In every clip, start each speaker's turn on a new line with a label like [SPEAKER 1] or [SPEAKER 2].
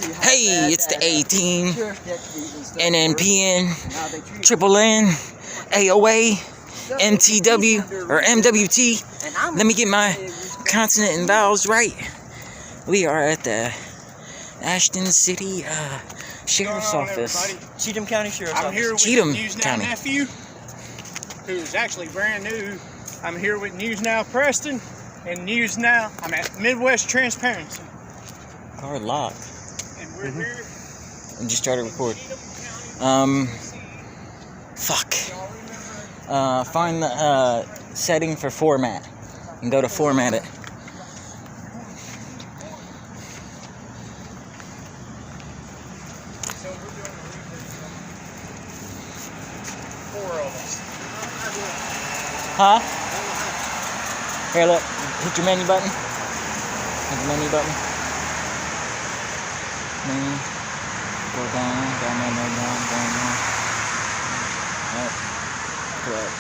[SPEAKER 1] Hey, it's the A-Team, NNPN, Triple N, AOA, MTW, or MWT. Let me get my consonant and vowels right. We are at the Ashton City Sheriff's Office.
[SPEAKER 2] Cheatham County Sheriff's Office.
[SPEAKER 3] I'm here with
[SPEAKER 1] Cheatham
[SPEAKER 3] News Now
[SPEAKER 1] County.
[SPEAKER 3] nephew, who's actually brand new. I'm here with News Now Preston and News Now. I'm at Midwest Transparency.
[SPEAKER 1] Car locked.
[SPEAKER 3] And we're here.
[SPEAKER 1] And just try to record. Fuck. Find the setting for format and go to format it.
[SPEAKER 3] So we're doing four of us.
[SPEAKER 1] Huh? Here, look. Hit your menu button. Hit the menu button. Menu. Go down. Right. Correct.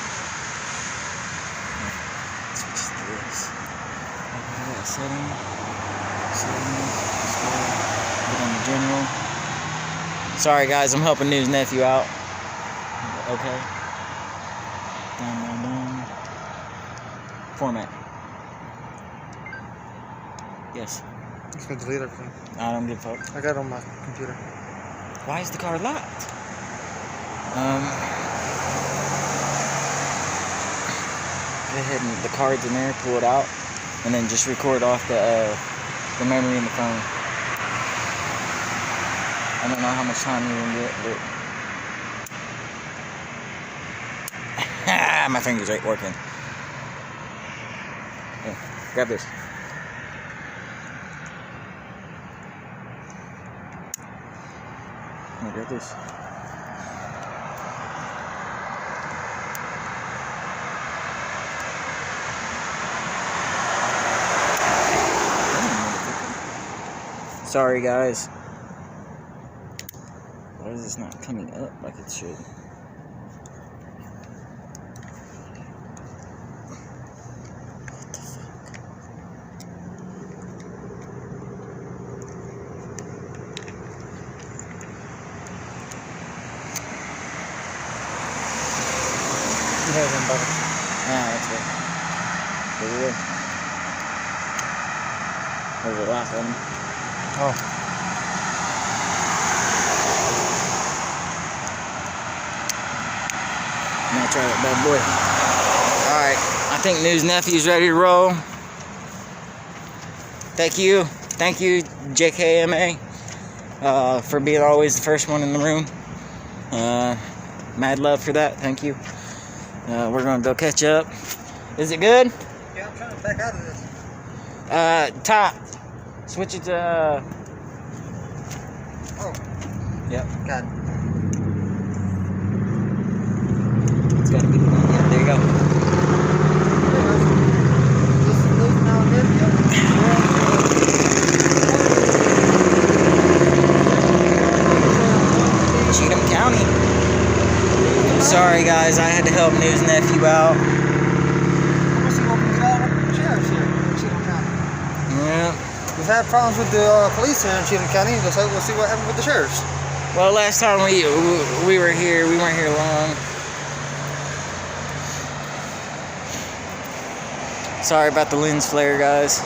[SPEAKER 1] Switch to this. Okay, setting. Put on the general. Sorry, guys. I'm helping News Nephew out. Okay. Down. Format. Yes.
[SPEAKER 2] It's gonna delete everything.
[SPEAKER 1] I don't give a fuck.
[SPEAKER 2] I got it on my computer.
[SPEAKER 1] Why is the car locked? Go ahead and the card's in there, pull it out, and then just record off the memory in the phone. I don't know how much time you're gonna get, but my fingers ain't working. Here, grab this. Here, grab this. Sorry, guys. Why is this not coming up like it should? What the fuck?
[SPEAKER 2] Yeah, then button.
[SPEAKER 1] That's it. Over there. There's the last one.
[SPEAKER 2] Oh.
[SPEAKER 1] Now try that bad boy. Alright, I think News Nephew's ready to roll. Thank you, JKMA, for being always the first one in the room. Mad love for that, thank you. We're gonna go catch up. Is it good?
[SPEAKER 2] Yeah, I'm trying to back out of this.
[SPEAKER 1] Top. Switch it to.
[SPEAKER 2] Oh.
[SPEAKER 1] Yep.
[SPEAKER 2] God.
[SPEAKER 1] It's gotta be. Yeah, there you go.
[SPEAKER 2] This is News Now nephew.
[SPEAKER 1] Cheatham County. I'm sorry, guys. I had to help News Nephew out.
[SPEAKER 2] I'm gonna see what we can get out of the sheriff's here in Cheatham County.
[SPEAKER 1] Yeah.
[SPEAKER 2] We've had problems with the police here in Cheatham County. We'll see what happened with the sheriffs.
[SPEAKER 1] Well, last time we were here, we weren't here long. Sorry about the lens flare, guys.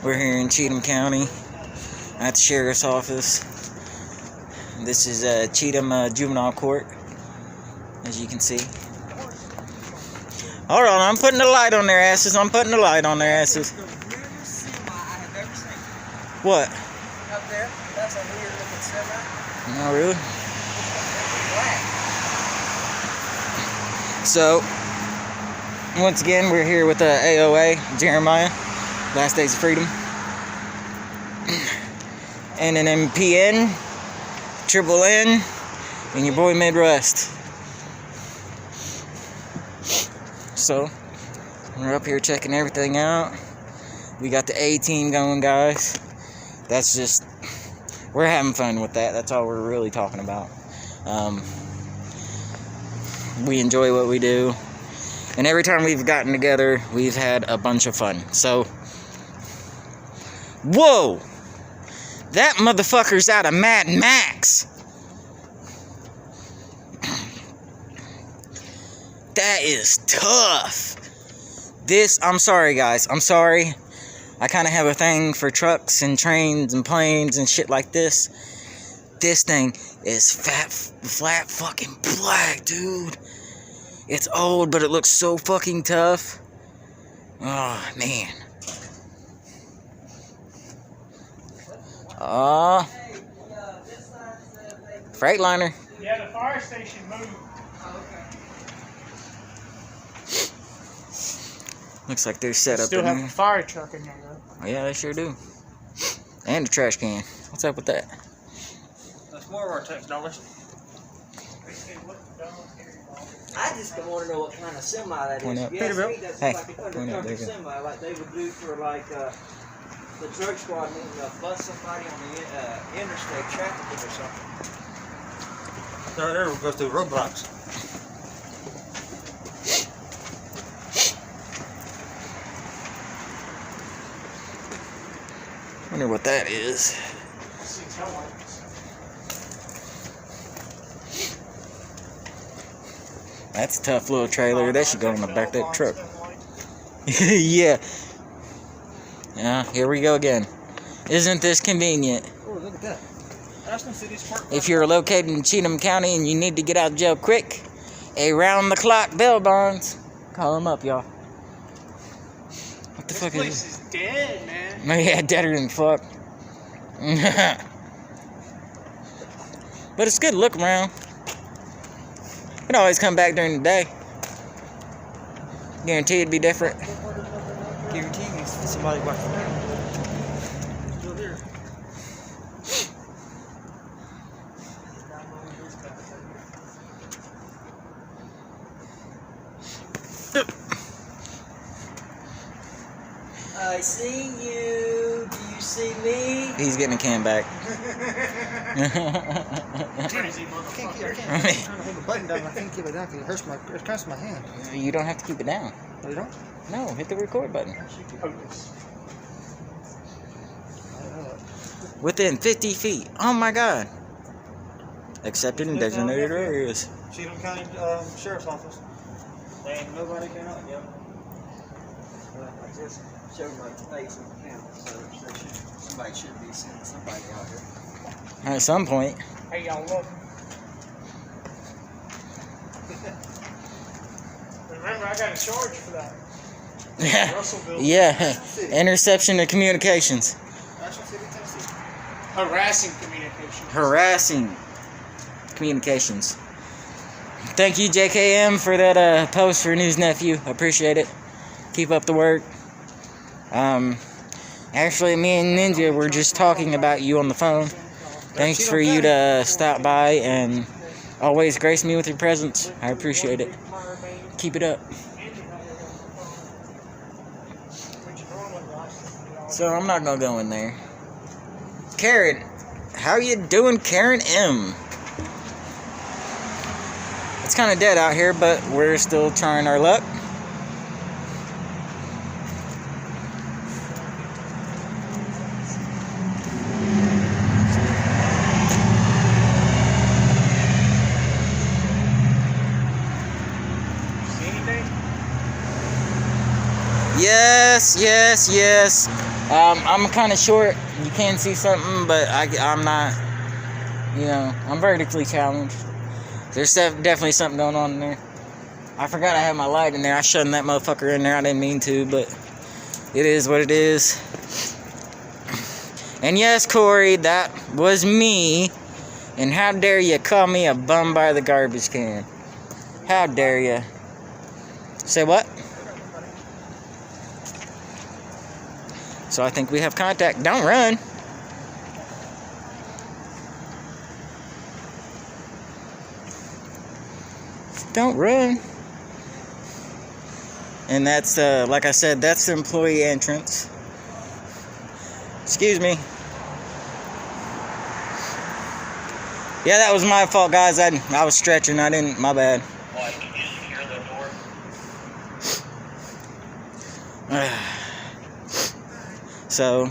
[SPEAKER 1] We're here in Cheatham County at the Sheriff's Office. This is Cheatham Juvenile Court, as you can see. Hold on, I'm putting the light on their asses. What?
[SPEAKER 2] Up there, that's a weird looking semi.
[SPEAKER 1] Oh, really? So, once again, we're here with AOA, Jeremiah, Last Days of Freedom, NNPN, Triple N, and your boy Midwest. So, we're up here checking everything out. We got the A-Team going, guys. That's just, we're having fun with that. That's all we're really talking about. We enjoy what we do. And every time we've gotten together, we've had a bunch of fun. So, whoa! That motherfucker's out of Mad Max! That is tough! I'm sorry guys, I'm sorry. I kind of have a thing for trucks and trains and planes and shit like this. This thing is flat fucking black, dude. It's old, but it looks so fucking tough. Oh, man. Freightliner.
[SPEAKER 3] Yeah, the fire station moved.
[SPEAKER 1] Looks like they're set up
[SPEAKER 3] Still
[SPEAKER 1] in
[SPEAKER 3] have
[SPEAKER 1] there.
[SPEAKER 3] a fire truck in there, though.
[SPEAKER 1] Oh, yeah, they sure do. And a trash can. What's up with that?
[SPEAKER 2] That's more of our tax dollars.
[SPEAKER 4] I just don't want to know what kind of semi that
[SPEAKER 1] Point
[SPEAKER 4] is.
[SPEAKER 1] up.
[SPEAKER 4] Yes,
[SPEAKER 2] Peterbilt.
[SPEAKER 4] that's
[SPEAKER 1] Hey,
[SPEAKER 4] like an
[SPEAKER 1] point up,
[SPEAKER 4] undercover
[SPEAKER 1] there you go.
[SPEAKER 4] semi, like they would do for like the drug squad when bust somebody on the interstate trafficking or something.
[SPEAKER 2] There goes through roadblocks.
[SPEAKER 1] Wonder what that is. That's a tough little trailer. That should go in the back of that truck. Yeah. Yeah, here we go again. Isn't this convenient?
[SPEAKER 2] Oh, look at that. Ashland City's park.
[SPEAKER 1] If you're located in Cheatham County and you need to get out of jail quick, a round-the-clock bail bonds. Call them up, y'all. What the
[SPEAKER 3] This
[SPEAKER 1] fuck
[SPEAKER 3] place
[SPEAKER 1] is
[SPEAKER 3] is dead, man.
[SPEAKER 1] it? Yeah, deader than fuck. But it's good to look around. You can always come back during the day. Guarantee it'd be different.
[SPEAKER 2] Guarantee me somebody watching that. Still there.
[SPEAKER 4] I see you. Do you see me?
[SPEAKER 1] He's getting a can back.
[SPEAKER 3] Crazy
[SPEAKER 2] I'm
[SPEAKER 3] motherfucker.
[SPEAKER 2] trying to hold the button down. I can't keep it down because it hurts my hand.
[SPEAKER 1] You don't have to keep it down.
[SPEAKER 2] No, you don't?
[SPEAKER 1] No, hit the record button.
[SPEAKER 3] Focus.
[SPEAKER 1] Within 50 feet. Oh my god. Accepted in designated areas.
[SPEAKER 2] Cheatham County Sheriff's Office. There ain't nobody can out yet.
[SPEAKER 4] I just showed my face on the camera, so somebody should be sending somebody out here.
[SPEAKER 1] At some point.
[SPEAKER 3] Hey, y'all look. Remember, I got a charge for that.
[SPEAKER 1] Yeah.
[SPEAKER 3] Russellville.
[SPEAKER 1] Yeah. Interception of communications.
[SPEAKER 2] Ashland City, Tennessee.
[SPEAKER 3] Harassing communication.
[SPEAKER 1] Harassing communications. Thank you, JKM, for that post for News Nephew. Appreciate it. Keep up the work. Actually, me and Ninja were just talking about you on the phone. Thanks for you to stop by and always grace me with your presence. I appreciate it. Keep it up. So I'm not gonna go in there. Karen, how you doing, Karen M? It's kind of dead out here, but we're still trying our luck.
[SPEAKER 3] See anything?
[SPEAKER 1] Yes. I'm kind of short. You can see something, but I'm not. You know, I'm vertically challenged. There's definitely something going on in there. I forgot I had my light in there. I shoved that motherfucker in there. I didn't mean to, but it is what it is. And yes, Corey, that was me. And how dare you call me a bum by the garbage can? How dare you? Say what? So I think we have contact. Don't run. Don't run. And that's, like I said, that's the employee entrance. Excuse me. Yeah, that was my fault, guys. I was stretching. I didn't. My bad. So,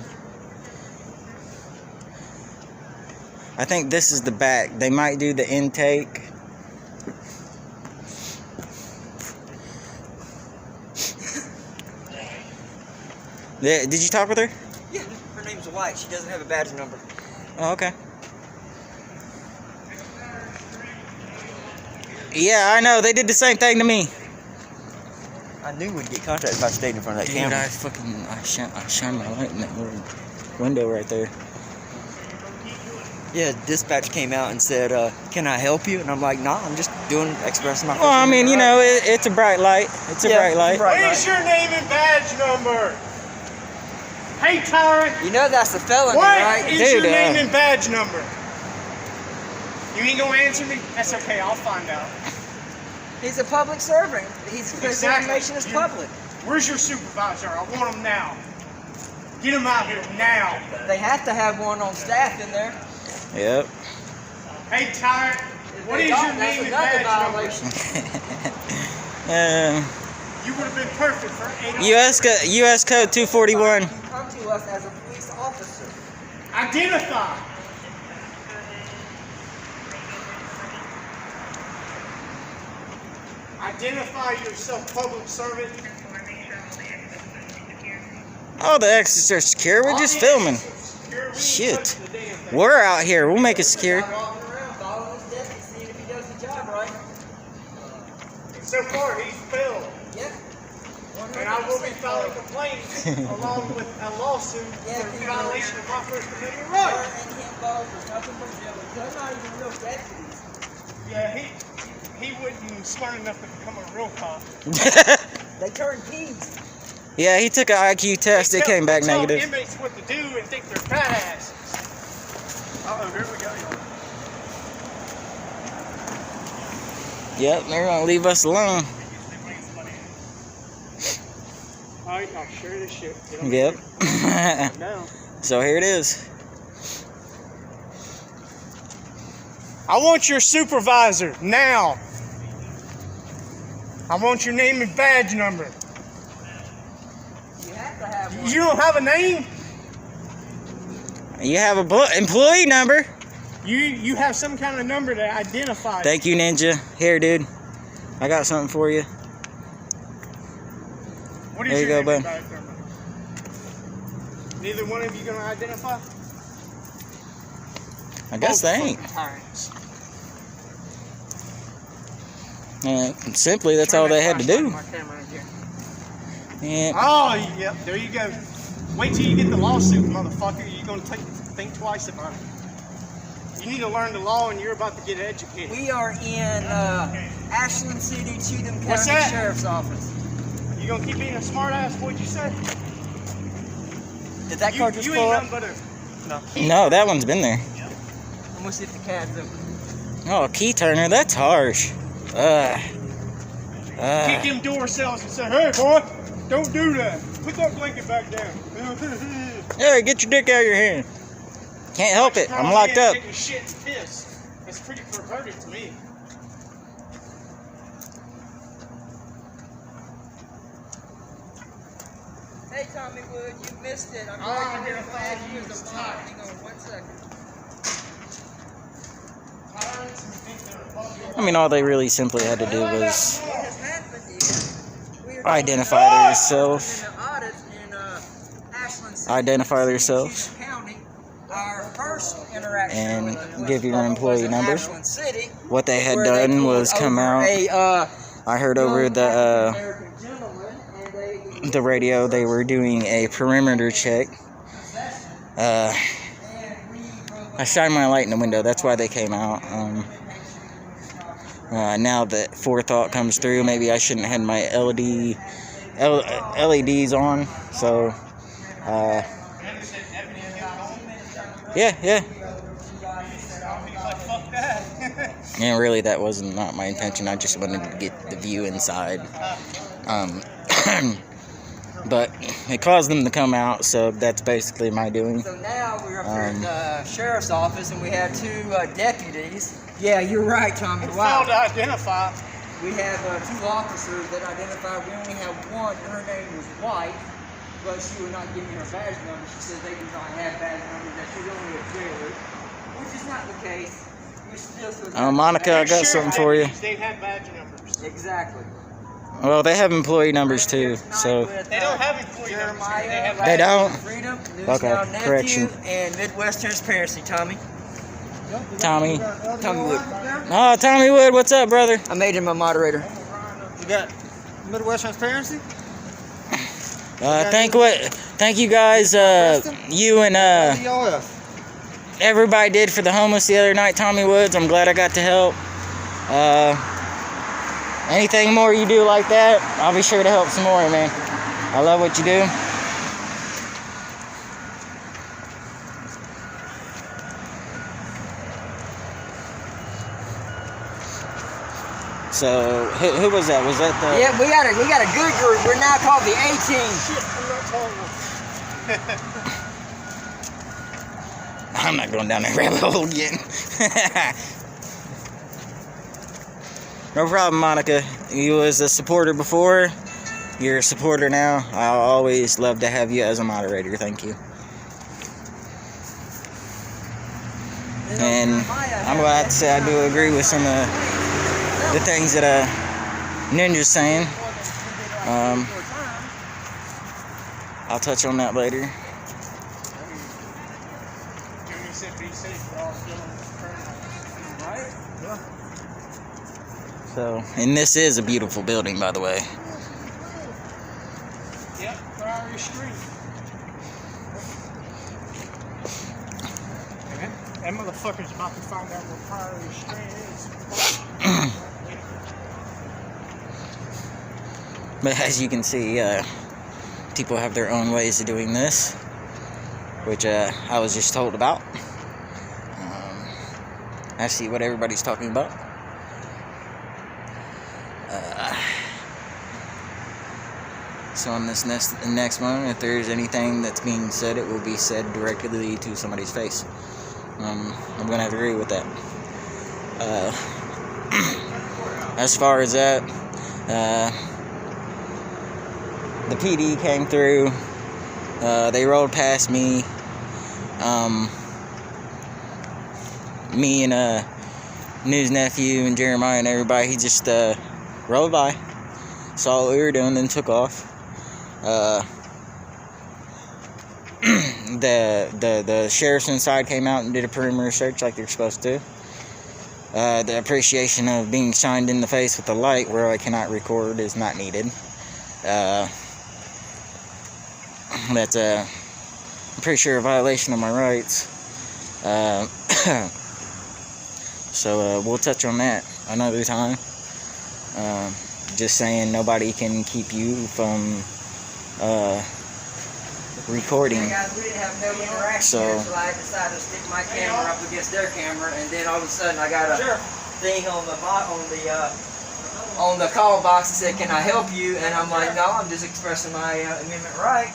[SPEAKER 1] I think this is the back. They might do the intake. Did you talk with her?
[SPEAKER 4] Yeah, her name's White. She doesn't have a badge number.
[SPEAKER 1] Oh, okay. Yeah, I know. They did the same thing to me.
[SPEAKER 4] I knew we'd get contacted if I stayed in front of that
[SPEAKER 1] Dude,
[SPEAKER 4] camera.
[SPEAKER 1] I shine my light in that little window right there.
[SPEAKER 4] Yeah, dispatch came out and said, "Can I help you?" And I'm like, "Nah, I'm just expressing my."
[SPEAKER 1] Well, I mean, you know, it's a bright light. It's a bright light.
[SPEAKER 3] What is your name and badge number? Hey, Tyrant.
[SPEAKER 4] You know that's a felony,
[SPEAKER 3] What
[SPEAKER 4] right?
[SPEAKER 3] is
[SPEAKER 1] Dude,
[SPEAKER 3] your name and badge number? You ain't gonna answer me? That's okay. I'll find out.
[SPEAKER 4] He's a public servant. His information is public.
[SPEAKER 3] Where's your supervisor? I want him now. Get him out here now.
[SPEAKER 4] They have to have one on staff in there.
[SPEAKER 1] Yep.
[SPEAKER 3] Hey, Tyrant. What is your name and badge number? You would have been perfect for 8
[SPEAKER 1] U.S. Code 241.
[SPEAKER 4] You come to us as a police officer.
[SPEAKER 3] Identify. Identify yourself, public servant.
[SPEAKER 1] Oh, the exits are secure. We're just filming. Shit. We're out here. We'll make it secure.
[SPEAKER 4] Walking around following his deputy, seeing if he does the job right.
[SPEAKER 3] So far, he's failed.
[SPEAKER 4] Yep.
[SPEAKER 3] And I will be filing complaints along with a lawsuit for violation of my First Amendment
[SPEAKER 4] Her
[SPEAKER 3] rights.
[SPEAKER 4] and him both was nothing but jealous. They're not even real deputies.
[SPEAKER 3] Yeah, he wasn't smart enough to become a real cop.
[SPEAKER 4] They turn keys.
[SPEAKER 1] Yeah, he took an IQ test. It came back
[SPEAKER 3] They tell
[SPEAKER 1] negative.
[SPEAKER 3] inmates what to do and think they're badasses. Uh-oh, here we go, y'all.
[SPEAKER 1] Yep, they're gonna leave us alone.
[SPEAKER 3] Alright, I'll share this shit. Get on
[SPEAKER 1] Yep.
[SPEAKER 3] now.
[SPEAKER 1] So here it is.
[SPEAKER 3] I want your supervisor now. I want your name and badge number.
[SPEAKER 4] You have to have one.
[SPEAKER 3] You don't have a name?
[SPEAKER 1] You have a employee number.
[SPEAKER 3] You have some kind of number that identifies.
[SPEAKER 1] Thank you, Ninja. Here, dude. I got something for you.
[SPEAKER 3] What is
[SPEAKER 1] There you
[SPEAKER 3] your
[SPEAKER 1] go,
[SPEAKER 3] name and
[SPEAKER 1] bud.
[SPEAKER 3] badge number? Neither one of you gonna identify?
[SPEAKER 1] I guess they ain't.
[SPEAKER 3] Tyrants.
[SPEAKER 1] Simply, that's all they had to do.
[SPEAKER 3] My camera again.
[SPEAKER 1] Yeah.
[SPEAKER 3] Oh, yep, there you go. Wait till you get the lawsuit, motherfucker. You're gonna think twice about it. You need to learn the law, and you're about to get educated.
[SPEAKER 4] We are in Ashland City, Cheatham
[SPEAKER 3] What's
[SPEAKER 4] County
[SPEAKER 3] that?
[SPEAKER 4] Sheriff's Office.
[SPEAKER 3] You gonna keep being a smart ass? What'd you say?
[SPEAKER 4] Did that
[SPEAKER 3] You,
[SPEAKER 4] car just
[SPEAKER 3] you
[SPEAKER 4] pull
[SPEAKER 3] ain't
[SPEAKER 4] up?
[SPEAKER 3] nothing but a
[SPEAKER 1] No, that one's been there.
[SPEAKER 4] I'm gonna see if the cat's open.
[SPEAKER 1] Oh, a key turner. That's harsh.
[SPEAKER 3] kick them door cells and say, "Hey, boy, don't do that. Put that blanket back down."
[SPEAKER 1] Hey, get your dick out of your hand. Can't help it. I'm locked up.
[SPEAKER 3] Taking shit and piss. That's pretty perverted to me.
[SPEAKER 4] Hey, Tommy Wood, you missed it. I'm
[SPEAKER 3] Oh,
[SPEAKER 4] glad you
[SPEAKER 3] yeah,
[SPEAKER 4] didn't add you
[SPEAKER 3] it's
[SPEAKER 4] as a
[SPEAKER 3] time.
[SPEAKER 4] mod. Hang on 1 second.
[SPEAKER 1] I mean, all they really simply had to do was
[SPEAKER 4] What has happened is we are
[SPEAKER 1] identify themselves.
[SPEAKER 4] in the audit in Ashland City,
[SPEAKER 1] Identify themselves.
[SPEAKER 4] Cheatham County. Our first interaction
[SPEAKER 1] And
[SPEAKER 4] with the
[SPEAKER 1] give your employee
[SPEAKER 4] was in
[SPEAKER 1] number.
[SPEAKER 4] Ashland City,
[SPEAKER 1] What they had
[SPEAKER 4] where they
[SPEAKER 1] done
[SPEAKER 4] pulled
[SPEAKER 1] was come
[SPEAKER 4] over
[SPEAKER 1] out. I heard over
[SPEAKER 4] young
[SPEAKER 1] the
[SPEAKER 4] African-American gentleman, and they
[SPEAKER 1] radio they were doing a perimeter check. I shined my light in the window. That's why they came out. Now that forethought comes through, maybe I shouldn't have had my LEDs on. So, yeah. And really, that wasn't not my intention. I just wanted to get the view inside. But it caused them to come out, so that's basically my doing.
[SPEAKER 4] So now we're up here at the sheriff's office, and we have two deputies. Yeah, you're right, Tommy.
[SPEAKER 3] It's
[SPEAKER 4] Wow.
[SPEAKER 3] failed to identify.
[SPEAKER 4] we have 2 officers that identified. We only have one, and her name was White, but she would not give me her badge number. She says they do not have badge numbers, that she's only a jailer, which is not the case. We still
[SPEAKER 1] Monica, I got
[SPEAKER 3] Sheriff
[SPEAKER 1] something for you.
[SPEAKER 3] deputies, They have badge numbers.
[SPEAKER 4] Exactly.
[SPEAKER 1] Well, they have employee numbers too, so.
[SPEAKER 3] They don't have employee numbers.
[SPEAKER 4] Jeremiah,
[SPEAKER 3] They have
[SPEAKER 1] They don't?
[SPEAKER 4] Freedom, News
[SPEAKER 1] Okay,
[SPEAKER 4] Now Nephew,
[SPEAKER 1] correction.
[SPEAKER 4] and Midwest Transparency, Tommy.
[SPEAKER 1] Tommy.
[SPEAKER 4] Tommy Wood.
[SPEAKER 1] Oh, Tommy Wood, what's up, brother?
[SPEAKER 4] I made him a moderator.
[SPEAKER 2] You got Midwest Transparency?
[SPEAKER 1] Thank you guys, you and
[SPEAKER 2] DOF.
[SPEAKER 1] everybody did for the homeless the other night, Tommy Woods. I'm glad I got to help. Anything more you do like that, I'll be sure to help some more, man. I love what you do. So, who was that? Was that the...
[SPEAKER 4] Yeah, we got a good group. We're now called the A-Team.
[SPEAKER 1] I'm not going down that rabbit hole again. No problem, Monica. You was a supporter before. You're a supporter now. I'll always love to have you as a moderator. Thank you. And I'm going to have to say I do agree with some of the things that Ninja's saying. I'll touch on that later.
[SPEAKER 3] Jimmy said be safe for all right?
[SPEAKER 1] So, and this is a beautiful building, by the way.
[SPEAKER 3] Yep, Priory Street. That motherfucker's about to find out what Priory Street is.
[SPEAKER 1] But as you can see, people have their own ways of doing this, which I was just told about. I see what everybody's talking about. So on this next one, if there's anything that's being said, it will be said directly to somebody's face. I'm gonna have to agree with that. As far as that, the PD came through. They rolled past me. Me and News Nephew and Jeremiah and everybody. He just rolled by, saw what we were doing, then took off. The sheriffs inside came out and did a perimeter search like they're supposed to. The appreciation of being shined in the face with a light where I cannot record is not needed. That's I'm pretty sure a violation of my rights. So we'll touch on that another time. Just saying, nobody can keep you from recording.
[SPEAKER 4] Yeah, guys, we didn't have no interaction
[SPEAKER 1] So-
[SPEAKER 4] here, so I decided to stick my camera up against their camera, and then all of a sudden I got a thing on the call box that said, "Can I help you?" And I'm like, "No, I'm just expressing my amendment right."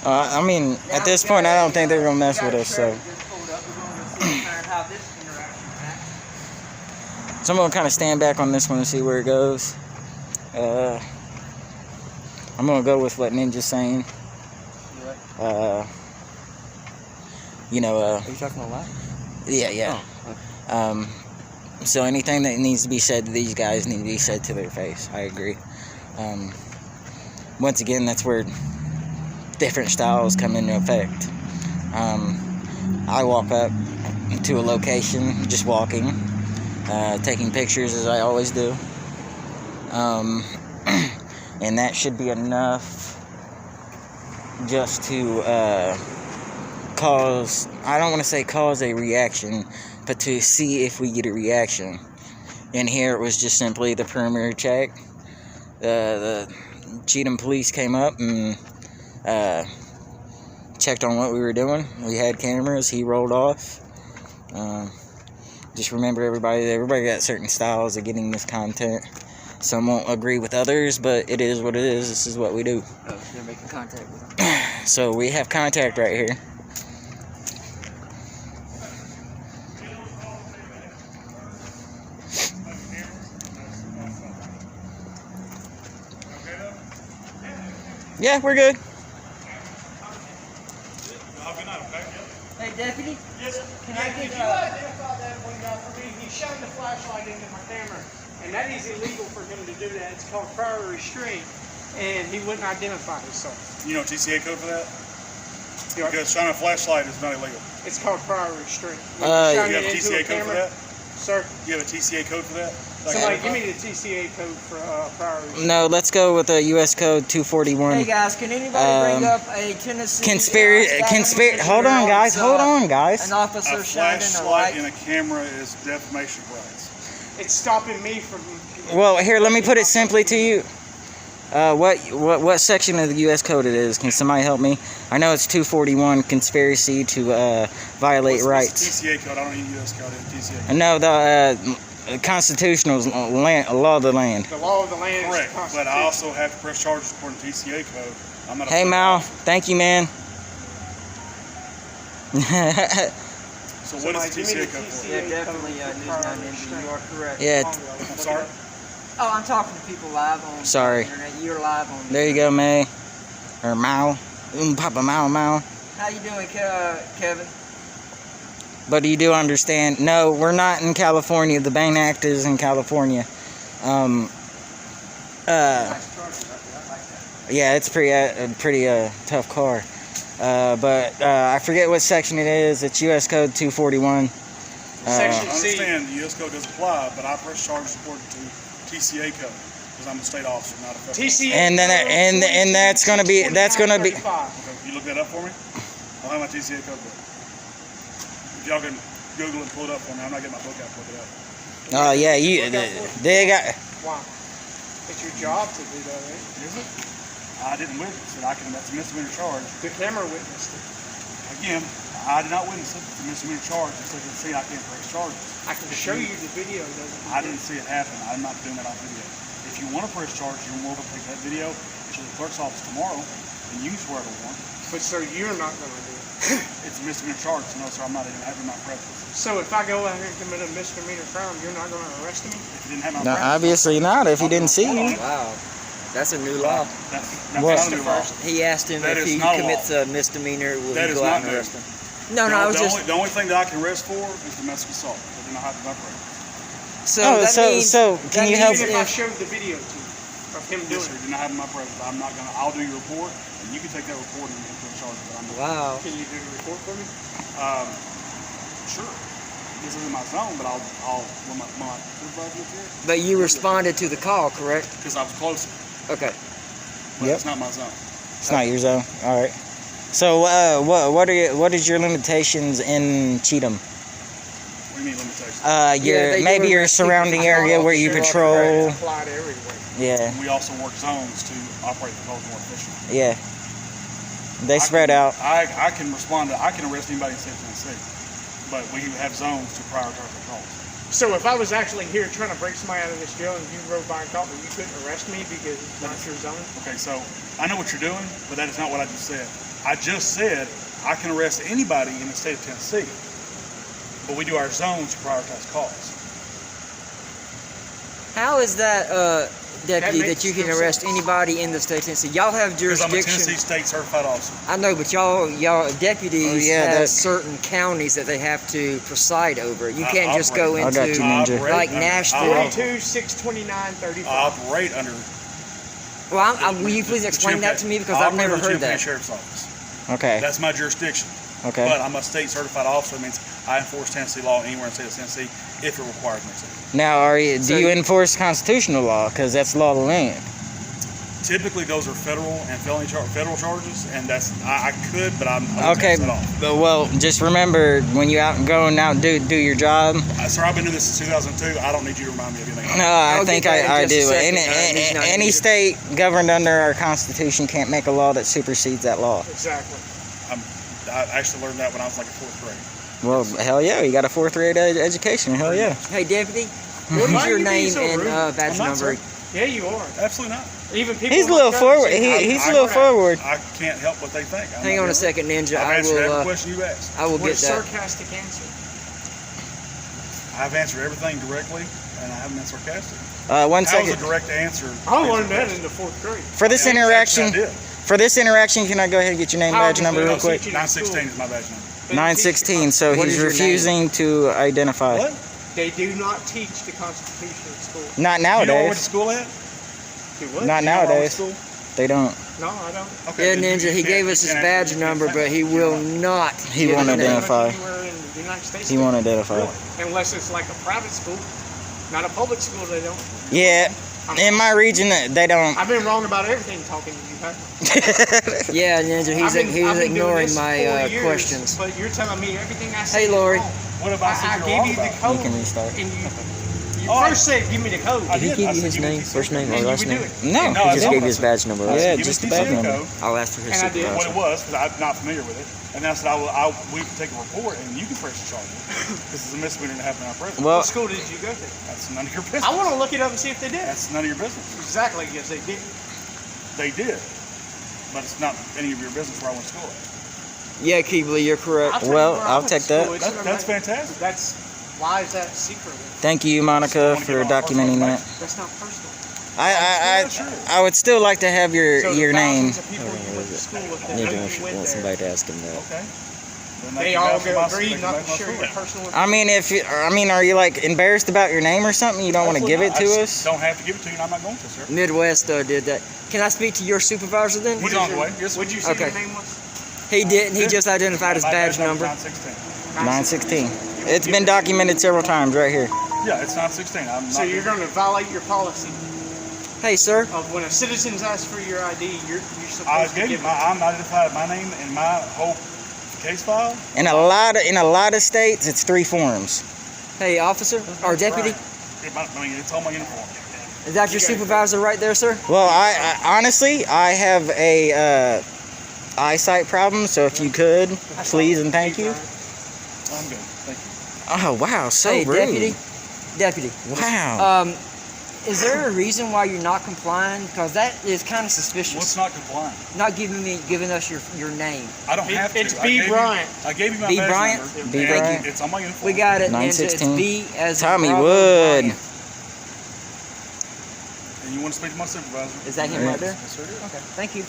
[SPEAKER 1] I mean, at this point, I don't think they're gonna mess with us. So I'm gonna kind of stand back on this one and see where it goes. I'm gonna go with what Ninja's saying. You know,
[SPEAKER 2] Are you talking a lot?
[SPEAKER 1] yeah.
[SPEAKER 2] Oh,
[SPEAKER 1] So anything that needs to be said to these guys needs to be said to their face. I agree. Once again, that's where different styles come into effect. I walk up to a location, just walking, taking pictures as I always do. And that should be enough just to cause, I don't want to say cause a reaction, but to see if we get a reaction. And here it was just simply the perimeter check. The Cheatham police came up and checked on what we were doing. We had cameras. He rolled off. Just remember, everybody got certain styles of getting this content. Some won't agree with others, but it is what it is. This is what we do.
[SPEAKER 4] Oh, they're making contact with them.
[SPEAKER 1] So we have contact right here. Yeah, we're good.
[SPEAKER 4] Hey, deputy.
[SPEAKER 3] Yes, sir.
[SPEAKER 4] Can I get,
[SPEAKER 3] If you identify that window for me, he shined the flashlight into my camera, and that is illegal for him to do that. It's called prior restraint, and he wouldn't identify himself.
[SPEAKER 5] You know TCA code for that?
[SPEAKER 3] Yeah.
[SPEAKER 5] Because shining a flashlight is not illegal.
[SPEAKER 3] It's called prior restraint.
[SPEAKER 1] You
[SPEAKER 3] When shine
[SPEAKER 5] You have a
[SPEAKER 3] it into
[SPEAKER 5] TCA code for that?
[SPEAKER 3] Sir,
[SPEAKER 5] You have a TCA code for that?
[SPEAKER 3] somebody give me the TCA code for prior restraint.
[SPEAKER 1] No, let's go with the U.S. Code 241.
[SPEAKER 4] Hey guys, can anybody bring up a Tennessee
[SPEAKER 1] Conspiracy. Hold on, guys. Hold on, guys.
[SPEAKER 4] An officer
[SPEAKER 5] A
[SPEAKER 4] shining a
[SPEAKER 5] flashlight
[SPEAKER 4] light.
[SPEAKER 5] in a camera is defamation of rights.
[SPEAKER 3] It's stopping me from.
[SPEAKER 1] Well, here, let me put it simply to you. What section of the U.S. Code it is? Can somebody help me? I know it's 241, conspiracy to violate
[SPEAKER 5] What's
[SPEAKER 1] rights.
[SPEAKER 5] the TCA code? I don't need US code. TCA code.
[SPEAKER 1] No, the constitutional law of the land.
[SPEAKER 3] The law of the land is
[SPEAKER 5] Correct.
[SPEAKER 3] the Constitution.
[SPEAKER 5] But I also have to press charges according to TCA code. I'm not a
[SPEAKER 1] Hey,
[SPEAKER 5] police
[SPEAKER 1] Mal.
[SPEAKER 5] officer.
[SPEAKER 1] Thank you, man.
[SPEAKER 5] So what is
[SPEAKER 3] Somebody
[SPEAKER 5] the
[SPEAKER 3] give me
[SPEAKER 5] TCA
[SPEAKER 3] the
[SPEAKER 5] code for?
[SPEAKER 4] Yeah,
[SPEAKER 3] TCA
[SPEAKER 4] definitely
[SPEAKER 3] code for
[SPEAKER 4] News
[SPEAKER 3] prior
[SPEAKER 4] 9 Ninja.
[SPEAKER 3] restraint.
[SPEAKER 4] You are correct.
[SPEAKER 1] Yeah.
[SPEAKER 5] I'm sorry?
[SPEAKER 4] Oh, I'm talking to people live on
[SPEAKER 1] Sorry.
[SPEAKER 4] the internet. You're live on.
[SPEAKER 1] There you go, May. Or Mal. Papa Mal.
[SPEAKER 4] How you doing, Kevin?
[SPEAKER 1] But you do understand, no, we're not in California. The Bain Act is in California. Yeah, it's pretty tough car. But I forget what section it is. It's U.S. Code 241.
[SPEAKER 5] I
[SPEAKER 3] Section C.
[SPEAKER 5] understand the US code doesn't apply, but I press charges according to TCA code because I'm a state officer, not a federal.
[SPEAKER 3] TCA
[SPEAKER 1] And then and that's gonna be
[SPEAKER 3] 2935.
[SPEAKER 5] Okay, can you look that up for me? I'll have my TCA code book. If y'all can Google and pull it up for me, I'm not getting my book out to look it up.
[SPEAKER 1] Oh yeah, they got.
[SPEAKER 3] Wow. It's your job to do that, right?
[SPEAKER 5] Is it? I didn't witness it. That's a misdemeanor charge.
[SPEAKER 3] The camera witnessed it.
[SPEAKER 5] Again, I did not witness it. It's a misdemeanor charge. Just so you can see I can't press charges.
[SPEAKER 3] I can show you the video.
[SPEAKER 5] I didn't see it happen. I'm not doing that on video. If you want to press charges, you're more welcome to take that video to the clerk's office tomorrow, and you can swear to one.
[SPEAKER 3] But sir, you're not going to do it.
[SPEAKER 5] It's a misdemeanor charge, so no, sir, I'm not even having my presence.
[SPEAKER 3] So if I go out here and commit a misdemeanor crime, you're not going to arrest me?
[SPEAKER 5] If you didn't have my
[SPEAKER 1] No,
[SPEAKER 5] presence,
[SPEAKER 1] obviously not. If he didn't see you.
[SPEAKER 4] Wow, that's a new law.
[SPEAKER 5] that's
[SPEAKER 1] What?
[SPEAKER 5] not a new law.
[SPEAKER 4] He asked him
[SPEAKER 5] That
[SPEAKER 4] if
[SPEAKER 5] is
[SPEAKER 4] he
[SPEAKER 5] not a
[SPEAKER 4] commits
[SPEAKER 5] law.
[SPEAKER 4] a misdemeanor, will
[SPEAKER 5] That
[SPEAKER 4] he
[SPEAKER 5] is
[SPEAKER 4] go out
[SPEAKER 5] not
[SPEAKER 4] and
[SPEAKER 5] new.
[SPEAKER 4] arrest him? No, I was just.
[SPEAKER 5] The only thing that I can arrest for is domestic assault. I do not have my presence.
[SPEAKER 4] So
[SPEAKER 1] Oh,
[SPEAKER 4] that means,
[SPEAKER 1] so can
[SPEAKER 4] that
[SPEAKER 1] you
[SPEAKER 4] means
[SPEAKER 1] help?
[SPEAKER 3] Even if I
[SPEAKER 4] if-
[SPEAKER 3] showed the video to you of him doing
[SPEAKER 5] Yes, sir,
[SPEAKER 3] it,
[SPEAKER 5] do not have my presence. I'm not gonna. I'll do your report, and you can take that report and put charges. But I'm not.
[SPEAKER 4] Wow.
[SPEAKER 3] can you do the report for me?
[SPEAKER 5] Sure. This isn't my zone, but I'll when my supervisor is here,
[SPEAKER 4] But you responded to the call, correct?
[SPEAKER 5] because I was closer.
[SPEAKER 4] Okay.
[SPEAKER 5] But
[SPEAKER 1] Yep.
[SPEAKER 5] it's not my zone.
[SPEAKER 1] It's not your zone. All right. So what is your limitations in Cheatham?
[SPEAKER 5] What do you mean limitations?
[SPEAKER 1] Your
[SPEAKER 4] they
[SPEAKER 1] maybe
[SPEAKER 4] do
[SPEAKER 1] your
[SPEAKER 4] arrest
[SPEAKER 1] surrounding
[SPEAKER 4] people.
[SPEAKER 1] area where you patrol.
[SPEAKER 3] Apply to everywhere.
[SPEAKER 1] Yeah,
[SPEAKER 5] We also work zones to operate the patrols more efficiently.
[SPEAKER 1] yeah. They spread out.
[SPEAKER 5] I can respond to. I can arrest anybody in State Tennessee, but we have zones to prioritize patrols.
[SPEAKER 3] So if I was actually here trying to break somebody out of this jail and you rode by and caught me, you couldn't arrest me because it's not your zone?
[SPEAKER 5] Okay, so I know what you're doing, but that is not what I just said. I just said I can arrest anybody in the state of Tennessee, but we do our zones to prioritize calls.
[SPEAKER 4] How is that, deputy,
[SPEAKER 3] makes
[SPEAKER 4] that you can
[SPEAKER 3] no
[SPEAKER 4] arrest
[SPEAKER 3] sense.
[SPEAKER 4] anybody in the state of Tennessee? Y'all have
[SPEAKER 5] Because I'm a
[SPEAKER 4] jurisdiction.
[SPEAKER 5] Tennessee state certified officer.
[SPEAKER 4] I know, but y'all deputies
[SPEAKER 1] Oh, yeah,
[SPEAKER 4] have
[SPEAKER 1] that-
[SPEAKER 4] certain counties that they have to preside over. You can't just go
[SPEAKER 5] operate.
[SPEAKER 1] I got
[SPEAKER 4] into
[SPEAKER 1] you, Ninja.
[SPEAKER 5] Operate
[SPEAKER 4] like
[SPEAKER 5] under-
[SPEAKER 4] Nashville.
[SPEAKER 3] 42, 629, 35.
[SPEAKER 5] Operate under.
[SPEAKER 4] Well, will you please explain that to me because I've never heard that.
[SPEAKER 5] Sheriff's Office.
[SPEAKER 1] Okay.
[SPEAKER 5] That's my jurisdiction.
[SPEAKER 1] Okay.
[SPEAKER 5] But I'm a state certified officer. It means I enforce Tennessee law anywhere in the state of Tennessee if it requires me to.
[SPEAKER 1] Now, do
[SPEAKER 4] So
[SPEAKER 1] you
[SPEAKER 4] you-
[SPEAKER 1] enforce constitutional law? Because that's law of the land.
[SPEAKER 5] Typically, those are federal and federal charges, and that's I could, but I'm
[SPEAKER 1] Okay.
[SPEAKER 5] at all.
[SPEAKER 1] But well, just remember when you out and going out do your job.
[SPEAKER 5] Sir, I've been doing this since 2002. I don't need you to remind me of anything.
[SPEAKER 1] No, I
[SPEAKER 4] I'll
[SPEAKER 1] think
[SPEAKER 4] get that
[SPEAKER 1] I
[SPEAKER 4] in just a
[SPEAKER 1] do.
[SPEAKER 4] second.
[SPEAKER 1] Any
[SPEAKER 4] News
[SPEAKER 1] state governed under our Constitution can't make a law that supersedes that law.
[SPEAKER 3] Exactly.
[SPEAKER 5] I actually learned that when I was like in 4th grade.
[SPEAKER 1] Well, hell yeah, you got a 4th grade education. Hell yeah.
[SPEAKER 4] Hey, deputy, what
[SPEAKER 3] Why
[SPEAKER 4] is
[SPEAKER 3] are
[SPEAKER 4] your
[SPEAKER 3] you being
[SPEAKER 4] name
[SPEAKER 3] so
[SPEAKER 4] and
[SPEAKER 3] rude?
[SPEAKER 4] badge
[SPEAKER 5] I'm not,
[SPEAKER 4] number?
[SPEAKER 5] sir.
[SPEAKER 3] Yeah, you are.
[SPEAKER 5] Absolutely not.
[SPEAKER 3] Even people.
[SPEAKER 1] He's a
[SPEAKER 3] who
[SPEAKER 1] little
[SPEAKER 3] are
[SPEAKER 1] forward.
[SPEAKER 3] trying to say,
[SPEAKER 1] He's
[SPEAKER 3] I-
[SPEAKER 1] a little
[SPEAKER 3] I-
[SPEAKER 1] forward.
[SPEAKER 5] I can't help what they think. I'm
[SPEAKER 4] Hang
[SPEAKER 5] not
[SPEAKER 4] on a
[SPEAKER 5] gonna-
[SPEAKER 4] second, Ninja.
[SPEAKER 5] I've
[SPEAKER 4] I
[SPEAKER 5] answered every
[SPEAKER 4] will.
[SPEAKER 5] question you asked.
[SPEAKER 4] I will
[SPEAKER 3] What a
[SPEAKER 4] get that.
[SPEAKER 3] sarcastic answer.
[SPEAKER 5] I've answered everything directly, and I haven't been sarcastic.
[SPEAKER 1] One
[SPEAKER 5] That was a
[SPEAKER 1] second.
[SPEAKER 5] direct answer.
[SPEAKER 3] I learned that in the 4th grade.
[SPEAKER 1] For this
[SPEAKER 5] Yeah,
[SPEAKER 1] interaction,
[SPEAKER 5] actually, I did.
[SPEAKER 1] For this interaction, can I go ahead and get your name, badge number real quick?
[SPEAKER 5] 916 is my badge number.
[SPEAKER 1] 916. So
[SPEAKER 4] What
[SPEAKER 1] he's
[SPEAKER 4] is your
[SPEAKER 1] refusing to identify.
[SPEAKER 3] What? They do not teach the Constitution at school.
[SPEAKER 1] Not
[SPEAKER 5] You know where I went to
[SPEAKER 1] nowadays.
[SPEAKER 5] school at?
[SPEAKER 3] Do what?
[SPEAKER 1] Not
[SPEAKER 5] You know where I went to
[SPEAKER 1] nowadays.
[SPEAKER 5] school?
[SPEAKER 1] They don't.
[SPEAKER 3] No, I don't.
[SPEAKER 5] Okay,
[SPEAKER 4] Yeah,
[SPEAKER 5] then
[SPEAKER 4] Ninja,
[SPEAKER 5] you
[SPEAKER 4] he
[SPEAKER 5] can't-
[SPEAKER 4] gave
[SPEAKER 5] you
[SPEAKER 4] us his
[SPEAKER 5] can't
[SPEAKER 4] badge
[SPEAKER 5] actually-
[SPEAKER 4] number, but he will not.
[SPEAKER 1] He
[SPEAKER 4] give
[SPEAKER 1] won't
[SPEAKER 4] it to us.
[SPEAKER 1] identify.
[SPEAKER 3] Anywhere in the United States.
[SPEAKER 1] He won't identify.
[SPEAKER 3] Really? Unless it's like a private school, not a public school. They don't.
[SPEAKER 1] Yeah, in my region, they don't.
[SPEAKER 3] I've been wrong about everything talking to you, huh?
[SPEAKER 4] Yeah, Ninja,
[SPEAKER 3] I've been
[SPEAKER 4] he's
[SPEAKER 3] doing
[SPEAKER 4] ignoring
[SPEAKER 3] this
[SPEAKER 4] my
[SPEAKER 3] 4 years,
[SPEAKER 4] questions.
[SPEAKER 3] But you're telling me everything I said.
[SPEAKER 4] Hey,
[SPEAKER 3] is
[SPEAKER 4] Lori.
[SPEAKER 3] wrong.
[SPEAKER 5] What if I said
[SPEAKER 3] I
[SPEAKER 5] you're
[SPEAKER 3] gave
[SPEAKER 5] wrong
[SPEAKER 3] you the
[SPEAKER 5] about it?
[SPEAKER 3] code.
[SPEAKER 1] You can restart.
[SPEAKER 3] And you
[SPEAKER 5] Oh,
[SPEAKER 3] first said, give me the code.
[SPEAKER 5] I
[SPEAKER 6] Did he
[SPEAKER 5] did.
[SPEAKER 6] give
[SPEAKER 5] I
[SPEAKER 6] you
[SPEAKER 5] said,
[SPEAKER 6] his
[SPEAKER 5] give me
[SPEAKER 6] name,
[SPEAKER 5] the
[SPEAKER 6] first name,
[SPEAKER 3] And
[SPEAKER 6] or
[SPEAKER 3] you
[SPEAKER 6] last
[SPEAKER 3] would do
[SPEAKER 6] name?
[SPEAKER 3] it.
[SPEAKER 1] No.
[SPEAKER 5] No,
[SPEAKER 6] He
[SPEAKER 5] I
[SPEAKER 6] just
[SPEAKER 5] don't.
[SPEAKER 6] gave you his badge number.
[SPEAKER 5] I
[SPEAKER 6] Right?
[SPEAKER 5] said,
[SPEAKER 1] Yeah,
[SPEAKER 5] give
[SPEAKER 1] just
[SPEAKER 5] me
[SPEAKER 1] the badge
[SPEAKER 5] TCU
[SPEAKER 1] number.
[SPEAKER 5] code.
[SPEAKER 4] I'll ask for his
[SPEAKER 3] And I did.
[SPEAKER 5] What
[SPEAKER 4] supervisor.
[SPEAKER 5] it was, because I'm not familiar with it. And then I said, we can take a report and you can press the charges. This is a misdemeanor to happen in our presence.
[SPEAKER 1] Well,
[SPEAKER 3] What school did you go to?
[SPEAKER 5] That's none of your business.
[SPEAKER 3] I want to look it up and see if they did.
[SPEAKER 5] That's none of your business.
[SPEAKER 3] Exactly, yes, they did.
[SPEAKER 5] They did. But it's not any of your business where I went to school at.
[SPEAKER 4] Yeah, Keebley, you're correct.
[SPEAKER 3] I'll tell you
[SPEAKER 1] Well,
[SPEAKER 3] where I
[SPEAKER 1] I'll
[SPEAKER 3] went to
[SPEAKER 1] take that.
[SPEAKER 3] school. It's
[SPEAKER 5] That's
[SPEAKER 3] in my-
[SPEAKER 5] fantastic.
[SPEAKER 3] That's why is that secret?
[SPEAKER 1] thank you, Monica, for documenting that.
[SPEAKER 3] That's not personal.
[SPEAKER 1] I would still like to have your
[SPEAKER 3] So the
[SPEAKER 1] name.
[SPEAKER 3] thousands of people you went to school with that
[SPEAKER 6] Ninja
[SPEAKER 3] knew
[SPEAKER 6] wants
[SPEAKER 3] you went
[SPEAKER 6] wants
[SPEAKER 3] there,
[SPEAKER 6] somebody to ask him that.
[SPEAKER 5] Okay. Then
[SPEAKER 3] they
[SPEAKER 5] can
[SPEAKER 3] all
[SPEAKER 5] vouch for my-
[SPEAKER 3] agreed
[SPEAKER 5] they
[SPEAKER 3] not
[SPEAKER 5] can
[SPEAKER 3] to
[SPEAKER 5] vouch
[SPEAKER 3] share
[SPEAKER 5] my
[SPEAKER 3] your
[SPEAKER 5] story.
[SPEAKER 3] personal
[SPEAKER 1] I mean, are you like embarrassed about your name or something? You don't want to give it to
[SPEAKER 5] I
[SPEAKER 1] us?
[SPEAKER 5] don't have to give it to you, and I'm not going to, sir.
[SPEAKER 4] Midwest did that. Can I speak to your supervisor then?
[SPEAKER 5] He's on the way. Yes, sir.
[SPEAKER 3] What'd you say
[SPEAKER 4] Okay.
[SPEAKER 3] your name was?
[SPEAKER 4] He didn't. He just identified his
[SPEAKER 5] My
[SPEAKER 4] badge number.
[SPEAKER 5] 916.
[SPEAKER 1] 916. It's been documented several times right here.
[SPEAKER 5] Yeah, it's 916. I'm
[SPEAKER 3] So
[SPEAKER 5] not
[SPEAKER 3] you're going to violate your policy
[SPEAKER 4] Hey, sir.
[SPEAKER 3] of when a citizen's asked for your ID, you're
[SPEAKER 5] I
[SPEAKER 3] supposed to
[SPEAKER 5] gave you
[SPEAKER 3] give
[SPEAKER 5] my,
[SPEAKER 3] it.
[SPEAKER 5] I'm identified my name and my whole case file.
[SPEAKER 1] In a lot of states, it's 3 forms.
[SPEAKER 4] Hey, officer or deputy.
[SPEAKER 5] I mean, it's on my uniform.
[SPEAKER 4] Is that your supervisor right there, sir?
[SPEAKER 1] Well, I honestly, I have a eyesight problem, so if you could, please and thank you.
[SPEAKER 5] I'm good. Thank you.
[SPEAKER 1] Oh wow, so
[SPEAKER 4] Hey,
[SPEAKER 1] rude.
[SPEAKER 4] deputy.
[SPEAKER 1] Wow.
[SPEAKER 4] Is there a reason why you're not complying? Because that is kind of suspicious.
[SPEAKER 5] What's not compliant?
[SPEAKER 4] Not giving us your name.
[SPEAKER 5] I don't have to.
[SPEAKER 3] It's
[SPEAKER 5] I
[SPEAKER 3] B.
[SPEAKER 5] gave you-
[SPEAKER 3] Bryant.
[SPEAKER 5] I gave you my
[SPEAKER 4] B.
[SPEAKER 5] badge
[SPEAKER 4] Bryant?
[SPEAKER 5] number.
[SPEAKER 1] B.
[SPEAKER 5] Thank
[SPEAKER 1] Bryant.
[SPEAKER 5] you. It's on my uniform.
[SPEAKER 4] We got it. Ninja. It's
[SPEAKER 1] 916.
[SPEAKER 4] B as in
[SPEAKER 1] Tommy
[SPEAKER 4] Bravo,
[SPEAKER 1] Wood.
[SPEAKER 4] Bryant.
[SPEAKER 5] And you want to speak to my supervisor?
[SPEAKER 4] Is that him right there?
[SPEAKER 5] Yes, sir. it is.
[SPEAKER 4] Okay. Thank you.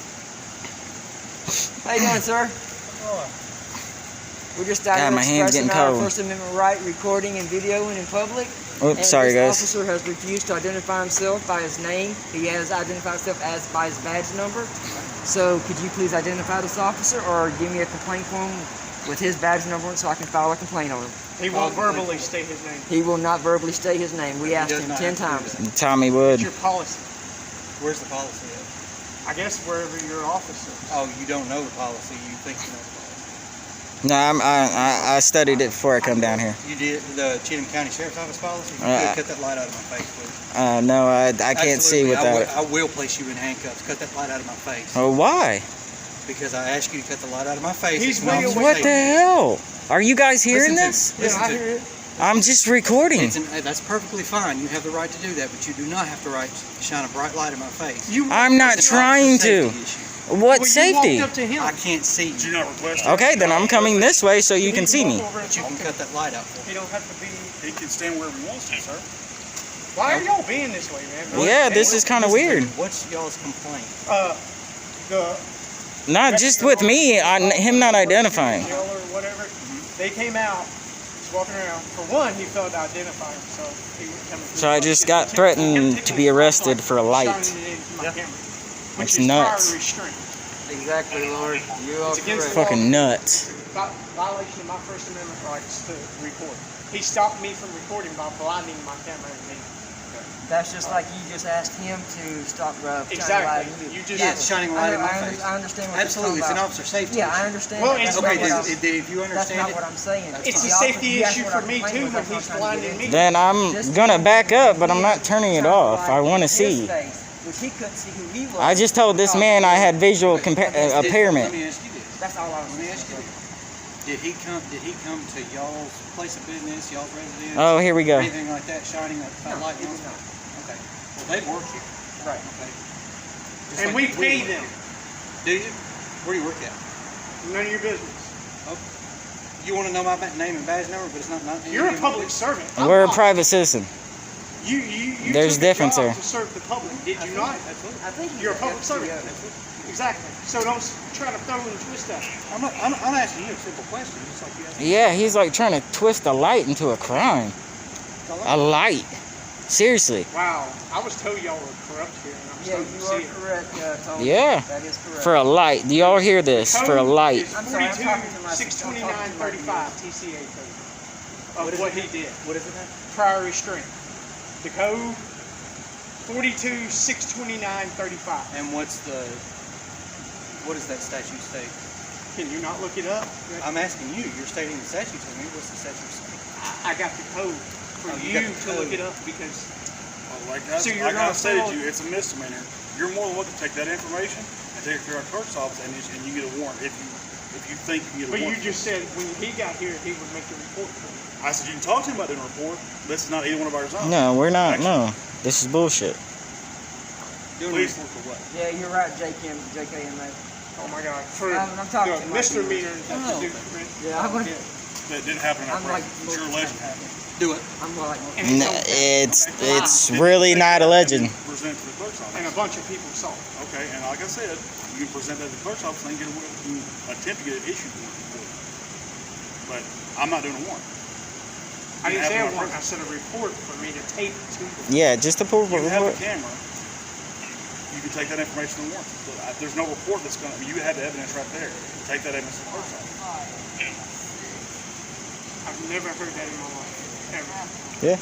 [SPEAKER 4] How you doing, sir? We're just out
[SPEAKER 1] God,
[SPEAKER 4] here
[SPEAKER 1] my hand's
[SPEAKER 4] expressing
[SPEAKER 1] getting
[SPEAKER 4] our
[SPEAKER 1] cold.
[SPEAKER 4] First Amendment right, recording and videoing in public.
[SPEAKER 1] Oops,
[SPEAKER 4] And
[SPEAKER 1] sorry
[SPEAKER 4] this
[SPEAKER 1] guys.
[SPEAKER 4] officer has refused to identify himself by his name. He has identified himself by his badge number. So could you please identify this officer or give me a complaint form with his badge number so I can file a complaint on him?
[SPEAKER 3] He won't verbally state his name.
[SPEAKER 4] He will not verbally state his name. We asked
[SPEAKER 2] does
[SPEAKER 4] him
[SPEAKER 2] not
[SPEAKER 4] 10
[SPEAKER 2] have to do
[SPEAKER 4] times.
[SPEAKER 1] Tommy Wood.
[SPEAKER 3] It's your policy.
[SPEAKER 2] Where's the policy at?
[SPEAKER 3] I guess wherever your office is.
[SPEAKER 2] Oh, you don't know the policy. You think you know the policy.
[SPEAKER 1] No, I studied it before I come down here.
[SPEAKER 2] You did the Cheatham County Sheriff's Office policy? You could cut that light out of my face, please.
[SPEAKER 1] No, I can't see
[SPEAKER 2] Absolutely,
[SPEAKER 1] without it.
[SPEAKER 2] I will place you in handcuffs. Cut that light out of my face.
[SPEAKER 1] Oh, why?
[SPEAKER 2] Because I asked you to cut the light out of my face.
[SPEAKER 3] He's
[SPEAKER 2] It's not
[SPEAKER 3] way away.
[SPEAKER 1] What the
[SPEAKER 2] safety.
[SPEAKER 1] hell? Are you guys hearing this?
[SPEAKER 2] Listen
[SPEAKER 3] I
[SPEAKER 2] to
[SPEAKER 3] hear it.
[SPEAKER 1] I'm just recording.
[SPEAKER 2] That's perfectly fine. You have the right to do that, but you do not have the right to shine a bright light in my face.
[SPEAKER 3] You
[SPEAKER 1] I'm not
[SPEAKER 2] It's
[SPEAKER 1] trying
[SPEAKER 2] a
[SPEAKER 1] to.
[SPEAKER 2] safety issue.
[SPEAKER 1] What
[SPEAKER 3] well, you
[SPEAKER 1] safety?
[SPEAKER 3] walked up to him.
[SPEAKER 2] I can't see
[SPEAKER 5] Did
[SPEAKER 2] you,
[SPEAKER 5] you not request it?
[SPEAKER 1] Okay, then I'm coming this way so you can see me.
[SPEAKER 2] but you can cut that light out for me.
[SPEAKER 3] He don't have to be.
[SPEAKER 5] He can stand wherever he wants to, sir.
[SPEAKER 3] Why are y'all being this way, man?
[SPEAKER 1] Yeah, this is kind of weird.
[SPEAKER 2] What's y'all's complaint?
[SPEAKER 3] The
[SPEAKER 1] Not just with me, him not identifying.
[SPEAKER 3] jail or whatever. They came out. He's walking around. For one, he failed to identify himself. He was coming through.
[SPEAKER 1] So I just got threatened to be arrested for a light.
[SPEAKER 3] Shining it into my camera, which
[SPEAKER 1] That's
[SPEAKER 3] is
[SPEAKER 1] nuts.
[SPEAKER 3] prior restraint.
[SPEAKER 4] Exactly, Lord. You are
[SPEAKER 3] It's against
[SPEAKER 4] correct.
[SPEAKER 1] Fucking nuts.
[SPEAKER 3] Violation of my First Amendment rights to record. He stopped me from recording by blinding my camera and me.
[SPEAKER 4] That's just like you just asked him to stop shining
[SPEAKER 3] Exactly.
[SPEAKER 4] light on you.
[SPEAKER 3] You just
[SPEAKER 2] Yeah, it's shining light in my face.
[SPEAKER 4] I understand what
[SPEAKER 2] Absolutely,
[SPEAKER 4] you're
[SPEAKER 2] it's an
[SPEAKER 4] talking
[SPEAKER 2] officer safety
[SPEAKER 4] about. Yeah, I
[SPEAKER 2] issue.
[SPEAKER 4] understand.
[SPEAKER 3] Well,
[SPEAKER 4] that.
[SPEAKER 3] it's
[SPEAKER 4] That's
[SPEAKER 2] Okay,
[SPEAKER 4] not what
[SPEAKER 3] because
[SPEAKER 4] I'm-
[SPEAKER 2] if you
[SPEAKER 4] That's
[SPEAKER 2] understand
[SPEAKER 4] not
[SPEAKER 2] it,
[SPEAKER 4] what I'm saying.
[SPEAKER 3] It's a
[SPEAKER 4] The officer-
[SPEAKER 3] safety
[SPEAKER 4] you asked
[SPEAKER 3] issue
[SPEAKER 4] what
[SPEAKER 3] for
[SPEAKER 4] our
[SPEAKER 3] me
[SPEAKER 4] complaint
[SPEAKER 3] too
[SPEAKER 4] was,
[SPEAKER 3] when
[SPEAKER 4] that's what
[SPEAKER 3] he's
[SPEAKER 4] I'm trying to
[SPEAKER 3] blinding
[SPEAKER 4] get
[SPEAKER 3] me.
[SPEAKER 1] Then I'm gonna back up, but I'm not turning it off. I want to see.
[SPEAKER 4] Which he couldn't see who he was.
[SPEAKER 1] I just told this man I had visual
[SPEAKER 2] Let
[SPEAKER 1] impairment.
[SPEAKER 2] me ask you this.
[SPEAKER 4] That's all I was
[SPEAKER 2] Let me ask you
[SPEAKER 4] saying.
[SPEAKER 2] this. Did he come to y'all's place of business, y'all's residence?
[SPEAKER 1] Oh, here we
[SPEAKER 2] Or
[SPEAKER 1] go.
[SPEAKER 2] anything like that, shining a light
[SPEAKER 4] He
[SPEAKER 2] on
[SPEAKER 4] was
[SPEAKER 2] it?
[SPEAKER 4] not.
[SPEAKER 2] Okay. Well, they work here.
[SPEAKER 3] Right.
[SPEAKER 2] Okay. Just
[SPEAKER 3] And
[SPEAKER 2] like
[SPEAKER 3] we pay
[SPEAKER 2] work.
[SPEAKER 3] them.
[SPEAKER 2] Do you? Where do you work at?
[SPEAKER 3] None of your business.
[SPEAKER 2] You want to know my name and badge number, but it's not.
[SPEAKER 3] You're a public servant. I'm
[SPEAKER 1] We're a
[SPEAKER 3] not.
[SPEAKER 1] private citizen.
[SPEAKER 3] You
[SPEAKER 1] There's
[SPEAKER 3] took a
[SPEAKER 1] difference
[SPEAKER 3] job
[SPEAKER 1] there.
[SPEAKER 3] to serve the public, did you not?
[SPEAKER 4] I think
[SPEAKER 3] You're a public servant.
[SPEAKER 4] Yeah.
[SPEAKER 3] Exactly. So don't try to throw and twist that.
[SPEAKER 2] I'm asking you a simple question, just like you asked.
[SPEAKER 1] Yeah, he's like trying to twist a light into a crime. A light. Seriously.
[SPEAKER 3] Wow. I was told y'all were corrupt here, and I'm
[SPEAKER 4] Yeah,
[SPEAKER 3] starting to
[SPEAKER 4] you
[SPEAKER 3] see
[SPEAKER 4] are
[SPEAKER 3] it.
[SPEAKER 4] correct, Tony.
[SPEAKER 1] Yeah.
[SPEAKER 4] That is correct.
[SPEAKER 1] For a light. Do y'all hear this? For a light.
[SPEAKER 3] Is
[SPEAKER 4] I'm sorry, I'm
[SPEAKER 3] 42,
[SPEAKER 4] talking to my-
[SPEAKER 3] 629.35 TCA code of what he did.
[SPEAKER 2] What is it now?
[SPEAKER 3] Prior restraint. The code 42 629.35.
[SPEAKER 2] And what does that statute state?
[SPEAKER 3] Can you not look it up?
[SPEAKER 2] I'm asking you. You're stating the statute to me. What's the statute say?
[SPEAKER 3] I got the code for
[SPEAKER 2] Oh, you
[SPEAKER 3] you
[SPEAKER 2] got the
[SPEAKER 3] to look
[SPEAKER 2] code.
[SPEAKER 3] it up because
[SPEAKER 5] Like
[SPEAKER 3] So you're
[SPEAKER 5] I
[SPEAKER 3] gonna
[SPEAKER 5] stated
[SPEAKER 3] follow-
[SPEAKER 5] to you, it's a misdemeanor. You're more than welcome to take that information and take it to our clerk's office, and you get a warrant if you think you can get a
[SPEAKER 3] but you
[SPEAKER 5] warrant.
[SPEAKER 3] just said when he got here he would make the report for you.
[SPEAKER 5] I said you can talk to him about doing a report. This is not either one of our zones.
[SPEAKER 1] No, we're not.
[SPEAKER 5] Actually,
[SPEAKER 1] No. This is bullshit.
[SPEAKER 2] Doing
[SPEAKER 5] Please.
[SPEAKER 2] a report for what?
[SPEAKER 4] Yeah, you're right, JKMA.
[SPEAKER 3] Oh my God! For
[SPEAKER 4] I'm talking
[SPEAKER 3] the
[SPEAKER 4] to my
[SPEAKER 3] misdemeanors that
[SPEAKER 2] Oh.
[SPEAKER 3] you do for it.
[SPEAKER 4] Yeah, I'm gonna.
[SPEAKER 5] That didn't happen in our
[SPEAKER 4] I'm like-
[SPEAKER 5] presence. It's your legend happened.
[SPEAKER 2] Do it.
[SPEAKER 4] I'm like.
[SPEAKER 3] And
[SPEAKER 1] No,
[SPEAKER 3] it's
[SPEAKER 1] it's really not a legend.
[SPEAKER 5] Present to the clerk's office.
[SPEAKER 3] and a bunch of people saw it.
[SPEAKER 5] Okay, and like I said, you can present that to the clerk's office and get you attempt to get it issued for you. But I'm not doing a warrant.
[SPEAKER 3] I didn't say a
[SPEAKER 5] have one.
[SPEAKER 3] warrant. I said a report for me to tape to you.
[SPEAKER 1] Yeah, just a pull
[SPEAKER 5] You have a
[SPEAKER 1] report.
[SPEAKER 5] camera. You can take that information to the warrant. So, there's no report that's going to. You have the evidence right there. Take that evidence to the clerk's office.
[SPEAKER 3] I've never heard that in my life ever.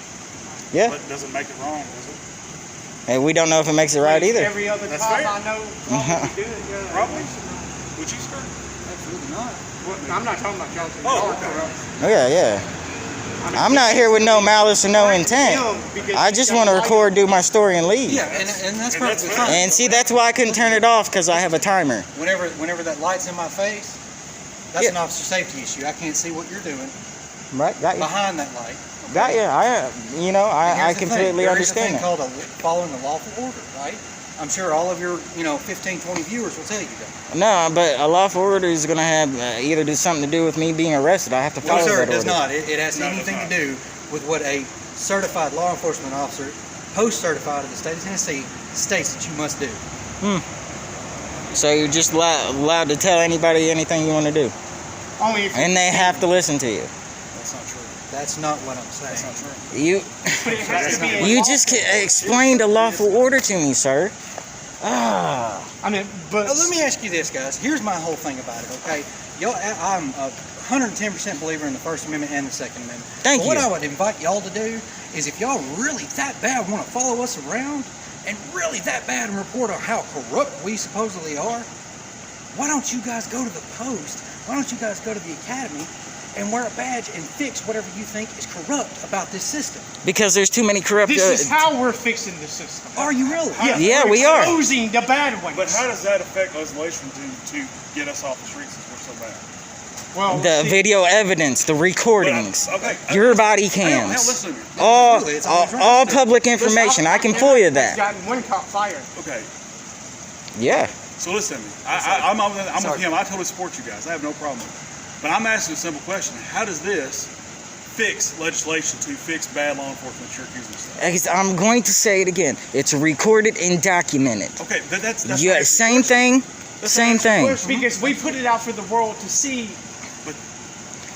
[SPEAKER 1] Yeah.
[SPEAKER 5] But it doesn't make it wrong, does it?
[SPEAKER 1] And we don't know if it makes it right either.
[SPEAKER 3] Every other
[SPEAKER 5] That's
[SPEAKER 3] cop
[SPEAKER 5] fair.
[SPEAKER 3] I know probably do it. Yeah.
[SPEAKER 5] Probably. Would you, sir?
[SPEAKER 2] Absolutely not.
[SPEAKER 3] Well, I'm not talking about y'all.
[SPEAKER 5] Oh,
[SPEAKER 3] Y'all are
[SPEAKER 5] okay.
[SPEAKER 3] corrupt.
[SPEAKER 1] Oh, yeah.
[SPEAKER 3] I mean,
[SPEAKER 1] I'm not here with no malice or no
[SPEAKER 3] him
[SPEAKER 1] intent.
[SPEAKER 3] because
[SPEAKER 1] I
[SPEAKER 3] he's
[SPEAKER 1] just
[SPEAKER 3] got
[SPEAKER 1] want to
[SPEAKER 3] light.
[SPEAKER 1] record, do my story, and leave.
[SPEAKER 2] Yeah, and that's
[SPEAKER 5] And that's
[SPEAKER 2] perfectly
[SPEAKER 5] fine.
[SPEAKER 2] fine.
[SPEAKER 1] And see, that's why I couldn't turn it off, because I have a timer.
[SPEAKER 2] Whenever that light's in my face, that's
[SPEAKER 1] Yeah.
[SPEAKER 2] an officer safety issue. I can't see what you're doing
[SPEAKER 1] Right? Got you.
[SPEAKER 2] behind that light.
[SPEAKER 1] Got you.
[SPEAKER 2] And
[SPEAKER 1] I
[SPEAKER 2] here's the thing,
[SPEAKER 1] completely
[SPEAKER 2] there
[SPEAKER 1] understand
[SPEAKER 2] is a thing
[SPEAKER 1] that.
[SPEAKER 2] called following the lawful order, right? I'm sure all of your 15, 20 viewers will tell you that.
[SPEAKER 1] No, but a lawful order is going to have either do something to do with me being arrested. I have to follow
[SPEAKER 2] No, sir,
[SPEAKER 1] that
[SPEAKER 2] it does
[SPEAKER 1] order.
[SPEAKER 2] not. It has
[SPEAKER 5] No, it
[SPEAKER 2] anything
[SPEAKER 5] does
[SPEAKER 2] to do with what a certified law enforcement officer, post-certified of the state of Tennessee, states that you must do.
[SPEAKER 1] So you're just allowed to tell anybody anything you want to do.
[SPEAKER 3] Only if
[SPEAKER 1] And they have to listen to you.
[SPEAKER 2] That's not true. That's not what I'm saying. That's not true.
[SPEAKER 1] You
[SPEAKER 3] but it has to be a
[SPEAKER 1] you
[SPEAKER 3] lawful
[SPEAKER 1] just
[SPEAKER 3] order.
[SPEAKER 1] explained a lawful order to me, sir. Ah.
[SPEAKER 3] I mean, but
[SPEAKER 2] Let me ask you this, guys. Here's my whole thing about it, okay? I'm a 110% believer in the First Amendment and the Second Amendment.
[SPEAKER 1] Thank
[SPEAKER 2] But what
[SPEAKER 1] you.
[SPEAKER 2] I would invite y'all to do is if y'all really that bad want to follow us around and really that bad and report on how corrupt we supposedly are, why don't you guys go to the Post? Why don't you guys go to the Academy and wear a badge and fix whatever you think is corrupt about this system?
[SPEAKER 1] Because there's too many corrupt.
[SPEAKER 3] this is how we're fixing the system.
[SPEAKER 2] Are you really?
[SPEAKER 1] Yeah,
[SPEAKER 3] we're
[SPEAKER 1] we are.
[SPEAKER 3] exposing the bad ones.
[SPEAKER 5] But how does that affect legislation to get us off the streets since we're so bad?
[SPEAKER 3] well,
[SPEAKER 1] the
[SPEAKER 3] see,
[SPEAKER 1] video evidence, the recordings,
[SPEAKER 5] But, okay.
[SPEAKER 1] your body
[SPEAKER 5] Hell,
[SPEAKER 1] cams,
[SPEAKER 5] listen to me.
[SPEAKER 1] all
[SPEAKER 2] Really, it's always
[SPEAKER 1] all
[SPEAKER 2] right.
[SPEAKER 1] public information. I can pull you
[SPEAKER 3] I've
[SPEAKER 1] that.
[SPEAKER 3] gotten one cop fired.
[SPEAKER 5] Okay.
[SPEAKER 1] Yeah.
[SPEAKER 5] So listen to me. I'm with him. I totally support you guys. I have no problem with it. But I'm asking a simple question. How does this fix legislation to fix bad law enforcement that you're accusing us of?
[SPEAKER 1] I'm going to say it again. It's recorded and documented.
[SPEAKER 5] Okay, that's
[SPEAKER 1] Yeah,
[SPEAKER 5] not
[SPEAKER 1] same thing. Same thing.
[SPEAKER 3] Because we put it out for the world to see.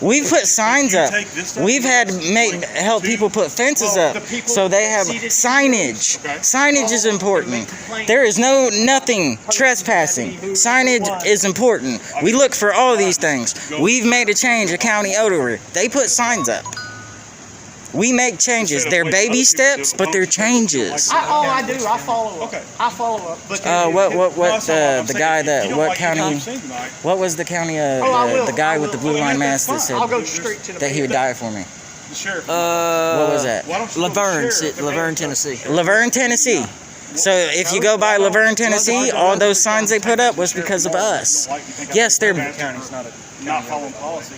[SPEAKER 1] We've put signs
[SPEAKER 5] you
[SPEAKER 1] up.
[SPEAKER 5] take this stuff
[SPEAKER 1] We've had
[SPEAKER 5] like
[SPEAKER 1] help
[SPEAKER 5] to-
[SPEAKER 1] people put fences
[SPEAKER 3] Well,
[SPEAKER 1] up
[SPEAKER 3] the people
[SPEAKER 1] so they have
[SPEAKER 3] see that-
[SPEAKER 1] signage.
[SPEAKER 5] Okay.
[SPEAKER 1] Signage is
[SPEAKER 3] Oh,
[SPEAKER 1] important.
[SPEAKER 3] they make complaints.
[SPEAKER 1] There is nothing trespassing. Signage is important. We look for all these things. We've made a change at County Odor. They put signs up. We make changes. They're baby steps, but they're changes.
[SPEAKER 3] All I do, I follow up.
[SPEAKER 5] Okay.
[SPEAKER 3] I follow up. But
[SPEAKER 1] What
[SPEAKER 5] No, that's not what I'm
[SPEAKER 1] the
[SPEAKER 5] saying.
[SPEAKER 1] guy
[SPEAKER 5] If
[SPEAKER 1] that
[SPEAKER 5] you don't
[SPEAKER 1] what
[SPEAKER 5] like your
[SPEAKER 1] county?
[SPEAKER 5] conversation tonight,
[SPEAKER 1] What was the county?
[SPEAKER 3] I will.
[SPEAKER 1] The guy
[SPEAKER 3] I
[SPEAKER 1] with the
[SPEAKER 3] will.
[SPEAKER 1] blue
[SPEAKER 3] Well,
[SPEAKER 1] line
[SPEAKER 5] that's
[SPEAKER 1] mask that
[SPEAKER 5] fine.
[SPEAKER 1] said
[SPEAKER 3] I'll go straight to the
[SPEAKER 1] that he would die for me.
[SPEAKER 5] the sheriff.
[SPEAKER 1] What was that?
[SPEAKER 5] Why don't you go to the
[SPEAKER 6] Laverne,
[SPEAKER 5] sheriff and
[SPEAKER 6] Laverne,
[SPEAKER 5] ask
[SPEAKER 6] Tennessee.
[SPEAKER 1] Laverne, Tennessee. So if you go by Laverne, Tennessee, all those signs they put up was because of us. Yes, they're.
[SPEAKER 2] The county's not a
[SPEAKER 5] not following policy.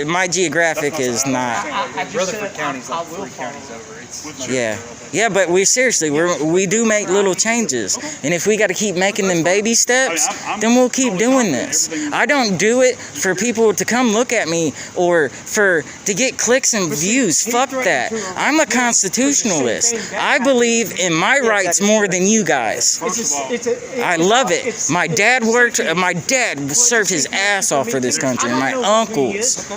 [SPEAKER 1] My geographic is not.
[SPEAKER 3] I just
[SPEAKER 2] Rutherford
[SPEAKER 3] said
[SPEAKER 2] County's
[SPEAKER 3] I
[SPEAKER 2] like
[SPEAKER 3] will
[SPEAKER 2] 3
[SPEAKER 3] follow
[SPEAKER 2] counties
[SPEAKER 3] up.
[SPEAKER 2] over.
[SPEAKER 4] it's
[SPEAKER 5] With my
[SPEAKER 1] Yeah,
[SPEAKER 5] girl, okay.
[SPEAKER 1] yeah, but we do make little changes, and if we got to keep making them baby steps, then we'll keep doing this. I don't do it for people to come look at me or to get clicks and views. Fuck that. I'm a constitutionalist. I believe in my rights more than you guys. I love it. My dad served his ass off for this country, and my uncles.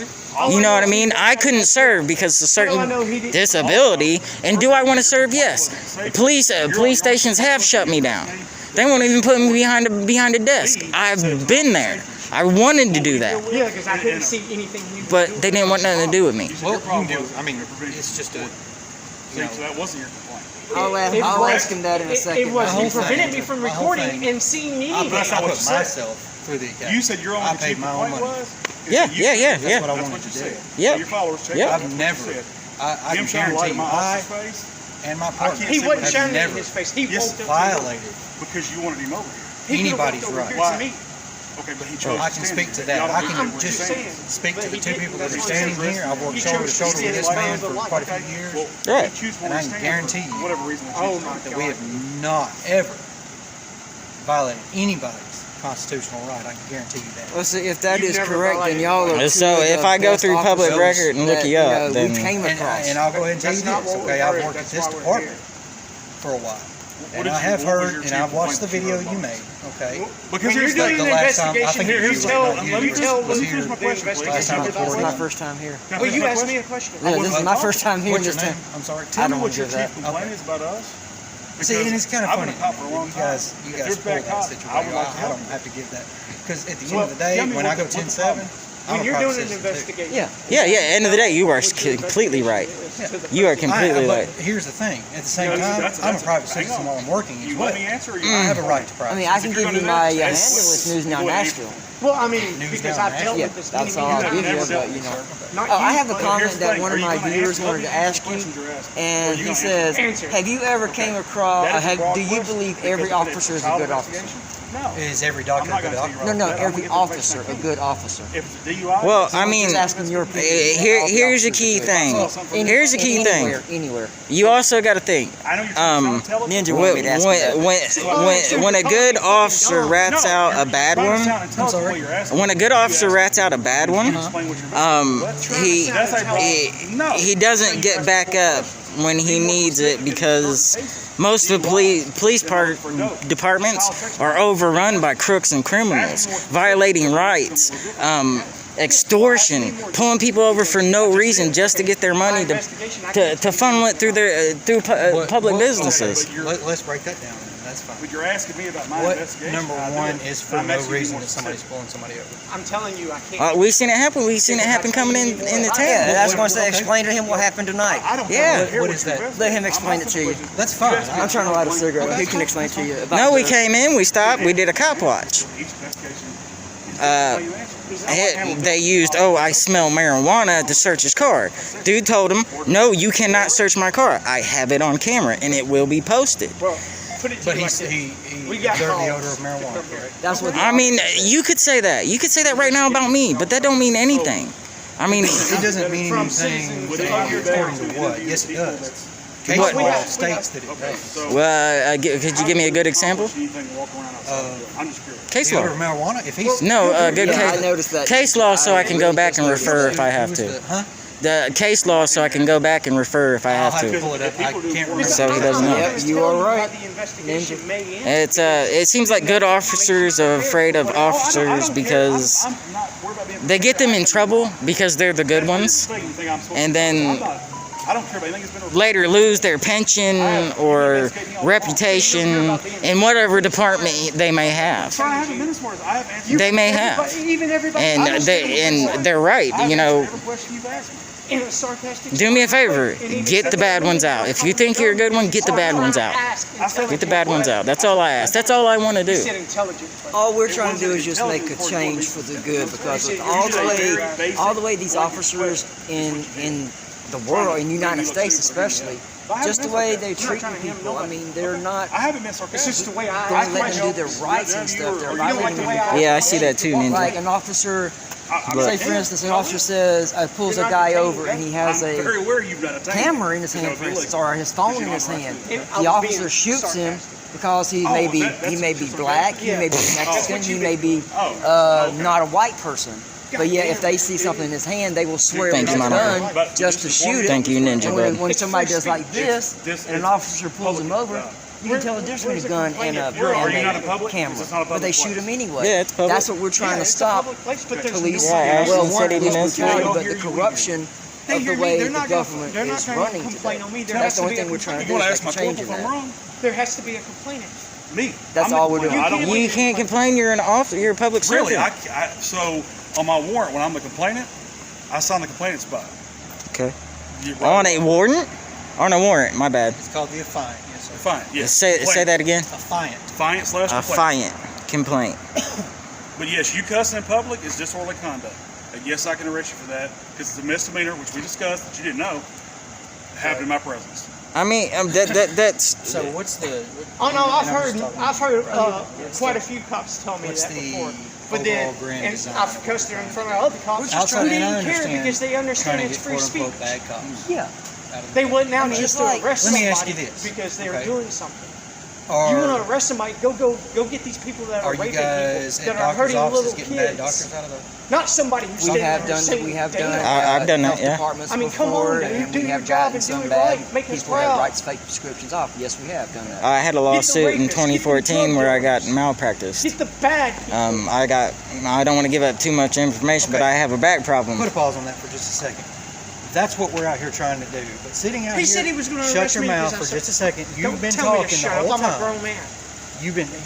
[SPEAKER 1] You know what I mean? I couldn't serve because of a certain disability. And do I want to serve? Yes. Police stations have shut me down. They won't even put me behind a desk. I've been there. I wanted to do that,
[SPEAKER 3] Yeah, because I couldn't see anything you
[SPEAKER 1] but they didn't want nothing to do with me.
[SPEAKER 2] Well, you can do. I mean, it's just a.
[SPEAKER 5] See, so that wasn't your complaint.
[SPEAKER 4] I'll ask him that in a second.
[SPEAKER 3] It was.
[SPEAKER 2] whole
[SPEAKER 3] It prevented
[SPEAKER 2] thing-
[SPEAKER 3] me from
[SPEAKER 2] my whole
[SPEAKER 3] recording
[SPEAKER 2] thing-
[SPEAKER 3] and seeing me.
[SPEAKER 2] I
[SPEAKER 5] that's not what
[SPEAKER 2] put
[SPEAKER 5] you said.
[SPEAKER 2] myself through the account.
[SPEAKER 5] You said your only
[SPEAKER 2] I paid my own
[SPEAKER 5] complaint
[SPEAKER 2] money.
[SPEAKER 5] was?
[SPEAKER 1] Yeah,
[SPEAKER 5] is that you-
[SPEAKER 1] yeah, yeah,
[SPEAKER 2] That's
[SPEAKER 1] yeah.
[SPEAKER 2] what I
[SPEAKER 5] That's
[SPEAKER 2] wanted
[SPEAKER 5] what
[SPEAKER 2] to
[SPEAKER 5] you
[SPEAKER 2] do.
[SPEAKER 5] said.
[SPEAKER 1] Yeah.
[SPEAKER 5] So your followers check
[SPEAKER 1] Yeah.
[SPEAKER 5] out
[SPEAKER 2] I've
[SPEAKER 5] what you
[SPEAKER 2] never.
[SPEAKER 5] said.
[SPEAKER 2] I
[SPEAKER 5] Him
[SPEAKER 2] can
[SPEAKER 5] shining light
[SPEAKER 2] guarantee
[SPEAKER 5] in
[SPEAKER 2] you,
[SPEAKER 5] my
[SPEAKER 2] I
[SPEAKER 5] officer's face
[SPEAKER 2] and my
[SPEAKER 5] I
[SPEAKER 2] partner
[SPEAKER 5] can't
[SPEAKER 3] He
[SPEAKER 5] say
[SPEAKER 3] wasn't
[SPEAKER 5] have
[SPEAKER 3] shining it in
[SPEAKER 2] never
[SPEAKER 3] his face. He
[SPEAKER 5] Yes,
[SPEAKER 3] walked up to me.
[SPEAKER 2] violated
[SPEAKER 5] because you wanted him over here.
[SPEAKER 3] He could've
[SPEAKER 2] anybody's
[SPEAKER 3] walked over
[SPEAKER 2] right.
[SPEAKER 3] here
[SPEAKER 5] Why?
[SPEAKER 3] to me.
[SPEAKER 5] Okay, but he chose
[SPEAKER 2] I
[SPEAKER 5] to
[SPEAKER 2] can
[SPEAKER 5] stand
[SPEAKER 2] speak
[SPEAKER 5] here.
[SPEAKER 2] to that.
[SPEAKER 5] Y'all
[SPEAKER 2] I
[SPEAKER 5] don't
[SPEAKER 2] can
[SPEAKER 5] agree with
[SPEAKER 2] just
[SPEAKER 5] what you're saying.
[SPEAKER 2] speak to
[SPEAKER 3] But
[SPEAKER 2] the
[SPEAKER 3] he
[SPEAKER 2] two
[SPEAKER 3] didn't.
[SPEAKER 2] people that
[SPEAKER 3] That's
[SPEAKER 2] are
[SPEAKER 3] what
[SPEAKER 2] standing
[SPEAKER 3] he said.
[SPEAKER 2] here. I've worked
[SPEAKER 3] He
[SPEAKER 2] shoulder to
[SPEAKER 3] chose to
[SPEAKER 2] shoulder with
[SPEAKER 3] stand
[SPEAKER 2] this
[SPEAKER 3] by
[SPEAKER 2] man
[SPEAKER 3] his
[SPEAKER 2] for
[SPEAKER 3] life,
[SPEAKER 2] quite a
[SPEAKER 3] okay?
[SPEAKER 2] few years.
[SPEAKER 5] Well,
[SPEAKER 1] Right.
[SPEAKER 5] you choose
[SPEAKER 2] And
[SPEAKER 5] one
[SPEAKER 2] I
[SPEAKER 5] to
[SPEAKER 2] can
[SPEAKER 5] stand
[SPEAKER 2] guarantee
[SPEAKER 5] for
[SPEAKER 2] you-
[SPEAKER 5] whatever reason they
[SPEAKER 3] Oh
[SPEAKER 5] choose.
[SPEAKER 3] my
[SPEAKER 2] That we have
[SPEAKER 3] God.
[SPEAKER 2] not ever violated anybody's constitutional right. I can guarantee you that.
[SPEAKER 4] Well, see, if that
[SPEAKER 3] You've
[SPEAKER 4] is
[SPEAKER 3] never
[SPEAKER 4] correct, then
[SPEAKER 3] violated
[SPEAKER 4] y'all are
[SPEAKER 1] So
[SPEAKER 4] two of
[SPEAKER 1] if
[SPEAKER 4] the
[SPEAKER 1] I go
[SPEAKER 4] best
[SPEAKER 1] through public
[SPEAKER 4] officers
[SPEAKER 1] record and look
[SPEAKER 4] that,
[SPEAKER 1] you up,
[SPEAKER 4] know,
[SPEAKER 1] then-
[SPEAKER 4] we came across.
[SPEAKER 2] And I'll go ahead and tell you
[SPEAKER 3] That's not
[SPEAKER 2] this,
[SPEAKER 3] what
[SPEAKER 2] okay?
[SPEAKER 3] we
[SPEAKER 2] I've
[SPEAKER 3] heard.
[SPEAKER 2] worked at
[SPEAKER 3] That's
[SPEAKER 2] this
[SPEAKER 3] why we're
[SPEAKER 2] department
[SPEAKER 3] here.
[SPEAKER 2] for a while.
[SPEAKER 5] What
[SPEAKER 2] And
[SPEAKER 5] did
[SPEAKER 2] I
[SPEAKER 5] you-
[SPEAKER 2] have
[SPEAKER 5] what was
[SPEAKER 2] heard,
[SPEAKER 5] your
[SPEAKER 2] and
[SPEAKER 5] chief
[SPEAKER 2] I've watched the
[SPEAKER 5] complaint
[SPEAKER 2] video
[SPEAKER 5] that you
[SPEAKER 2] you
[SPEAKER 5] heard
[SPEAKER 2] made, okay?
[SPEAKER 5] Because
[SPEAKER 3] When you're
[SPEAKER 5] here's the
[SPEAKER 3] doing
[SPEAKER 5] thing.
[SPEAKER 3] an
[SPEAKER 2] the last time- I
[SPEAKER 3] investigation,
[SPEAKER 2] think
[SPEAKER 3] here,
[SPEAKER 2] it
[SPEAKER 3] you
[SPEAKER 2] was
[SPEAKER 3] tell,
[SPEAKER 2] about
[SPEAKER 3] let me
[SPEAKER 2] you
[SPEAKER 3] tell,
[SPEAKER 2] was
[SPEAKER 3] let me
[SPEAKER 2] here
[SPEAKER 3] finish my question, please.
[SPEAKER 2] last time
[SPEAKER 4] This is
[SPEAKER 2] before
[SPEAKER 4] my
[SPEAKER 2] you.
[SPEAKER 4] first time here.
[SPEAKER 3] Well, you asked me a question.
[SPEAKER 4] No, this is my first time here in
[SPEAKER 2] What's your
[SPEAKER 4] this
[SPEAKER 2] name?
[SPEAKER 4] town.
[SPEAKER 2] I'm sorry.
[SPEAKER 5] Tell
[SPEAKER 4] I
[SPEAKER 5] me
[SPEAKER 4] don't
[SPEAKER 5] what
[SPEAKER 4] wanna
[SPEAKER 5] your
[SPEAKER 4] give
[SPEAKER 5] chief
[SPEAKER 4] that.
[SPEAKER 5] complaint is about us.
[SPEAKER 2] See, and it's kind of
[SPEAKER 5] I've
[SPEAKER 2] funny.
[SPEAKER 5] been a cop for a long
[SPEAKER 2] You
[SPEAKER 5] time.
[SPEAKER 2] guys
[SPEAKER 5] If
[SPEAKER 2] spoil
[SPEAKER 5] there's bad
[SPEAKER 2] that
[SPEAKER 5] cops,
[SPEAKER 2] situation.
[SPEAKER 5] I would like to
[SPEAKER 2] I
[SPEAKER 5] help
[SPEAKER 2] don't
[SPEAKER 5] you.
[SPEAKER 2] have to give that. Because at the end
[SPEAKER 5] Well,
[SPEAKER 2] of the day,
[SPEAKER 5] tell me
[SPEAKER 2] when
[SPEAKER 5] what
[SPEAKER 2] I go
[SPEAKER 5] the- what the
[SPEAKER 2] 10-7,
[SPEAKER 5] problem
[SPEAKER 3] When
[SPEAKER 2] I'm a
[SPEAKER 3] you're
[SPEAKER 2] private
[SPEAKER 3] doing an
[SPEAKER 2] citizen too.
[SPEAKER 3] investigation.
[SPEAKER 4] Yeah.
[SPEAKER 1] Yeah, end of the day, you are completely right. You are completely
[SPEAKER 2] But
[SPEAKER 1] right.
[SPEAKER 2] here's the thing. At the same
[SPEAKER 5] No,
[SPEAKER 2] time,
[SPEAKER 5] that's-
[SPEAKER 2] I'm a
[SPEAKER 5] that's-
[SPEAKER 2] private
[SPEAKER 5] hang
[SPEAKER 2] citizen
[SPEAKER 5] on.
[SPEAKER 2] while I'm working as
[SPEAKER 5] You
[SPEAKER 2] well.
[SPEAKER 5] let me answer or you
[SPEAKER 2] I have a right to privacy.
[SPEAKER 4] I mean, I can
[SPEAKER 5] If you're
[SPEAKER 4] give you
[SPEAKER 5] gonna
[SPEAKER 4] my
[SPEAKER 5] do that,
[SPEAKER 4] handleless news now
[SPEAKER 2] Go ahead.
[SPEAKER 4] Nashville.
[SPEAKER 3] Well, I mean,
[SPEAKER 2] News
[SPEAKER 3] because
[SPEAKER 2] down
[SPEAKER 3] I've dealt
[SPEAKER 4] Yeah,
[SPEAKER 3] with this
[SPEAKER 4] that's
[SPEAKER 3] many
[SPEAKER 4] all I'll
[SPEAKER 3] times.
[SPEAKER 4] give you,
[SPEAKER 5] Never
[SPEAKER 4] but you
[SPEAKER 5] dealt
[SPEAKER 4] know.
[SPEAKER 5] with
[SPEAKER 3] Not
[SPEAKER 4] Oh, I
[SPEAKER 3] you,
[SPEAKER 4] have a
[SPEAKER 3] but
[SPEAKER 5] Here's
[SPEAKER 4] comment
[SPEAKER 5] the
[SPEAKER 4] that
[SPEAKER 5] thing.
[SPEAKER 4] one
[SPEAKER 5] Are
[SPEAKER 4] of
[SPEAKER 5] you
[SPEAKER 4] my
[SPEAKER 5] gonna
[SPEAKER 4] viewers
[SPEAKER 5] answer
[SPEAKER 4] wanted to ask you,
[SPEAKER 5] questions you're asking? Or
[SPEAKER 4] and
[SPEAKER 5] are you
[SPEAKER 4] he
[SPEAKER 5] gonna
[SPEAKER 4] says,
[SPEAKER 3] Answer.
[SPEAKER 4] "Have you ever came across?
[SPEAKER 5] That is a broad
[SPEAKER 4] Do you
[SPEAKER 5] question,
[SPEAKER 4] believe
[SPEAKER 5] because
[SPEAKER 4] every
[SPEAKER 5] if it's
[SPEAKER 4] officer is a
[SPEAKER 5] child
[SPEAKER 4] good officer?"
[SPEAKER 5] investigation, No.
[SPEAKER 2] Is every
[SPEAKER 5] I'm
[SPEAKER 2] doctor
[SPEAKER 5] not
[SPEAKER 2] a good
[SPEAKER 5] gonna tell you
[SPEAKER 2] doctor?
[SPEAKER 4] No,
[SPEAKER 5] right
[SPEAKER 4] no,
[SPEAKER 5] off the bat. I'm
[SPEAKER 4] every
[SPEAKER 5] gonna get the
[SPEAKER 4] officer
[SPEAKER 5] information I
[SPEAKER 4] a
[SPEAKER 5] can.
[SPEAKER 4] good officer.
[SPEAKER 5] If it's a DUI,
[SPEAKER 1] Well, I mean,
[SPEAKER 4] Just asking your opinion.
[SPEAKER 1] here's the key thing. Here's the key thing.
[SPEAKER 4] Anywhere.
[SPEAKER 1] You also got to think.
[SPEAKER 5] I know you're trying to tell
[SPEAKER 4] Ninja
[SPEAKER 5] us.
[SPEAKER 4] wanted me to ask you that.
[SPEAKER 1] When a good officer rats out a bad one, when a good officer rats out a bad one, he doesn't get back up when he needs it because most of the police departments are overrun by crooks and criminals, violating rights, extortion, pulling people over for no reason just to get their money to funnel it through public businesses.
[SPEAKER 2] Let's break that down. That's fine.
[SPEAKER 5] But you're asking me about my
[SPEAKER 2] What
[SPEAKER 5] investigation.
[SPEAKER 2] number
[SPEAKER 5] I do
[SPEAKER 2] one
[SPEAKER 5] it.
[SPEAKER 2] is for
[SPEAKER 5] I'm
[SPEAKER 2] no
[SPEAKER 5] asking you
[SPEAKER 2] reason
[SPEAKER 5] more
[SPEAKER 2] that somebody's
[SPEAKER 5] specific.
[SPEAKER 2] pulling somebody over?
[SPEAKER 3] I'm telling you, I can't.
[SPEAKER 1] We've seen it happen. We've seen it happen coming in the town.
[SPEAKER 4] Yeah, that's going to say, explain to him what happened tonight.
[SPEAKER 5] I don't
[SPEAKER 1] Yeah.
[SPEAKER 5] care
[SPEAKER 2] What is that?
[SPEAKER 4] Let him explain it to you.
[SPEAKER 2] That's fine.
[SPEAKER 4] I'm trying to light a cigarette. He can explain to you about
[SPEAKER 1] No, we
[SPEAKER 4] the-
[SPEAKER 1] came in, we stopped, we did a cop watch.
[SPEAKER 5] Each investigation.
[SPEAKER 1] They used, I smell marijuana to search his car. Dude told him, no, you cannot search my car. I have it on camera and it will be posted.
[SPEAKER 3] Well, put it to
[SPEAKER 2] But
[SPEAKER 3] you like
[SPEAKER 2] he
[SPEAKER 3] this.
[SPEAKER 2] he
[SPEAKER 3] We got
[SPEAKER 2] observed the
[SPEAKER 3] calls.
[SPEAKER 2] odor of marijuana, correct?
[SPEAKER 4] That's what.
[SPEAKER 1] I mean, you could say that. You could say that right now about me, but that don't mean anything. I mean,
[SPEAKER 2] It doesn't mean
[SPEAKER 3] From
[SPEAKER 2] anything
[SPEAKER 3] citizens
[SPEAKER 2] according to what? Yes, it does. Case
[SPEAKER 1] What?
[SPEAKER 2] law states that it
[SPEAKER 5] Okay,
[SPEAKER 2] does.
[SPEAKER 5] so
[SPEAKER 1] well, could you give me a good example?
[SPEAKER 5] anything walking around outside. I'm just curious.
[SPEAKER 1] Case
[SPEAKER 2] The odor of
[SPEAKER 1] law.
[SPEAKER 2] marijuana, if he's...
[SPEAKER 1] No, good
[SPEAKER 4] Yeah, I
[SPEAKER 1] case.
[SPEAKER 4] noticed that.
[SPEAKER 1] Case law, so I can go back and refer if I have to.
[SPEAKER 2] Huh?
[SPEAKER 1] The case law, so I can go back and refer if I
[SPEAKER 2] I'll
[SPEAKER 1] have
[SPEAKER 2] have to
[SPEAKER 1] to.
[SPEAKER 2] pull it up. I can't remember.
[SPEAKER 1] So he doesn't know.
[SPEAKER 4] Yep, you are right.
[SPEAKER 3] The investigation may end.
[SPEAKER 1] It seems like good officers are afraid of officers because they get them in trouble because they're the good ones, and then
[SPEAKER 5] I don't care about anything that's been
[SPEAKER 1] later lose their pension or reputation in whatever department they may have.
[SPEAKER 5] I haven't been as smart as I have answered.
[SPEAKER 1] They may have,
[SPEAKER 3] Even everybody.
[SPEAKER 1] and they're right. You know,
[SPEAKER 5] Every question you've asked me.
[SPEAKER 3] In a sarcastic
[SPEAKER 1] do me a favor, get the bad ones out. If you think you're a good one, get the bad ones out. Get the bad ones out. That's all I ask. That's all I want to do.
[SPEAKER 3] Said intelligent.
[SPEAKER 4] All we're trying to do is just make a change for the good, because with all the way these officers in the world, in the United States especially, just the way they treat people. I mean, they're not
[SPEAKER 5] I haven't been
[SPEAKER 3] It's
[SPEAKER 5] sarcastic.
[SPEAKER 3] just the way I
[SPEAKER 4] going to let
[SPEAKER 3] question.
[SPEAKER 4] them do their rights and stuff. They're
[SPEAKER 3] You don't like the way I
[SPEAKER 1] Yeah, I see that too,
[SPEAKER 4] like
[SPEAKER 1] Ninja.
[SPEAKER 4] an officer.
[SPEAKER 5] I'm
[SPEAKER 4] Say,
[SPEAKER 5] not-
[SPEAKER 4] for instance, an officer says, pulls a guy over and he has
[SPEAKER 5] I'm very
[SPEAKER 4] a
[SPEAKER 5] aware you've done a
[SPEAKER 4] camera in his hand, for instance, or his phone in his hand. The officer shoots him because he may be black, he may be Mexican, he may be not a white person. But yet, if they see something in his hand, they will swear
[SPEAKER 1] Thank
[SPEAKER 4] it's a
[SPEAKER 1] you,
[SPEAKER 4] gun
[SPEAKER 1] Monica.
[SPEAKER 4] just to shoot it.
[SPEAKER 1] Thank you, Ninja,
[SPEAKER 4] And
[SPEAKER 1] bud.
[SPEAKER 4] when somebody does like
[SPEAKER 5] This
[SPEAKER 4] this, and an officer pulls him over, you can tell the difference between a gun and a
[SPEAKER 5] Are you not in public?
[SPEAKER 4] camera.
[SPEAKER 5] It's not a
[SPEAKER 4] But they
[SPEAKER 5] public
[SPEAKER 4] shoot
[SPEAKER 5] place.
[SPEAKER 4] him anyway.
[SPEAKER 1] Yeah, it's public.
[SPEAKER 4] That's what we're trying to stop.
[SPEAKER 3] Place, but there's
[SPEAKER 4] Police,
[SPEAKER 3] no-
[SPEAKER 1] Yeah,
[SPEAKER 4] well,
[SPEAKER 1] Ashland
[SPEAKER 4] one
[SPEAKER 1] City,
[SPEAKER 4] is
[SPEAKER 1] Minnesota.
[SPEAKER 4] brutality, but the corruption
[SPEAKER 3] They
[SPEAKER 4] of
[SPEAKER 3] hear
[SPEAKER 4] the
[SPEAKER 3] me,
[SPEAKER 4] way
[SPEAKER 3] they're
[SPEAKER 4] the
[SPEAKER 3] not gonna-
[SPEAKER 4] government
[SPEAKER 3] they're not
[SPEAKER 4] is
[SPEAKER 3] gonna
[SPEAKER 4] running
[SPEAKER 3] complain
[SPEAKER 4] today.
[SPEAKER 3] on me. There
[SPEAKER 4] That's
[SPEAKER 3] has
[SPEAKER 4] the
[SPEAKER 3] to
[SPEAKER 4] only
[SPEAKER 3] be a
[SPEAKER 4] thing we're trying to
[SPEAKER 5] You
[SPEAKER 4] do
[SPEAKER 5] want to
[SPEAKER 4] is
[SPEAKER 5] ask my
[SPEAKER 4] make a change
[SPEAKER 5] corporal
[SPEAKER 4] in
[SPEAKER 5] if I'm
[SPEAKER 4] that.
[SPEAKER 5] wrong?
[SPEAKER 3] There has to be a complainant.
[SPEAKER 5] Me.
[SPEAKER 4] That's all we're doing.
[SPEAKER 5] I don't.
[SPEAKER 1] You can't complain. You're an officer. You're a public servant.
[SPEAKER 5] Really? So on my warrant, when I'm the complainant, I sign the complainant spot.
[SPEAKER 1] Okay.
[SPEAKER 5] You're
[SPEAKER 1] On a warrant? On a warrant. My bad.
[SPEAKER 2] It's called the affiant. Yes, sir.
[SPEAKER 5] Fine. Yes.
[SPEAKER 1] Say that again.
[SPEAKER 2] Affiant.
[SPEAKER 5] Defiant slash
[SPEAKER 1] A
[SPEAKER 5] complaint.
[SPEAKER 1] complaint.
[SPEAKER 5] But yes, you cussing in public is disorderly conduct. And yes, I can arrest you for that because it's a misdemeanor, which we discussed that you didn't know happened in my presence.
[SPEAKER 1] I mean, that's.
[SPEAKER 2] So what's the?
[SPEAKER 3] Oh no, I've
[SPEAKER 2] and I'm
[SPEAKER 3] heard,
[SPEAKER 2] just talking-
[SPEAKER 3] I've heard quite a few cops tell me
[SPEAKER 2] What's
[SPEAKER 3] that
[SPEAKER 2] the
[SPEAKER 3] before. But then,
[SPEAKER 2] overall grand
[SPEAKER 3] and
[SPEAKER 2] design?
[SPEAKER 3] I've cussed her in front of other cops
[SPEAKER 2] Outside,
[SPEAKER 3] who
[SPEAKER 2] and I
[SPEAKER 3] didn't care
[SPEAKER 2] understand
[SPEAKER 3] because they understand
[SPEAKER 2] trying to
[SPEAKER 3] it's
[SPEAKER 2] get
[SPEAKER 3] free speech.
[SPEAKER 2] quote-unquote bad cops.
[SPEAKER 4] Yeah.
[SPEAKER 2] out of
[SPEAKER 3] They
[SPEAKER 2] the-
[SPEAKER 3] went now
[SPEAKER 4] I mean,
[SPEAKER 3] just
[SPEAKER 4] it's
[SPEAKER 3] to
[SPEAKER 4] like-
[SPEAKER 3] arrest
[SPEAKER 2] Let me
[SPEAKER 3] somebody
[SPEAKER 2] ask you this,
[SPEAKER 3] because they were
[SPEAKER 2] okay?
[SPEAKER 3] doing something.
[SPEAKER 2] Are,
[SPEAKER 3] You want to arrest somebody? Go get these people that are
[SPEAKER 2] are you
[SPEAKER 3] raping
[SPEAKER 2] guys
[SPEAKER 3] people,
[SPEAKER 2] at
[SPEAKER 3] that are
[SPEAKER 2] doctors'
[SPEAKER 3] hurting
[SPEAKER 2] offices
[SPEAKER 3] little
[SPEAKER 2] getting
[SPEAKER 3] kids.
[SPEAKER 2] bad doctors out of the?
[SPEAKER 3] Not somebody who's
[SPEAKER 4] We
[SPEAKER 3] standing
[SPEAKER 4] have
[SPEAKER 3] there
[SPEAKER 4] done that.
[SPEAKER 3] saying,
[SPEAKER 4] We have done
[SPEAKER 3] "Damn."
[SPEAKER 1] I've done that,
[SPEAKER 4] health
[SPEAKER 1] yeah.
[SPEAKER 4] departments
[SPEAKER 3] I mean, come
[SPEAKER 4] before,
[SPEAKER 3] on, dude,
[SPEAKER 4] and
[SPEAKER 3] do
[SPEAKER 4] we
[SPEAKER 3] your
[SPEAKER 4] have
[SPEAKER 3] job
[SPEAKER 4] gotten
[SPEAKER 3] and do
[SPEAKER 4] some
[SPEAKER 3] it
[SPEAKER 4] bad
[SPEAKER 3] right. Make us
[SPEAKER 4] people that
[SPEAKER 3] proud.
[SPEAKER 4] writes fake prescriptions off. Yes, we have done that.
[SPEAKER 1] I had a lawsuit in
[SPEAKER 3] rapists, get the
[SPEAKER 1] 2014 where I got
[SPEAKER 3] drug
[SPEAKER 1] malpracticed.
[SPEAKER 3] Get the bad people.
[SPEAKER 1] I don't want to give up too much information, but
[SPEAKER 2] Okay.
[SPEAKER 1] I have a back problem.
[SPEAKER 2] Put a pause on that for just a second. That's what we're out here trying to do. But sitting out
[SPEAKER 3] He
[SPEAKER 2] here,
[SPEAKER 3] said he was gonna
[SPEAKER 2] shut
[SPEAKER 3] arrest
[SPEAKER 2] your
[SPEAKER 3] me
[SPEAKER 2] mouth
[SPEAKER 3] because
[SPEAKER 2] for
[SPEAKER 3] I
[SPEAKER 2] just a
[SPEAKER 3] said-
[SPEAKER 2] second. You've
[SPEAKER 3] Don't
[SPEAKER 2] been
[SPEAKER 3] tell me to
[SPEAKER 2] talking the
[SPEAKER 3] shut
[SPEAKER 2] whole
[SPEAKER 3] up. I'm a
[SPEAKER 2] time.
[SPEAKER 3] grown man.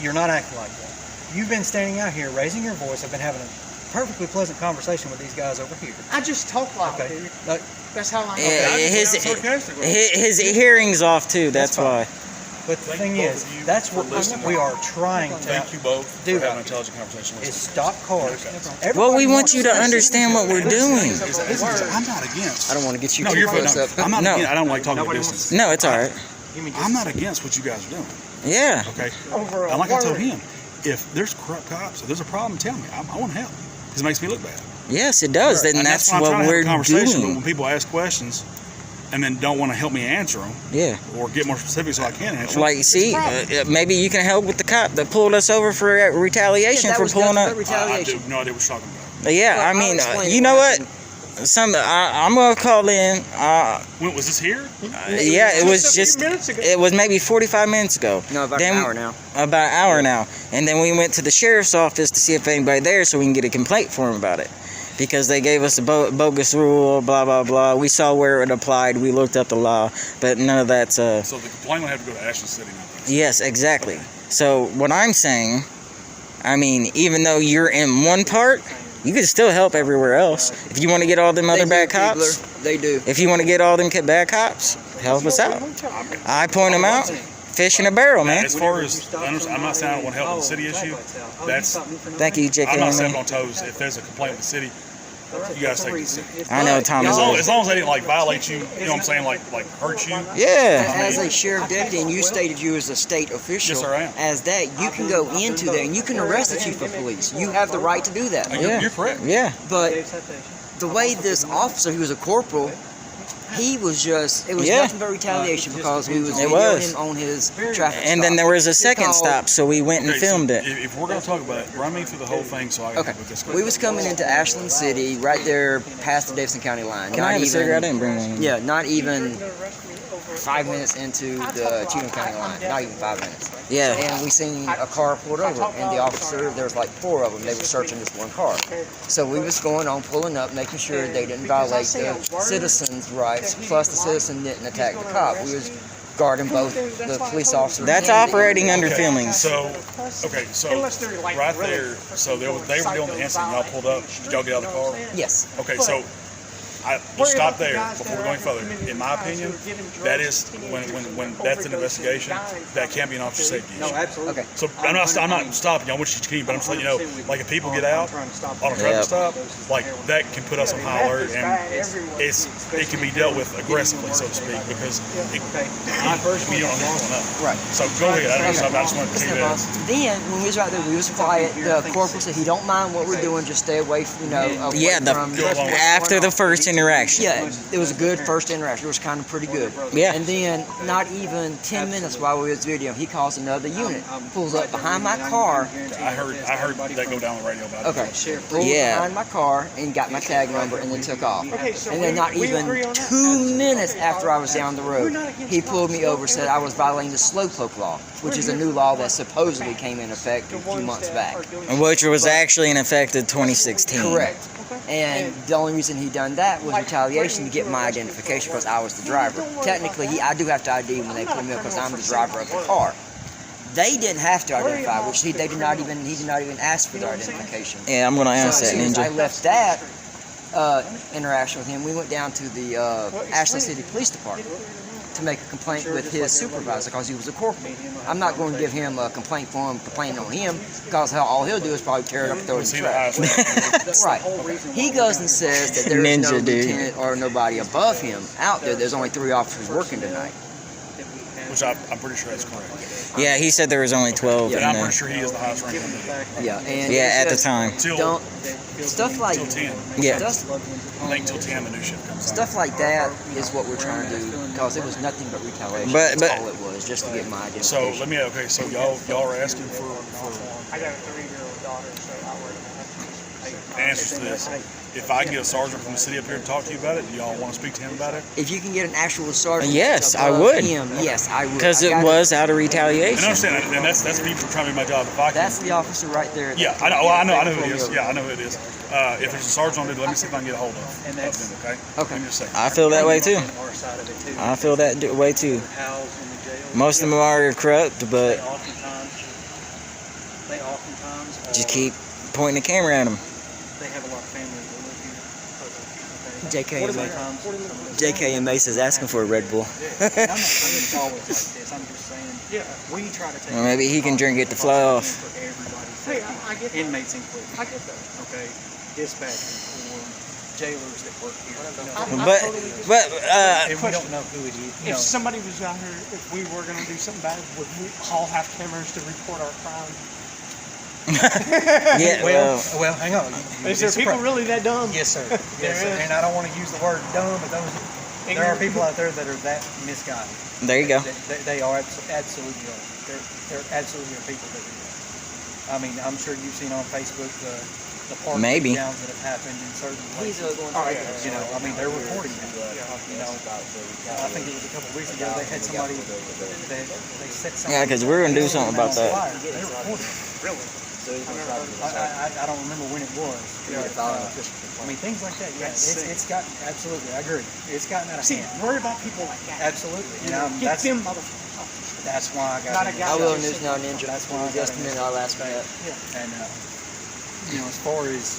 [SPEAKER 2] You're not acting like that. You've been standing out here raising your voice. I've been having a perfectly pleasant conversation with these guys over here.
[SPEAKER 3] I just talk loud,
[SPEAKER 2] Okay.
[SPEAKER 3] dude.
[SPEAKER 2] Look,
[SPEAKER 3] That's how I know.
[SPEAKER 1] Yeah,
[SPEAKER 5] I
[SPEAKER 1] his,
[SPEAKER 5] just sound sarcastic with it.
[SPEAKER 1] his hearing's off too. That's
[SPEAKER 2] fine.
[SPEAKER 1] why.
[SPEAKER 2] but the
[SPEAKER 5] Thank
[SPEAKER 2] thing
[SPEAKER 5] you both
[SPEAKER 2] is,
[SPEAKER 5] of you
[SPEAKER 2] that's
[SPEAKER 5] for
[SPEAKER 2] what
[SPEAKER 5] listening.
[SPEAKER 2] we are trying to
[SPEAKER 5] Thank you both
[SPEAKER 2] do
[SPEAKER 5] for having an
[SPEAKER 2] out
[SPEAKER 5] intelligent conversation with
[SPEAKER 2] is
[SPEAKER 5] us.
[SPEAKER 2] stop cars.
[SPEAKER 1] Well, we
[SPEAKER 2] Everybody
[SPEAKER 1] want you to
[SPEAKER 2] wants
[SPEAKER 1] understand what we're doing.
[SPEAKER 5] I'm not against.
[SPEAKER 4] I don't want to get you
[SPEAKER 5] No,
[SPEAKER 4] too
[SPEAKER 5] you're
[SPEAKER 4] close
[SPEAKER 5] fine.
[SPEAKER 4] up.
[SPEAKER 5] I'm not
[SPEAKER 1] No.
[SPEAKER 5] against. I don't like talking
[SPEAKER 2] Nobody
[SPEAKER 5] business.
[SPEAKER 1] No, it's all right.
[SPEAKER 5] I'm not against what you guys are doing.
[SPEAKER 1] Yeah.
[SPEAKER 5] Okay.
[SPEAKER 3] Over a
[SPEAKER 5] And like I told
[SPEAKER 3] word.
[SPEAKER 5] him, if there's corrupt cops, if there's a problem, tell me. I want to help because it makes me look bad.
[SPEAKER 1] Yes, it does. Then
[SPEAKER 5] And
[SPEAKER 1] that's
[SPEAKER 5] why I'm
[SPEAKER 1] what
[SPEAKER 5] trying to
[SPEAKER 1] we're
[SPEAKER 5] have a conversation. But
[SPEAKER 1] doing.
[SPEAKER 5] when people ask questions and then don't want to help me answer them
[SPEAKER 1] Yeah.
[SPEAKER 5] or get more specific so I can answer them,
[SPEAKER 1] Like, see, maybe you can help with the cop that pulled us over for retaliation
[SPEAKER 4] Yeah, that
[SPEAKER 1] for
[SPEAKER 4] was
[SPEAKER 1] pulling
[SPEAKER 4] nothing
[SPEAKER 1] up.
[SPEAKER 4] but
[SPEAKER 5] I do
[SPEAKER 4] retaliation.
[SPEAKER 5] no idea what you're talking about.
[SPEAKER 1] Yeah,
[SPEAKER 4] Well,
[SPEAKER 1] I
[SPEAKER 4] I'll
[SPEAKER 1] mean,
[SPEAKER 4] explain
[SPEAKER 1] you
[SPEAKER 4] it
[SPEAKER 1] know
[SPEAKER 4] when I
[SPEAKER 1] what? I'm gonna call in.
[SPEAKER 5] When was this here?
[SPEAKER 1] Yeah, it was
[SPEAKER 3] Just a few
[SPEAKER 1] just.
[SPEAKER 3] minutes ago.
[SPEAKER 1] It was maybe 45 minutes ago.
[SPEAKER 4] No, about
[SPEAKER 1] Then-
[SPEAKER 4] an hour now.
[SPEAKER 1] About an hour now, and then we went to the sheriff's office to see if anybody there, so we can get a complaint for him about it, because they gave us a bogus rule, blah blah blah. We saw where it applied. We looked up the law, but none of that's
[SPEAKER 5] So the complaint would have to go to Ashland City now.
[SPEAKER 1] Yes, exactly. So what I'm saying, I mean, even though you're in one part, you can still help everywhere else. If you want to get all them other
[SPEAKER 4] They
[SPEAKER 1] bad
[SPEAKER 4] do,
[SPEAKER 1] cops,
[SPEAKER 4] Keebler. They do.
[SPEAKER 1] if you want to get all them bad cops, help us out. I point them out. Fish in a barrel, man.
[SPEAKER 5] As far as I'm not saying I don't want to help with the city issue. That's
[SPEAKER 1] Thank you, JK.
[SPEAKER 5] I'm not stepping on toes. If there's a complaint with the city, you guys take it to the city.
[SPEAKER 1] I know Tom is.
[SPEAKER 5] As long as they didn't like violate you, you know what I'm saying, like hurt you.
[SPEAKER 1] Yeah.
[SPEAKER 4] As a sheriff deputy, and you stated you as a state official,
[SPEAKER 5] Yes, sir, I am.
[SPEAKER 4] as that, you can go into there and you can arrest the chief of police. You have the right to do that.
[SPEAKER 1] Yeah.
[SPEAKER 5] You're correct.
[SPEAKER 1] Yeah.
[SPEAKER 4] But the way this officer, who was a corporal, he was just, it was
[SPEAKER 1] Yeah.
[SPEAKER 4] nothing but retaliation because we was
[SPEAKER 1] It
[SPEAKER 4] videoing
[SPEAKER 1] was.
[SPEAKER 4] him on his traffic
[SPEAKER 1] And then
[SPEAKER 4] stop.
[SPEAKER 1] there was a second
[SPEAKER 4] Because-
[SPEAKER 1] stop, so we went and
[SPEAKER 5] Okay, so
[SPEAKER 1] filmed it.
[SPEAKER 5] If we're gonna talk about it, run me through the whole thing so I can
[SPEAKER 4] Okay,
[SPEAKER 5] have a discussion.
[SPEAKER 4] we was coming into Ashland City, right there past the Davidson County line.
[SPEAKER 1] Can I have a cigarette? I didn't bring one.
[SPEAKER 4] Yeah, not even 5 minutes into the Cheatham County line. Not even 5 minutes.
[SPEAKER 1] Yeah.
[SPEAKER 4] And we seen a car pulled over, and the officer, there was like 4 of them. They were searching this one car. So we was going on, pulling up, making sure they didn't violate the citizens' rights. Plus, the citizen didn't attack the cop. We was guarding both the police officer.
[SPEAKER 1] That's
[SPEAKER 4] and the
[SPEAKER 1] operating under
[SPEAKER 5] Okay,
[SPEAKER 1] feelings.
[SPEAKER 5] So, right there, so they were doing the incident. Y'all pulled up. Did y'all get out of the car?
[SPEAKER 4] Yes.
[SPEAKER 5] Okay, so We'll stop there before we go any further. In my opinion, that is when that's an investigation, that can be an officer safety issue.
[SPEAKER 2] absolutely.
[SPEAKER 4] Okay.
[SPEAKER 5] So I'm not stopping you. I want you to keep, but I'm just letting you know, like if people get out on a traffic stop, like that can put us on high alert, and it can be dealt with aggressively, so to speak, because we don't know.
[SPEAKER 4] Right.
[SPEAKER 5] So go ahead. I just wanted to tell you that.
[SPEAKER 4] Then when we was right there, we was quiet. The corporal said he don't mind what we're doing, just stay away from, away from
[SPEAKER 1] After the first interaction.
[SPEAKER 4] Yeah, it was a good first interaction. It was kind of pretty good.
[SPEAKER 1] Yeah.
[SPEAKER 4] And then, not even 10 minutes while we was videoing, he calls another unit, pulls up behind my car.
[SPEAKER 5] I heard that go down the radio about it.
[SPEAKER 4] Okay. Pulled behind my car and got my tag number and then took off.
[SPEAKER 3] so
[SPEAKER 4] And then not
[SPEAKER 3] we
[SPEAKER 4] even
[SPEAKER 3] agree on that?
[SPEAKER 4] 2 minutes after I was down the road, he pulled me over, said I was violating the slowpoke law, which is a new law that supposedly came in effect a few months back.
[SPEAKER 1] Which was actually in effect in 2016.
[SPEAKER 4] Correct. And the only reason he done that was retaliation to get my identification because I was the driver. Technically, I do have to ID when they pull me up because I'm the driver of the car. They didn't have to identify, which he did not even ask for their identification.
[SPEAKER 1] Yeah, I'm gonna ask
[SPEAKER 4] So as
[SPEAKER 1] that,
[SPEAKER 4] soon as I
[SPEAKER 1] Ninja.
[SPEAKER 4] left that interaction with him, we went down to the Ashland City Police Department to make a complaint with his supervisor because he was a corporal. I'm not going to give him a complaint for him complaining on him because all he'll do is probably tear it up and throw it in the trash. Right. He goes and says that there is no
[SPEAKER 1] Ninja, dude.
[SPEAKER 4] lieutenant or nobody above him out there. There's only 3 officers working tonight.
[SPEAKER 5] Which I'm pretty sure that's correct.
[SPEAKER 1] Yeah, he said there was only 12
[SPEAKER 5] And
[SPEAKER 1] in
[SPEAKER 5] I'm
[SPEAKER 1] there.
[SPEAKER 5] pretty sure he is the highest ranking.
[SPEAKER 4] Yeah. And
[SPEAKER 1] Yeah,
[SPEAKER 4] it's
[SPEAKER 1] at the
[SPEAKER 4] just
[SPEAKER 1] time.
[SPEAKER 4] Don't stuff like
[SPEAKER 5] Till 10.
[SPEAKER 1] Yeah.
[SPEAKER 5] I think till 10 the new shift comes out.
[SPEAKER 4] stuff like that is what we're trying to do because it was nothing but retaliation.
[SPEAKER 1] But-
[SPEAKER 4] That's all it was, just to get my identification.
[SPEAKER 5] So let me, so y'all are asking for
[SPEAKER 3] I got a 3-year-old daughter, so I work on
[SPEAKER 5] answers to this. If I can get a sergeant from the city up here to talk to you about it, do y'all want to speak to him about it?
[SPEAKER 4] If you can get an actual sergeant,
[SPEAKER 1] Yes, I
[SPEAKER 4] above
[SPEAKER 1] would.
[SPEAKER 4] Him, yes, I would.
[SPEAKER 1] Because
[SPEAKER 4] I
[SPEAKER 1] it
[SPEAKER 4] got
[SPEAKER 1] was out of
[SPEAKER 5] And I
[SPEAKER 1] retaliation.
[SPEAKER 5] understand that, and that's me for trying to do my job. If I can,
[SPEAKER 4] That's the officer right there.
[SPEAKER 5] yeah, I know, I know who it is. Yeah, I know who it is. If there's a sergeant on it, let me see if I can get a hold of them. Okay.
[SPEAKER 4] Okay.
[SPEAKER 5] Give me just a second.
[SPEAKER 1] I feel that way too. I feel that way too. Most of them are corrupt, but
[SPEAKER 2] They oftentimes
[SPEAKER 1] just keep pointing the camera at them.
[SPEAKER 2] they have a lot of family that live here.
[SPEAKER 4] JKMA says asking for a Red Bull.
[SPEAKER 2] I'm not always like this. I'm just saying, we try to take
[SPEAKER 1] Well, maybe he can drink it to fly off.
[SPEAKER 2] for everybody's
[SPEAKER 3] Hey,
[SPEAKER 2] safety.
[SPEAKER 3] I get that.
[SPEAKER 2] Inmates included.
[SPEAKER 3] I get that.
[SPEAKER 2] Okay, dispatchers or jailers that work here.
[SPEAKER 1] But
[SPEAKER 2] And we don't know who it is.
[SPEAKER 3] If somebody was out here, if we were going to do something bad, would we all have cameras to report our crime?
[SPEAKER 1] yeah, well,
[SPEAKER 2] well, hang on.
[SPEAKER 3] Is there people really that dumb?
[SPEAKER 2] Yes, sir. Yes, sir.
[SPEAKER 3] There is.
[SPEAKER 2] And I don't want to use the word dumb, but there are people out there that are that misguided.
[SPEAKER 1] there you go.
[SPEAKER 2] They are absolutely are. There absolutely are people that do that. I mean, I'm sure you've seen on Facebook the park
[SPEAKER 1] Maybe.
[SPEAKER 2] breakdowns that have happened in certain places.
[SPEAKER 3] Oh, yeah.
[SPEAKER 2] You know, I mean, they're reporting that. You know, I think it was a couple of weeks ago they had somebody that they set something.
[SPEAKER 1] Yeah, 'cause we're gonna do something about that.
[SPEAKER 2] They reported it. Really? I don't remember when it was. I mean, things like that. Yeah, it's gotten absolutely. I agree. It's gotten out of
[SPEAKER 3] See,
[SPEAKER 2] hand.
[SPEAKER 3] worry about people like that.
[SPEAKER 2] Absolutely. You know,
[SPEAKER 3] Get
[SPEAKER 2] that's
[SPEAKER 3] them motherfuckers.
[SPEAKER 2] that's why I got.
[SPEAKER 3] Not a
[SPEAKER 2] into
[SPEAKER 3] guy.
[SPEAKER 4] I
[SPEAKER 2] it.
[SPEAKER 4] will news now, Ninja.
[SPEAKER 2] That's why I
[SPEAKER 4] Just
[SPEAKER 2] got
[SPEAKER 4] a
[SPEAKER 2] into
[SPEAKER 4] minute, I'll ask for that.
[SPEAKER 2] And you know, as far as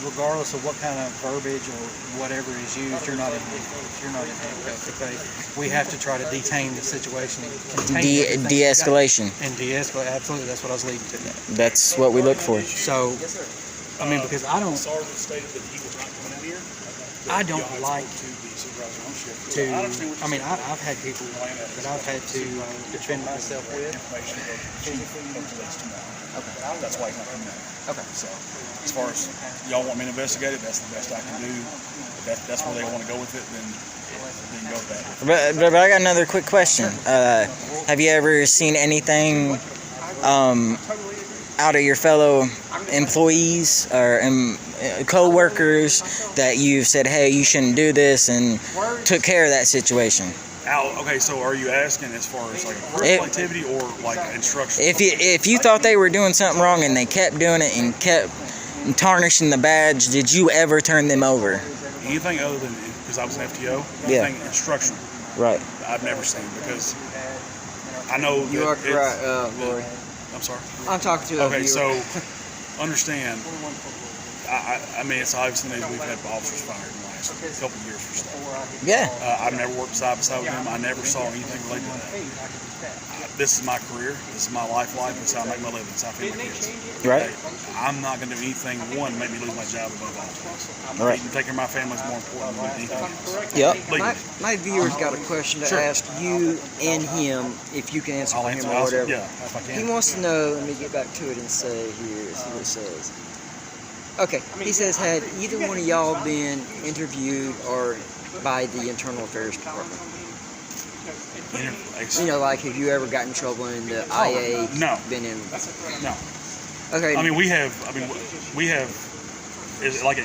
[SPEAKER 2] regardless of what kind of verbiage or whatever is used, you're not in handcuffs. You're not in handcuffs. Okay, we have to try to detain the situation, and contain everything
[SPEAKER 1] De-escalation.
[SPEAKER 2] and de-escalate. Absolutely, that's what I was leading to.
[SPEAKER 1] That's what we look for.
[SPEAKER 2] So, I mean, because I don't
[SPEAKER 5] Sergeant stated that he was not coming in here.
[SPEAKER 2] I don't
[SPEAKER 5] Y'all
[SPEAKER 2] like
[SPEAKER 5] to the supervisor on shift.
[SPEAKER 2] to.
[SPEAKER 5] I understand what
[SPEAKER 2] I
[SPEAKER 5] you're
[SPEAKER 2] mean, I've had people that I've had to defend myself with.
[SPEAKER 5] information of chief of police tomorrow. Okay. That's why he's not coming in.
[SPEAKER 4] Okay.
[SPEAKER 5] So, as far as y'all want me to investigate it, that's the best I can do. If that's where they want to go with it, then go with that.
[SPEAKER 1] But I got another quick question. Have you ever seen anything out of your fellow employees or co-workers that you've said, hey, you shouldn't do this, and took care of that situation?
[SPEAKER 5] Al, okay, so are you asking as far as like criminal activity or like instruction?
[SPEAKER 1] If you thought they were doing something wrong and they kept doing it and kept tarnishing the badge, did you ever turn them over?
[SPEAKER 5] Anything other than, because I was an FTO,
[SPEAKER 1] Yeah.
[SPEAKER 5] anything instructional,
[SPEAKER 1] Right.
[SPEAKER 5] I've never seen, because I know
[SPEAKER 4] You
[SPEAKER 5] that
[SPEAKER 4] are correct, Lori.
[SPEAKER 5] I'm sorry.
[SPEAKER 4] I'm talking to
[SPEAKER 5] Okay,
[SPEAKER 4] you.
[SPEAKER 5] so understand, I mean, it's obvious news. We've had officers fired in the last couple of years for stuff.
[SPEAKER 1] Yeah.
[SPEAKER 5] I've never worked side by side with them. I never saw anything related to that. This is my career. This is my life. This is how I make my living. This is how I feed my kids.
[SPEAKER 1] Right.
[SPEAKER 5] I'm not going to do anything, one, make me lose my job above all else.
[SPEAKER 1] Right.
[SPEAKER 5] Taking care of my family is more important than anything else.
[SPEAKER 1] Yep.
[SPEAKER 5] Legally.
[SPEAKER 4] My viewer's got a question to
[SPEAKER 5] Sure.
[SPEAKER 4] ask you and him, if you can answer
[SPEAKER 5] I'll
[SPEAKER 4] for him
[SPEAKER 5] answer.
[SPEAKER 4] or whatever.
[SPEAKER 5] Yeah, if I
[SPEAKER 4] He
[SPEAKER 5] can.
[SPEAKER 4] wants to know, let me get back to it and say here, see what it says. Okay, he says, had either one of y'all been interviewed or by the Internal Affairs Department? You know, like, have you ever gotten in trouble in the IA?
[SPEAKER 5] No.
[SPEAKER 4] Been in?
[SPEAKER 5] No.
[SPEAKER 4] Okay.
[SPEAKER 5] I mean, we have. Is it like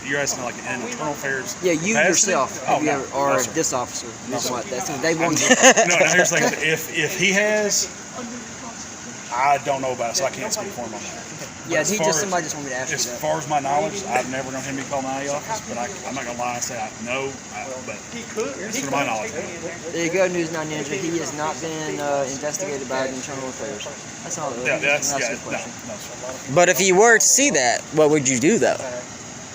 [SPEAKER 5] you're asking like an internal affairs?
[SPEAKER 4] yeah, you
[SPEAKER 5] capacity?
[SPEAKER 4] yourself,
[SPEAKER 5] Oh,
[SPEAKER 4] have you
[SPEAKER 5] no.
[SPEAKER 4] ever, or
[SPEAKER 5] No, sir.
[SPEAKER 4] this officer?
[SPEAKER 5] No, sir.
[SPEAKER 4] They want you.
[SPEAKER 5] No, now here's the thing. If he has, I don't know about it, so I can't speak for him on that.
[SPEAKER 4] Yeah,
[SPEAKER 5] As
[SPEAKER 4] he
[SPEAKER 5] far
[SPEAKER 4] just
[SPEAKER 5] as-
[SPEAKER 4] somebody just wanted me to ask you
[SPEAKER 5] As
[SPEAKER 4] that.
[SPEAKER 5] far as my knowledge, I've never known him to be called in the IA office, but I'm not gonna lie and say I know, but it's to my knowledge.
[SPEAKER 4] There you go, News 9 Ninja. He has not been investigated by the Internal Affairs. That's all.
[SPEAKER 5] Yeah, that's
[SPEAKER 4] a
[SPEAKER 5] yeah.
[SPEAKER 4] question.
[SPEAKER 5] No, sir.
[SPEAKER 1] But if you were to see that, what would you do though?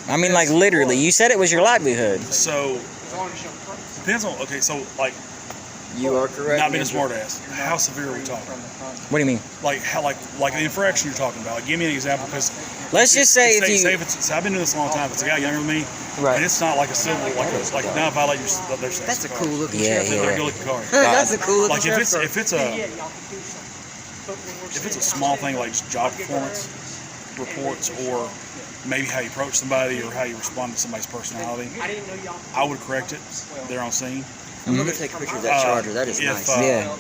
[SPEAKER 1] I mean, like literally, you said it was your livelihood.
[SPEAKER 5] So depends on. Okay, so like
[SPEAKER 4] You are correct.
[SPEAKER 5] not being a
[SPEAKER 4] Ninja.
[SPEAKER 5] smart ass. How severe are we talking?
[SPEAKER 1] What do you mean?
[SPEAKER 5] Like how like the infraction you're talking about. Like, give me an example, because
[SPEAKER 1] Let's just say if you.
[SPEAKER 5] I've been doing this a long time. If it's a guy younger than me,
[SPEAKER 1] Right.
[SPEAKER 5] and it's not like a civil, like not violate their sex.
[SPEAKER 4] That's a cool looking
[SPEAKER 1] Yeah,
[SPEAKER 4] sheriff.
[SPEAKER 1] yeah.
[SPEAKER 5] They're a good looking car.
[SPEAKER 4] That's a cool looking
[SPEAKER 5] Like if
[SPEAKER 4] sheriff.
[SPEAKER 5] it's a small thing like just job performance reports, or maybe how you approach somebody or how you respond to somebody's personality, I would correct it there on scene.
[SPEAKER 4] I'm gonna take a picture of that charger. That is
[SPEAKER 5] if,
[SPEAKER 4] nice.
[SPEAKER 1] Yeah.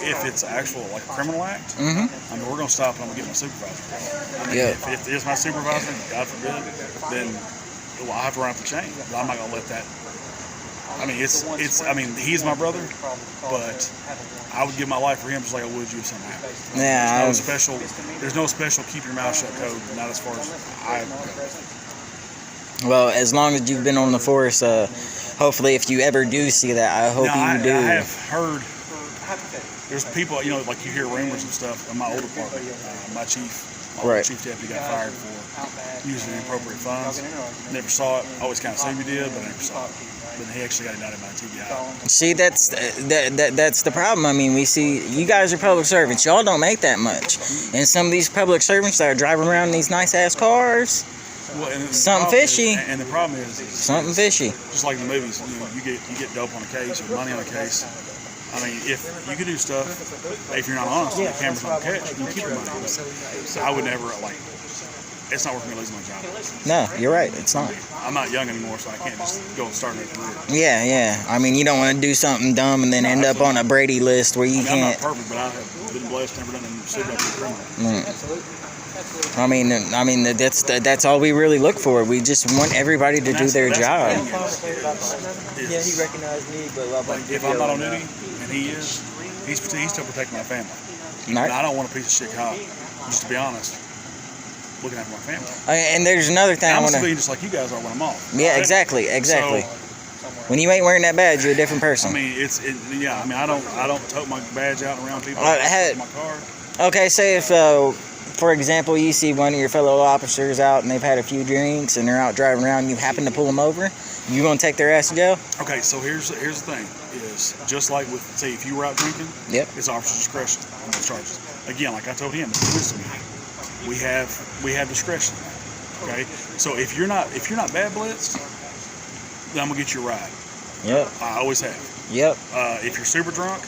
[SPEAKER 5] If it's actual like criminal act,
[SPEAKER 1] Mhm.
[SPEAKER 5] I mean we're gonna stop and I'm gonna get my supervisor. I mean,
[SPEAKER 1] Yeah.
[SPEAKER 5] if it's my supervisor, God forbid, then well, I have to run up the chain. But I'm not gonna let that. I mean, I mean, he's my brother, but I would give my life for him just like I would you if something happened.
[SPEAKER 1] Yeah.
[SPEAKER 5] There's no special keep your mouth shut code, not as far as I go.
[SPEAKER 1] Well, as long as you've been on the force, hopefully, if you ever do see that, I hope
[SPEAKER 5] Now,
[SPEAKER 1] you do.
[SPEAKER 5] I have heard there's people, you know, like you hear rumors and stuff in my old department. My
[SPEAKER 1] Right.
[SPEAKER 5] chief deputy got fired for using inappropriate funds. Never saw it. Always kind of assumed he did, but I never saw it. But he actually got indicted by the TBI.
[SPEAKER 1] See, that's the problem. I mean, we see you guys are public servants. Y'all don't make that much, and some of these public servants that are driving around in these nice ass cars,
[SPEAKER 5] Well, and the
[SPEAKER 1] Something
[SPEAKER 5] problem
[SPEAKER 1] fishy.
[SPEAKER 5] And the problem is
[SPEAKER 1] something fishy.
[SPEAKER 5] just like in the movies, you get dope on a case or money on a case. I mean, if you could do stuff, if you're not honest, the camera's not catch, you keep your money. I would never it's not worth me losing my job.
[SPEAKER 1] No, you're right. It's not.
[SPEAKER 5] I'm not young anymore, so I can't just go and start a new career.
[SPEAKER 1] Yeah, yeah. I mean, you don't want to do something dumb and then end up on a Brady list where you
[SPEAKER 5] I mean, I'm not
[SPEAKER 1] can't.
[SPEAKER 5] perfect, but I have been blessed, never done anything stupid up to a criminal.
[SPEAKER 1] I mean, that's all we really look for. We just want everybody to do their job.
[SPEAKER 4] Yeah, he recognized me, but
[SPEAKER 5] Like, if I'm not on duty, and he is, he's still protecting my family. And I don't want a piece of shit cop, just to be honest, looking after my family.
[SPEAKER 1] And there's another thing
[SPEAKER 5] And
[SPEAKER 1] I
[SPEAKER 5] I'm a
[SPEAKER 1] want to.
[SPEAKER 5] civilian just like you guys are when I'm off.
[SPEAKER 1] Yeah, exactly. When you ain't wearing that badge, you're a different
[SPEAKER 5] I
[SPEAKER 1] person.
[SPEAKER 5] mean, I mean, I don't tote my badge out around people.
[SPEAKER 1] I had-
[SPEAKER 5] my car.
[SPEAKER 1] Okay, say if, for example, you see one of your fellow officers out and they've had a few drinks and they're out driving around, and you happen to pull them over, you gonna take their ass to jail?
[SPEAKER 5] Okay, so here's the thing: is just like with say if you were out drinking,
[SPEAKER 1] Yep.
[SPEAKER 5] it's officer's discretion on those charges. Again, like I told him, it's a wisdom meeting. We have discretion. Okay, so if you're not bad blitzed, then I'm gonna get you a ride.
[SPEAKER 1] Yep.
[SPEAKER 5] I always have.
[SPEAKER 1] Yep.
[SPEAKER 5] If you're super drunk,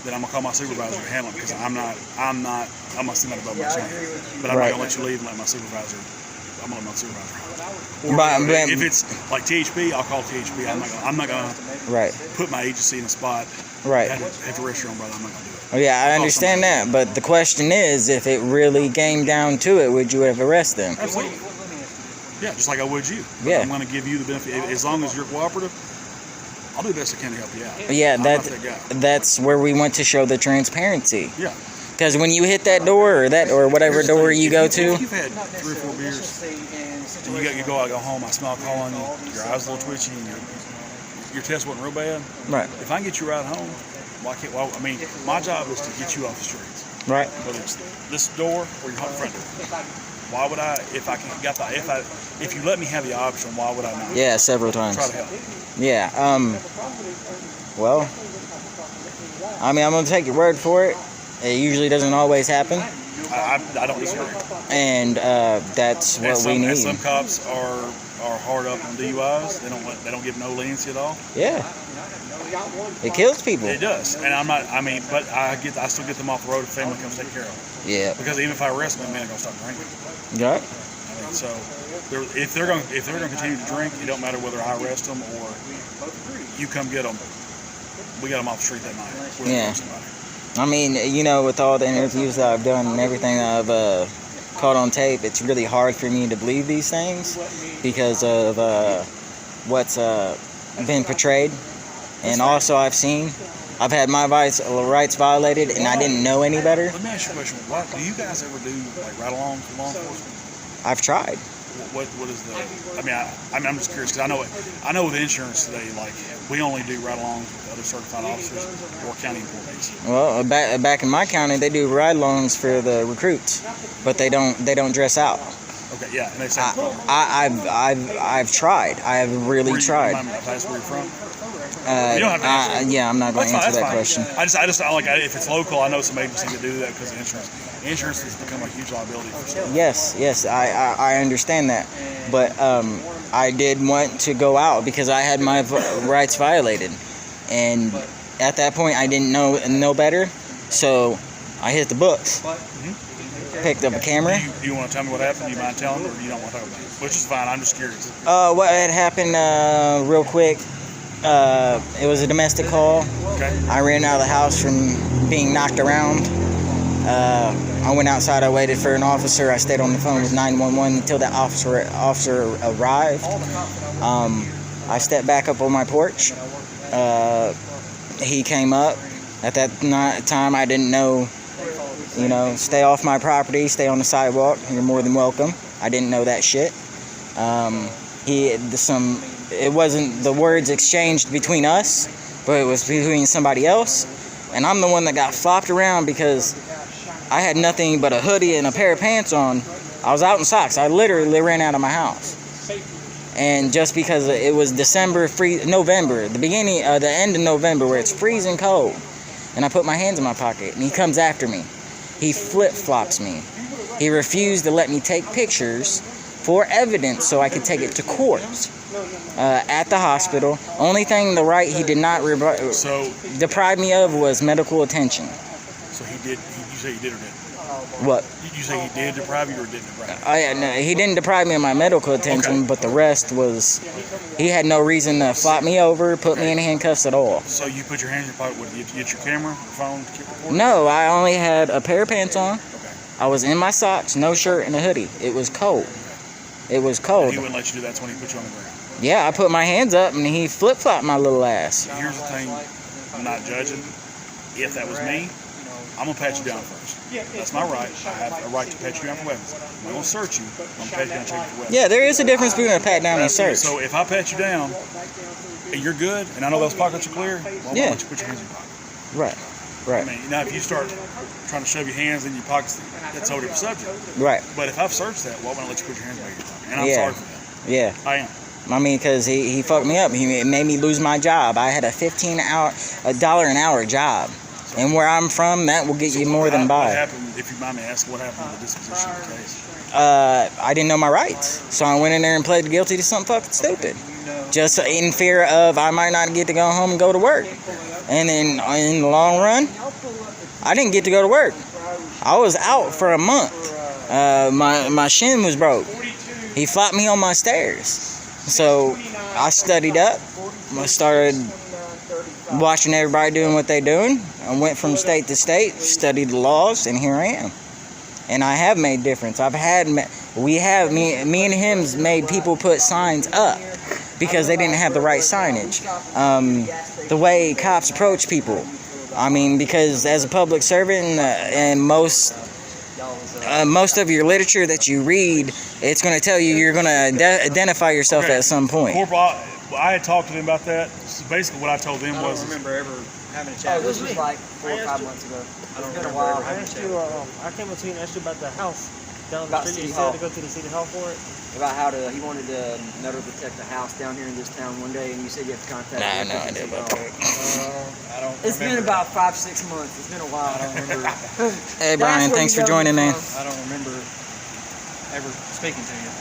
[SPEAKER 5] then I'm gonna call my supervisor to handle it because I'm gonna send that above my chain. But I'm
[SPEAKER 1] Right.
[SPEAKER 5] not gonna let you leave and let my supervisor. I'm gonna let my supervisor. Or
[SPEAKER 1] But-
[SPEAKER 5] if it's like THP, I'll call THP. I'm not gonna
[SPEAKER 1] Right.
[SPEAKER 5] put my agency in a spot.
[SPEAKER 1] Right.
[SPEAKER 5] Have to arrest your own brother. I'm not gonna do it.
[SPEAKER 1] Oh, yeah, I understand that, but the question is, if it really came down to it, would you have arrested them?
[SPEAKER 5] Absolutely. Yeah, just like I would you.
[SPEAKER 1] Yeah.
[SPEAKER 5] I'm gonna give you the benefit as long as you're cooperative. I'll do the best I can to help you out.
[SPEAKER 1] Yeah,
[SPEAKER 5] I'm not that guy.
[SPEAKER 1] that's where we want to show the transparency.
[SPEAKER 5] Yeah.
[SPEAKER 1] Because when you hit that door or whatever
[SPEAKER 5] Here's the
[SPEAKER 1] door
[SPEAKER 5] thing,
[SPEAKER 1] you
[SPEAKER 5] if
[SPEAKER 1] go
[SPEAKER 5] If
[SPEAKER 1] to,
[SPEAKER 5] you've had 3 or 4 beers, and you go out, go home, I smell alcohol on you, your eyes a little twitchy, and your test wasn't real bad.
[SPEAKER 1] right,
[SPEAKER 5] If I can get you right home, I mean, my job is to get you off the streets.
[SPEAKER 1] right,
[SPEAKER 5] Whether it's this door or your front door. Why would I, if you let me have the option, why would I not?
[SPEAKER 1] Yeah, several times.
[SPEAKER 5] Try to help.
[SPEAKER 1] Yeah. Well, I mean, I'm gonna take your word for it. It usually doesn't always happen,
[SPEAKER 5] I don't disagree.
[SPEAKER 1] and that's what we
[SPEAKER 5] And
[SPEAKER 1] need.
[SPEAKER 5] some cops are hard up on DUIs. They don't give no leniency at all.
[SPEAKER 1] Yeah. It kills people.
[SPEAKER 5] It does, and but I still get them off the road if family comes take care of them.
[SPEAKER 1] Yeah.
[SPEAKER 5] Because even if I arrest them, they're gonna stop drinking.
[SPEAKER 1] Right.
[SPEAKER 5] I mean, so if they're gonna continue to drink, it don't matter whether I arrest them or you come get them. We got them off the street that night. We're
[SPEAKER 1] Yeah.
[SPEAKER 5] somebody.
[SPEAKER 1] I mean, with all the interviews that I've done and everything that I've caught on tape, it's really hard for me to believe these things because of what's been portrayed. And also I've had my rights violated, and I didn't know any better.
[SPEAKER 5] Let me ask you a question. Do you guys ever do like ride-alongs with law enforcement?
[SPEAKER 1] I've tried.
[SPEAKER 5] What is the? I'm just curious because I know with insurance today, like we only do ride-alongs with other certified officers or county employees.
[SPEAKER 1] Well, back in my county, they do ride-alongs for the recruits, but they don't dress out.
[SPEAKER 5] Okay, yeah, and they say
[SPEAKER 1] I've tried. I have really tried.
[SPEAKER 5] That's where you're from.
[SPEAKER 1] You
[SPEAKER 5] don't have to answer.
[SPEAKER 1] Yeah, I'm not going to answer that question.
[SPEAKER 5] I just like if it's local, I know some agencies that do that because of insurance. Insurance has become a huge liability for some.
[SPEAKER 1] Yes, I understand that, but I did want to go out because I had my rights violated, and at that point I didn't know better, so I hit the books. Picked up a camera.
[SPEAKER 5] Do you want to tell me what happened? Do you mind telling, or you don't want to talk about it? Which is fine. I'm just curious.
[SPEAKER 1] What had happened real quick. It was a domestic call.
[SPEAKER 5] Okay.
[SPEAKER 1] I ran out of the house from being knocked around. I went outside. I waited for an officer. I stayed on the phone with 911 until that officer arrived. I stepped back up on my porch. He came up. At that time, I didn't know. Stay off my property. Stay on the sidewalk. You're more than welcome. I didn't know that shit. It wasn't the words exchanged between us, but it was between somebody else. And I'm the one that got flopped around because I had nothing but a hoodie and a pair of pants on. I was out in socks. I literally ran out of my house. And just because it was November, the end of November, where it's freezing cold, and I put my hands in my pocket, and he comes after me. He flip-flops me. He refused to let me take pictures for evidence so I could take it to court. At the hospital. Only thing he did not deprive me of was medical attention.
[SPEAKER 5] So he did. You say he did or didn't?
[SPEAKER 1] What?
[SPEAKER 5] You say he did deprive you or didn't deprive you?
[SPEAKER 1] Oh yeah, no, he didn't deprive me of my medical attention,
[SPEAKER 5] Okay.
[SPEAKER 1] but the rest was, he had no reason to flop me over, put me in handcuffs at all.
[SPEAKER 5] So you put your hands in your pocket. What, did you get your camera, your phone, to keep recording?
[SPEAKER 1] No, I only had a pair of pants on.
[SPEAKER 5] Okay.
[SPEAKER 1] I was in my socks, no shirt, and a hoodie. It was cold. It was cold.
[SPEAKER 5] He wouldn't let you do that. That's when he put you on the ground.
[SPEAKER 1] Yeah, I put my hands up and he flip-flopped my little ass.
[SPEAKER 5] Here's the thing. I'm not judging. If that was me, I'm going to pat you down first. That's my right. I have a right to pat you down for weapons. I'm not going to search you. I'm going to pat you down and check you for weapons.
[SPEAKER 1] Yeah, there is a difference between a pat down and a search.
[SPEAKER 5] So if I pat you down and you're good, and I know those pockets are clear, well, why don't you put your hands in your pocket?
[SPEAKER 1] Right.
[SPEAKER 5] I mean, now if you start trying to shove your hands in your pockets, that's a different subject.
[SPEAKER 1] Right.
[SPEAKER 5] But if I've searched that, why won't I let you put your hands back in your pocket? And I'm
[SPEAKER 1] Yeah.
[SPEAKER 5] sorry for that.
[SPEAKER 1] Yeah.
[SPEAKER 5] I am.
[SPEAKER 1] I mean, because he fucked me up. He made me lose my job. I had a $15 an hour job. And where I'm from, that will get you more than
[SPEAKER 5] What
[SPEAKER 1] by.
[SPEAKER 5] happened, if you mind me asking, what happened with the disposition of the case?
[SPEAKER 1] I didn't know my rights. So I went in there and pled guilty to something fucking stupid. Just in fear of I might not get to go home and go to work. And then in the long run, I didn't get to go to work. I was out for a month. My shin was broke. He flopped me on my stairs. So I studied up. I started watching everybody doing what they doing. I went from state to state, studied the laws, and here I am. And I have made difference. Me and him's made people put signs up because they didn't have the right signage. The way cops approach people. I mean, because as a public servant and most of your literature that you read, it's going to tell you you're going to identify yourself at some point.
[SPEAKER 5] Corporal, I had talked to them about that. So basically, what I told them was,
[SPEAKER 4] ever having a chat. This was like 4 or 5 months ago. I don't remember.
[SPEAKER 3] I asked you, I came up to you and asked you about the house.
[SPEAKER 6] down the
[SPEAKER 4] About
[SPEAKER 6] street.
[SPEAKER 4] City
[SPEAKER 6] You
[SPEAKER 4] Hall.
[SPEAKER 6] said to go to the city hall for it.
[SPEAKER 4] About how he wanted to metal detect a house down here in this town one day, and you said you have to contact.
[SPEAKER 1] Nah,
[SPEAKER 4] the
[SPEAKER 1] no
[SPEAKER 4] City
[SPEAKER 1] idea about
[SPEAKER 4] Hall.
[SPEAKER 2] I don't.
[SPEAKER 4] It's been
[SPEAKER 2] remember.
[SPEAKER 4] about 5-6 months. It's been a while.
[SPEAKER 2] I don't remember.
[SPEAKER 1] Hey, Brian, thanks for joining, man.
[SPEAKER 2] I don't remember ever speaking to you.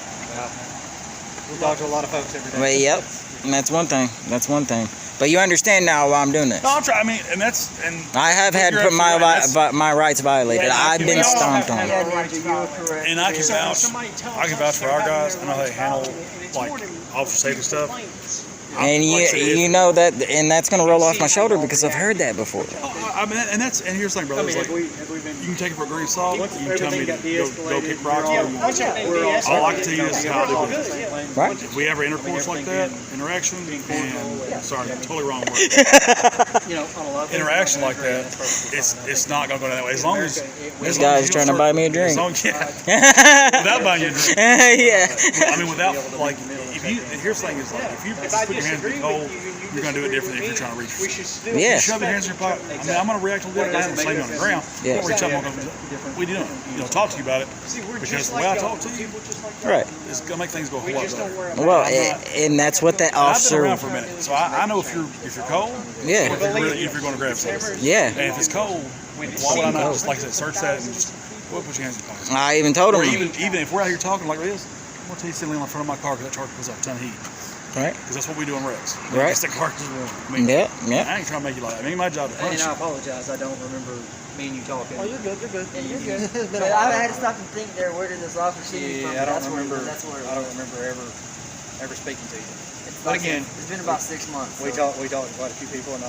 [SPEAKER 2] We talk to a lot of folks every day.
[SPEAKER 1] Well, yep. And that's one thing. That's one thing. But you understand now why I'm doing this.
[SPEAKER 5] No, I'm trying. I mean, and
[SPEAKER 1] I have had
[SPEAKER 5] you're
[SPEAKER 1] put my
[SPEAKER 5] absolutely right.
[SPEAKER 1] my rights violated.
[SPEAKER 5] Yeah,
[SPEAKER 1] I've been
[SPEAKER 5] we all
[SPEAKER 1] stomped
[SPEAKER 5] have
[SPEAKER 1] on.
[SPEAKER 5] had
[SPEAKER 4] Yeah, Ninja, you were correct.
[SPEAKER 5] And I can
[SPEAKER 3] So
[SPEAKER 5] vouch.
[SPEAKER 3] somebody tells
[SPEAKER 5] I can
[SPEAKER 3] us
[SPEAKER 5] vouch for
[SPEAKER 3] they're
[SPEAKER 5] our
[SPEAKER 3] having
[SPEAKER 5] guys.
[SPEAKER 3] their
[SPEAKER 5] I know how they
[SPEAKER 3] rights
[SPEAKER 5] handle
[SPEAKER 3] violated, and it's
[SPEAKER 5] like
[SPEAKER 3] more than
[SPEAKER 5] officer safety stuff.
[SPEAKER 3] complaints.
[SPEAKER 1] And
[SPEAKER 5] Like I said,
[SPEAKER 1] you know that, and that's gonna roll off my shoulder because I've heard that before.
[SPEAKER 5] I mean, and here's the thing,
[SPEAKER 2] I
[SPEAKER 5] brother.
[SPEAKER 2] mean,
[SPEAKER 5] It's like,
[SPEAKER 2] have we been?
[SPEAKER 5] you can take it for a grain of salt. You can tell me to
[SPEAKER 2] everything got
[SPEAKER 5] go kick rocks.
[SPEAKER 3] Yeah,
[SPEAKER 5] whatever you want.
[SPEAKER 3] once everything
[SPEAKER 2] We're all
[SPEAKER 3] de-escalated,
[SPEAKER 5] All I can tell you is how I do
[SPEAKER 3] all
[SPEAKER 5] business.
[SPEAKER 3] good, yeah.
[SPEAKER 1] Right?
[SPEAKER 5] If we ever intercourse like that, interaction, and sorry, totally wrong word.
[SPEAKER 2] You know, on a lot of
[SPEAKER 5] Interaction like that, it's not gonna go down that way. As long as
[SPEAKER 1] This guy's trying to buy me a drink.
[SPEAKER 5] As long, yeah, without buying you a drink.
[SPEAKER 1] Yeah.
[SPEAKER 5] I mean, without like, if you here's the thing is like, if you
[SPEAKER 3] If I
[SPEAKER 5] put your hands in
[SPEAKER 3] disagree
[SPEAKER 5] the cold,
[SPEAKER 3] with you, and you
[SPEAKER 5] you're gonna do it
[SPEAKER 3] disagree
[SPEAKER 5] differently if
[SPEAKER 3] with
[SPEAKER 5] you're trying to
[SPEAKER 3] me,
[SPEAKER 5] reach.
[SPEAKER 3] we should still
[SPEAKER 1] Yeah.
[SPEAKER 5] You shove your hands in your pocket. I mean, I'm gonna react a little bit and slam you on the ground.
[SPEAKER 1] Yeah.
[SPEAKER 5] Don't reach up and go, what are you doing? You know, talk to you about it.
[SPEAKER 3] See, we're
[SPEAKER 5] Because
[SPEAKER 3] just
[SPEAKER 5] the way
[SPEAKER 3] like
[SPEAKER 5] I
[SPEAKER 3] y'all.
[SPEAKER 5] talk to you,
[SPEAKER 3] People just like y'all.
[SPEAKER 1] Right.
[SPEAKER 5] it's gonna make things go a
[SPEAKER 3] We
[SPEAKER 5] whole lot
[SPEAKER 3] just
[SPEAKER 5] better.
[SPEAKER 3] don't wear a
[SPEAKER 1] Well,
[SPEAKER 3] mask.
[SPEAKER 1] and that's what that
[SPEAKER 5] I've been
[SPEAKER 1] officer.
[SPEAKER 5] around for a minute, so I know if you're cold,
[SPEAKER 1] Yeah.
[SPEAKER 5] if you're going to grab something.
[SPEAKER 1] Yeah.
[SPEAKER 5] And if it's cold, why would I not just, like I said, search that and just put your hands in your pocket?
[SPEAKER 1] I even told
[SPEAKER 5] Or
[SPEAKER 1] him.
[SPEAKER 5] even if we're out here talking like this, I'm gonna tell you sitting in front of my car because that charger puts off a ton of heat.
[SPEAKER 1] Right.
[SPEAKER 5] Because that's what we do in wrecks.
[SPEAKER 1] Right.
[SPEAKER 5] It's the car just warm. I mean,
[SPEAKER 1] Yeah. Yeah.
[SPEAKER 5] I ain't trying to make you like that. I mean, my job to
[SPEAKER 4] And
[SPEAKER 5] punch
[SPEAKER 4] I
[SPEAKER 5] you.
[SPEAKER 4] apologize. I don't remember me and you talking.
[SPEAKER 6] Oh, you're good. You're good.
[SPEAKER 4] Yeah,
[SPEAKER 6] You're
[SPEAKER 4] you-
[SPEAKER 6] good.
[SPEAKER 4] But I had to stop and think there. Where did this officer see me from?
[SPEAKER 2] Yeah, I don't
[SPEAKER 4] That's where-
[SPEAKER 2] remember.
[SPEAKER 4] That's where.
[SPEAKER 2] I don't remember ever speaking to you.
[SPEAKER 4] But
[SPEAKER 2] again,
[SPEAKER 4] it's been about 6 months.
[SPEAKER 2] We
[SPEAKER 4] so.
[SPEAKER 2] talked to quite a few people, and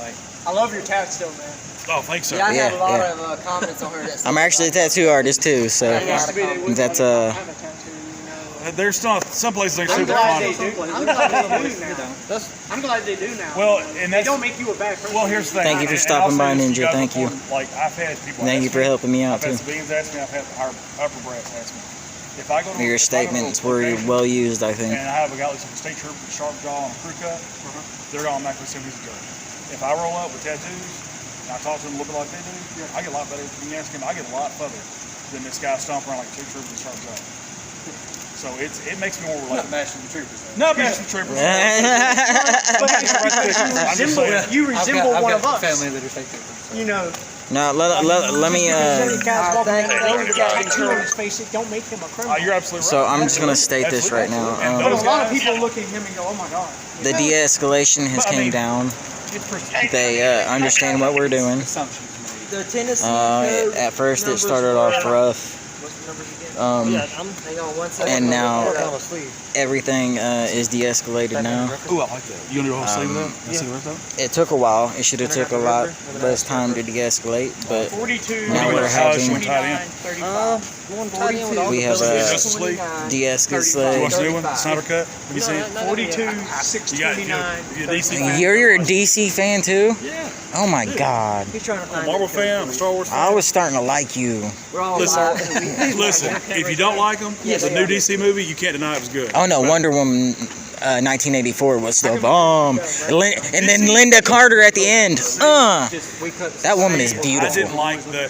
[SPEAKER 3] I love your tats though, man.
[SPEAKER 5] Oh, thanks, sir.
[SPEAKER 4] Yeah, I have a lot
[SPEAKER 1] Yeah.
[SPEAKER 4] of comments on her. That
[SPEAKER 1] I'm actually a tattoo artist too, so
[SPEAKER 3] It used to be they wouldn't
[SPEAKER 1] that's
[SPEAKER 3] let you have a tattoo, you know.
[SPEAKER 5] There's some places they're
[SPEAKER 3] I'm
[SPEAKER 5] super
[SPEAKER 3] glad
[SPEAKER 5] fun.
[SPEAKER 3] they do. I'm glad they do now. I'm glad they do now.
[SPEAKER 5] Well, and
[SPEAKER 3] they
[SPEAKER 5] that's
[SPEAKER 3] don't make you a bad person.
[SPEAKER 5] well. Here's the thing.
[SPEAKER 1] Thank you for
[SPEAKER 5] and
[SPEAKER 1] stopping
[SPEAKER 5] I'll say
[SPEAKER 1] by,
[SPEAKER 5] this to
[SPEAKER 1] Ninja.
[SPEAKER 5] you guys
[SPEAKER 1] Thank you.
[SPEAKER 5] before, Like I've had people.
[SPEAKER 1] thank you
[SPEAKER 5] ask
[SPEAKER 1] for
[SPEAKER 5] me,
[SPEAKER 1] helping me out
[SPEAKER 5] I've had
[SPEAKER 1] too.
[SPEAKER 5] civilians ask me. I've had our upper brass ask me. If I go to
[SPEAKER 1] Your
[SPEAKER 5] if I go to a
[SPEAKER 1] statements were
[SPEAKER 5] location
[SPEAKER 1] well used, I think.
[SPEAKER 5] And I have a guy that looks like a state trooper, with a sharp jaw, and a crew cut. They're all automatically assume he's a jerk. If I roll up with tattoos and I talk to them a little bit like they do, I get a lot better. You can ask him. I get a lot further than this guy stomping around like a state trooper with a sharp jaw. So it makes me more
[SPEAKER 2] not
[SPEAKER 5] relatable.
[SPEAKER 2] bashing the troopers.
[SPEAKER 5] Not bashing troopers.
[SPEAKER 3] You resemble one of us.
[SPEAKER 2] Family that are state troopers.
[SPEAKER 3] You know.
[SPEAKER 1] Now let me.
[SPEAKER 3] Any guys walking
[SPEAKER 4] thank
[SPEAKER 3] around
[SPEAKER 4] you.
[SPEAKER 3] with a tattoo on his face, it don't make him a criminal.
[SPEAKER 5] You're absolutely
[SPEAKER 1] So
[SPEAKER 5] right.
[SPEAKER 1] I'm just gonna state this right now.
[SPEAKER 5] And
[SPEAKER 3] But a
[SPEAKER 5] those
[SPEAKER 3] lot of
[SPEAKER 5] guys-
[SPEAKER 3] people look at him and go, "Oh my God."
[SPEAKER 1] The de-escalation has
[SPEAKER 5] But, I
[SPEAKER 1] came
[SPEAKER 5] mean-
[SPEAKER 1] down.
[SPEAKER 5] It's pretty-
[SPEAKER 1] They understand what we're doing.
[SPEAKER 2] Assumptions made.
[SPEAKER 4] The Tennessee code
[SPEAKER 1] At first it
[SPEAKER 4] numbers
[SPEAKER 1] started
[SPEAKER 4] were-
[SPEAKER 1] off rough.
[SPEAKER 4] What's the numbers again?
[SPEAKER 6] Yeah, I'm
[SPEAKER 4] Hang on one second.
[SPEAKER 1] And now-
[SPEAKER 6] working on a sleeve.
[SPEAKER 1] Everything is de-escalated now.
[SPEAKER 5] Ooh, I like that. You gonna do a whole sleeve of that?
[SPEAKER 6] yeah.
[SPEAKER 5] See the rest of it?
[SPEAKER 1] It took a while. It should have took a lot less time to de-escalate, but
[SPEAKER 3] 42,
[SPEAKER 1] Now we're
[SPEAKER 3] 29,
[SPEAKER 1] having-
[SPEAKER 3] 35.
[SPEAKER 6] Going tight in with all
[SPEAKER 1] we
[SPEAKER 6] the
[SPEAKER 1] have
[SPEAKER 6] fellas.
[SPEAKER 1] a
[SPEAKER 5] Justice League?
[SPEAKER 1] de-escalate.
[SPEAKER 5] You want to do one? Snyder cut? Let me see it.
[SPEAKER 3] 42,
[SPEAKER 5] You got
[SPEAKER 3] 629.
[SPEAKER 5] you a DC fan?
[SPEAKER 1] You're a DC fan too?
[SPEAKER 5] Yeah.
[SPEAKER 1] Oh my God!
[SPEAKER 4] He's trying to
[SPEAKER 5] I'm
[SPEAKER 4] find
[SPEAKER 5] a Marvel
[SPEAKER 4] it.
[SPEAKER 5] fan. I'm a Star Wars fan.
[SPEAKER 1] I was starting to like you.
[SPEAKER 4] We're all
[SPEAKER 5] Listen.
[SPEAKER 4] live.
[SPEAKER 5] Listen, if you don't like them, the new DC movie, you can't deny it was good.
[SPEAKER 1] Oh no,
[SPEAKER 5] But
[SPEAKER 1] Wonder Woman 1984 was the bomb. And then Linda Carter at the end. That woman is
[SPEAKER 5] I
[SPEAKER 1] beautiful.
[SPEAKER 5] didn't like the.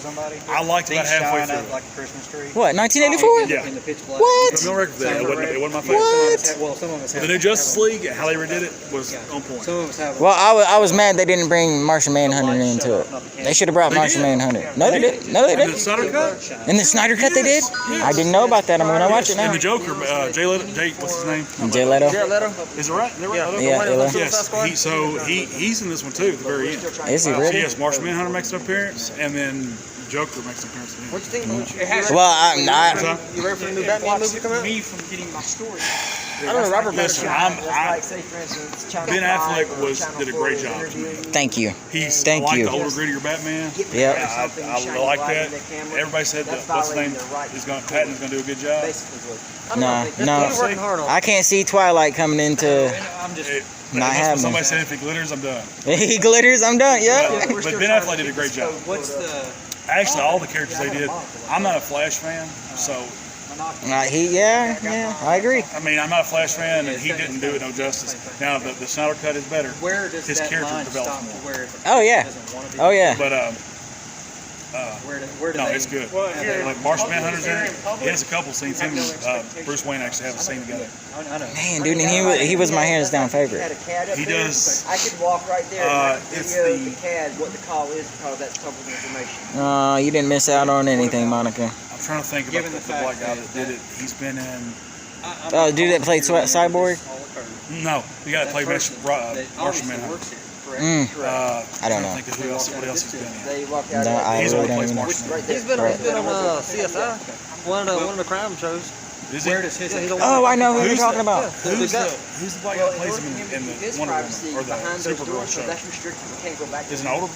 [SPEAKER 5] I liked about halfway through.
[SPEAKER 2] Like a Christmas tree.
[SPEAKER 1] What, 1984?
[SPEAKER 5] Yeah.
[SPEAKER 2] In the pitch black.
[SPEAKER 1] What?
[SPEAKER 5] Put me on record for that. It wasn't my favorite.
[SPEAKER 1] What?
[SPEAKER 2] Well, some of us have.
[SPEAKER 5] The new Justice League, how they redid it was on point.
[SPEAKER 2] Some of us have.
[SPEAKER 1] Well, I was mad they didn't bring Martian Manhunter into it. They should have brought Martian
[SPEAKER 5] did.
[SPEAKER 1] Manhunter. No, they did. No, they
[SPEAKER 5] And the
[SPEAKER 1] did.
[SPEAKER 5] Snyder cut,
[SPEAKER 1] In the Snyder Cut, they did? I didn't know about that. I'm going to watch it
[SPEAKER 5] and
[SPEAKER 1] now.
[SPEAKER 5] the Joker, Jay what's his name?
[SPEAKER 1] Jay Leto?
[SPEAKER 5] Is it right? Is that right?
[SPEAKER 1] Yeah, Leto.
[SPEAKER 5] Yes. He's in this one too at the very end.
[SPEAKER 1] Is he
[SPEAKER 5] So
[SPEAKER 1] really?
[SPEAKER 5] yes, Martian Manhunter makes an appearance, and then Joker makes an appearance.
[SPEAKER 4] What you think?
[SPEAKER 3] It has
[SPEAKER 1] Well,
[SPEAKER 6] You ready for the new
[SPEAKER 3] it
[SPEAKER 6] Batman
[SPEAKER 3] blocks
[SPEAKER 6] movie coming out?
[SPEAKER 3] me from getting my story.
[SPEAKER 6] I don't know, Robert
[SPEAKER 5] Listen,
[SPEAKER 6] Pattinson.
[SPEAKER 5] Ben Affleck did a great job to me.
[SPEAKER 1] Thank you.
[SPEAKER 5] I like the older, grittier Batman.
[SPEAKER 1] Yep.
[SPEAKER 5] I like that. Everybody said that what's his name Patton's gonna do a good job.
[SPEAKER 1] No,
[SPEAKER 6] He's
[SPEAKER 1] no.
[SPEAKER 6] working hard on it.
[SPEAKER 1] I can't see Twilight coming into
[SPEAKER 2] I'm just.
[SPEAKER 1] not happening.
[SPEAKER 5] Somebody said if it glitters, I'm done.
[SPEAKER 1] He glitters, I'm done. Yeah.
[SPEAKER 5] But Ben Affleck did a great job.
[SPEAKER 2] What's the?
[SPEAKER 5] Actually, all the characters they did. I'm not a Flash fan, so
[SPEAKER 1] Yeah, I agree.
[SPEAKER 5] I mean I'm not a Flash fan, and he didn't do it no justice. Now the Snyder cut is better,
[SPEAKER 2] Where does
[SPEAKER 5] His
[SPEAKER 2] that
[SPEAKER 5] character
[SPEAKER 2] line
[SPEAKER 5] develops
[SPEAKER 2] stop
[SPEAKER 5] more.
[SPEAKER 2] to where? If
[SPEAKER 1] Oh yeah.
[SPEAKER 2] doesn't want to be
[SPEAKER 1] Oh yeah.
[SPEAKER 5] but No, it's good.
[SPEAKER 3] Well, if you're
[SPEAKER 5] Like Martian Manhunter's in
[SPEAKER 3] if
[SPEAKER 5] it.
[SPEAKER 3] you're in public,
[SPEAKER 5] It has a couple scenes. Him and Bruce Wayne actually have a scene together.
[SPEAKER 1] Man, dude, and he was my hands down favorite.
[SPEAKER 4] Had a CAD up
[SPEAKER 5] He
[SPEAKER 4] there.
[SPEAKER 5] does.
[SPEAKER 4] I could walk right there and
[SPEAKER 5] It's
[SPEAKER 4] video
[SPEAKER 5] the-
[SPEAKER 4] the CAD what the call is because that's public information.
[SPEAKER 1] You didn't miss out on anything, Monica.
[SPEAKER 5] I'm trying to think about the black guy that did it. He's been in.
[SPEAKER 1] Oh, dude that played Cyborg?
[SPEAKER 5] No, the guy that played Martian Manhunter.
[SPEAKER 1] I don't know.
[SPEAKER 5] Think of what else he's been in.
[SPEAKER 4] They walk out.
[SPEAKER 1] No, I
[SPEAKER 5] He's the
[SPEAKER 1] really
[SPEAKER 5] one
[SPEAKER 1] don't
[SPEAKER 5] who
[SPEAKER 1] even
[SPEAKER 5] plays
[SPEAKER 1] know.
[SPEAKER 5] Martian.
[SPEAKER 4] Right there.
[SPEAKER 6] He's been on CSI, one of the crime shows.
[SPEAKER 5] Is he?
[SPEAKER 1] Oh, I know who you're
[SPEAKER 5] Who's
[SPEAKER 1] talking
[SPEAKER 5] the-
[SPEAKER 1] about.
[SPEAKER 5] Who's the black guy that plays him in
[SPEAKER 4] his
[SPEAKER 5] the Wonder
[SPEAKER 4] privacy
[SPEAKER 5] Woman or the
[SPEAKER 4] behind those
[SPEAKER 5] Supergirl
[SPEAKER 4] doors, so
[SPEAKER 5] show?
[SPEAKER 4] that's restricted. We can't go back.
[SPEAKER 5] Is an older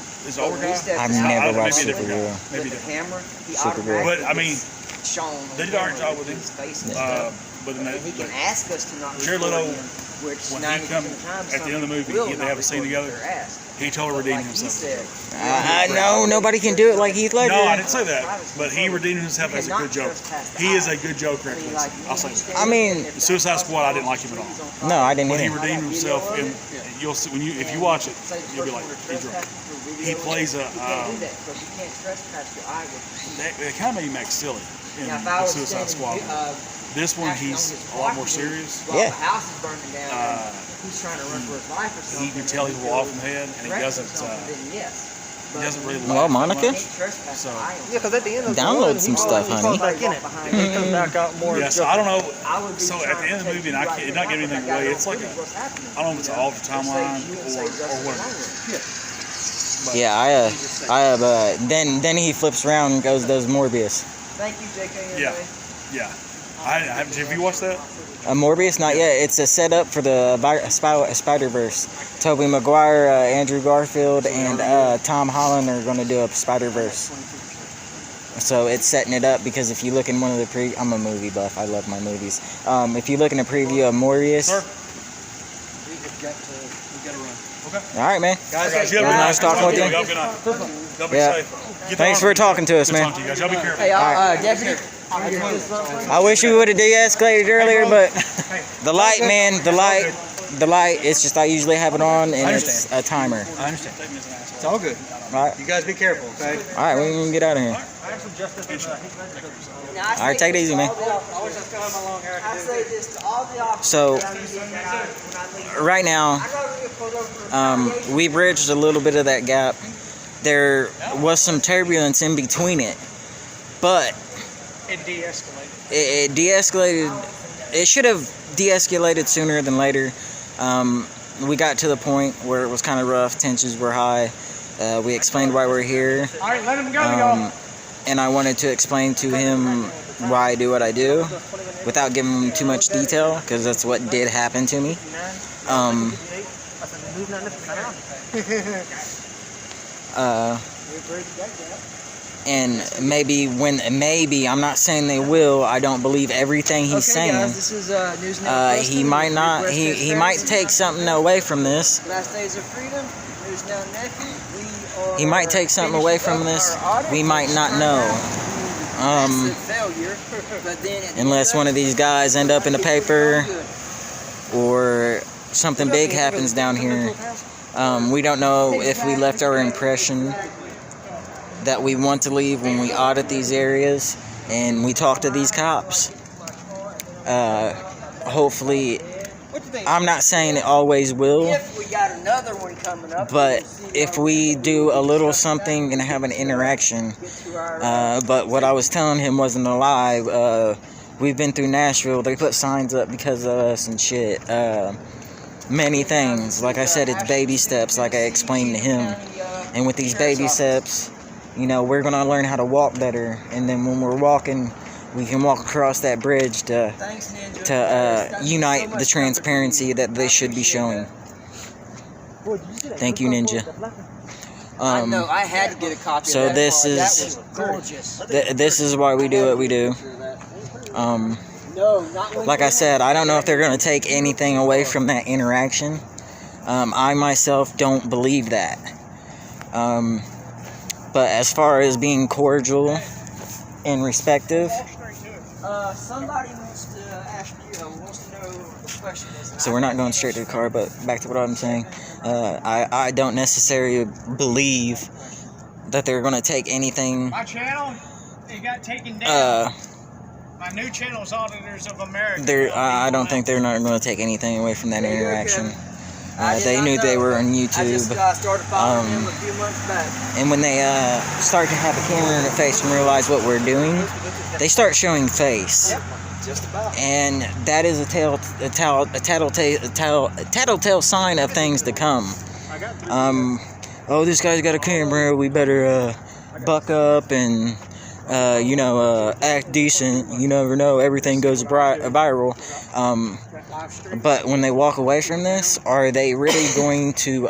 [SPEAKER 5] guy?
[SPEAKER 1] I've
[SPEAKER 5] I-
[SPEAKER 1] never
[SPEAKER 5] maybe
[SPEAKER 1] watched
[SPEAKER 5] a different guy.
[SPEAKER 1] Supergirl.
[SPEAKER 5] Maybe
[SPEAKER 4] With the
[SPEAKER 5] different.
[SPEAKER 4] camera, he
[SPEAKER 1] Supergirl.
[SPEAKER 5] But I mean,
[SPEAKER 4] shown.
[SPEAKER 5] they did an alright job with him.
[SPEAKER 4] His face and stuff.
[SPEAKER 5] But then
[SPEAKER 4] He can ask us to not.
[SPEAKER 5] Jared
[SPEAKER 4] record
[SPEAKER 5] Leto,
[SPEAKER 4] him, which
[SPEAKER 5] when
[SPEAKER 4] 90%
[SPEAKER 5] he come
[SPEAKER 4] of the time,
[SPEAKER 5] at the end of the
[SPEAKER 4] some
[SPEAKER 5] movie,
[SPEAKER 4] people will
[SPEAKER 5] they have a
[SPEAKER 4] not
[SPEAKER 5] scene
[SPEAKER 4] record
[SPEAKER 5] together.
[SPEAKER 4] their ask.
[SPEAKER 5] He totally redeemed
[SPEAKER 4] Like he
[SPEAKER 5] himself.
[SPEAKER 4] said,
[SPEAKER 1] No, nobody can do it like Heath Ledger.
[SPEAKER 5] No, I didn't say that. But he redeemed himself as a good joke. He is a good joker. I'll say that.
[SPEAKER 1] I mean,
[SPEAKER 5] Suicide Squad, I didn't like him at all.
[SPEAKER 1] no, I didn't
[SPEAKER 5] But he
[SPEAKER 1] either.
[SPEAKER 5] redeemed himself, and you'll see if you watch it, you'll be like, he's drunk. He plays a. It kind of made him act silly in the Suicide Squad. This one, he's a lot more serious.
[SPEAKER 1] Yeah.
[SPEAKER 4] The house is burning down. He's trying to run for his life or something.
[SPEAKER 5] You can tell he's a little off in the head, and he doesn't really
[SPEAKER 1] Well,
[SPEAKER 5] laugh
[SPEAKER 1] Monica?
[SPEAKER 5] So-
[SPEAKER 6] Yeah, because at the end of
[SPEAKER 1] Download
[SPEAKER 6] the
[SPEAKER 1] some
[SPEAKER 6] one,
[SPEAKER 1] stuff,
[SPEAKER 6] he
[SPEAKER 1] honey.
[SPEAKER 6] comes back in it. He comes back out more.
[SPEAKER 5] Yeah, so I don't know. So at the end of the movie, and it's not giving anything away. It's like I don't know if it's an alternate timeline or whatever.
[SPEAKER 1] Yeah, I have. Then he flips around and goes does Morbius.
[SPEAKER 4] Thank you, JK.
[SPEAKER 5] Yeah, yeah. Have you watched that?
[SPEAKER 1] Morbius, not yet. It's a setup for the Spider-Verse. Tobey Maguire, Andrew Garfield, and Tom Holland are going to do a Spider-Verse. So it's setting it up because if you look in one of the I'm a movie buff. I love my movies. If you look in a preview of Morbius.
[SPEAKER 5] Sir?
[SPEAKER 6] We gotta run.
[SPEAKER 5] Okay.
[SPEAKER 1] All right, man.
[SPEAKER 5] Guys,
[SPEAKER 1] It was nice talking with you.
[SPEAKER 5] Y'all good night. Y'all be
[SPEAKER 1] Yeah.
[SPEAKER 5] safe. Get
[SPEAKER 1] Thanks
[SPEAKER 5] the
[SPEAKER 1] for talking to us,
[SPEAKER 5] Good
[SPEAKER 1] man.
[SPEAKER 5] talking to you guys. Y'all be careful.
[SPEAKER 4] Hey, Deputy.
[SPEAKER 1] I wish we would have de-escalated earlier, but the light, man, the light. It's just I usually have it on, and it's a timer.
[SPEAKER 2] I understand. It's all good.
[SPEAKER 1] All right,
[SPEAKER 2] You guys be careful, okay?
[SPEAKER 1] all right, we can get out of here.
[SPEAKER 6] I have some justice.
[SPEAKER 1] All right, take it easy, man.
[SPEAKER 3] I wish I still had my long hair.
[SPEAKER 4] I say this to all the officers.
[SPEAKER 1] So
[SPEAKER 4] that I meet when I leave.
[SPEAKER 1] right now,
[SPEAKER 4] I know we get pulled over for
[SPEAKER 1] we bridged a little bit of that gap. There was some turbulence in between it, but
[SPEAKER 3] It de-escalated.
[SPEAKER 1] it de-escalated. It should have de-escalated sooner than later. We got to the point where it was kind of rough. Tensions were high. We explained why we're here.
[SPEAKER 3] All right, let him go, y'all.
[SPEAKER 1] And I wanted to explain to him why I do what I do without giving him too much detail because that's what did happen to me. And maybe I'm not saying they will. I don't believe everything he's saying.
[SPEAKER 4] Guys, this is News Now Preston.
[SPEAKER 1] He might not.
[SPEAKER 4] Request
[SPEAKER 1] He might
[SPEAKER 4] transparency.
[SPEAKER 1] take something away from this.
[SPEAKER 4] Last days of freedom. News Now Nephew. We are
[SPEAKER 1] He might take something away from this.
[SPEAKER 4] finishing up our audit.
[SPEAKER 1] We might not know.
[SPEAKER 4] Massive failure. But then at the
[SPEAKER 1] Unless
[SPEAKER 4] end
[SPEAKER 1] one of these guys end up in the paper
[SPEAKER 4] good.
[SPEAKER 1] or something big happens down here. We don't know if we left our impression that we want to leave when we audit these areas and we talk to these cops. Hopefully, I'm not saying it always will,
[SPEAKER 4] If we got another one coming up,
[SPEAKER 1] but
[SPEAKER 4] we'll see
[SPEAKER 1] if
[SPEAKER 4] how
[SPEAKER 1] we do a little something and have an interaction,
[SPEAKER 4] we get to our
[SPEAKER 1] but what I was telling him wasn't a lie. We've been through Nashville. They put signs up because of us and shit. Many things. Like I said, it's baby steps, like I explained to him. And with these baby steps, you know, we're going to learn how to walk better. And then when we're walking, we can walk across that bridge to
[SPEAKER 4] Thanks, Ninja.
[SPEAKER 1] unite the transparency that they should be showing. Thank you, Ninja.
[SPEAKER 4] I know, I had to get a copy
[SPEAKER 1] so
[SPEAKER 4] of that
[SPEAKER 1] this
[SPEAKER 4] card.
[SPEAKER 1] is-
[SPEAKER 4] That was gorgeous.
[SPEAKER 1] This is why we do what we do.
[SPEAKER 4] No, not when
[SPEAKER 1] Like I said, I don't know if they're going to take anything away from that interaction. I myself don't believe that. But as far as being cordial and respectful,
[SPEAKER 4] somebody wants to ask you, wants to know the question is.
[SPEAKER 1] so we're not going straight to the car, but back to what I'm saying. I don't necessarily believe that they're gonna take anything.
[SPEAKER 3] My channel, it got taken down.
[SPEAKER 1] Uh,
[SPEAKER 3] My new channel is Auditors of America.
[SPEAKER 1] I don't think they're not gonna take anything away from that interaction. They knew they were on YouTube.
[SPEAKER 4] I just started following them a few months back.
[SPEAKER 1] And when they start to have a camera in their face and realize what we're doing, they start showing face.
[SPEAKER 4] Yep, just about.
[SPEAKER 1] And that is a tattletale sign of things to come. Oh, this guy's got a camera, we better buck up and act decent. You never know, everything goes viral. But when they walk away from this, are they really going to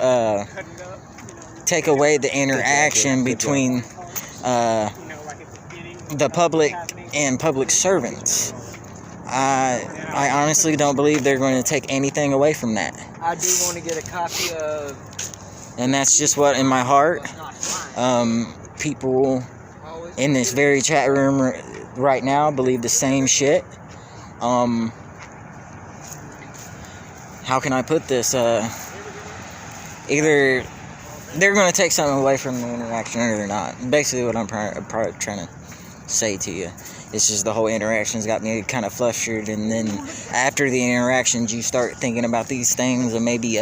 [SPEAKER 1] take away the interaction between the public and public servants? I honestly don't believe they're going to take anything away from that.
[SPEAKER 4] I do want to get a copy of.
[SPEAKER 1] And that's just what in my heart. People in this very chat room right now believe the same shit. How can I put this? Either they're going to take something away from the interaction or they're not. Basically what I'm probably trying to say to you. It's just the whole interactions got me kind of flustered, and then after the interactions you start thinking about these things and maybe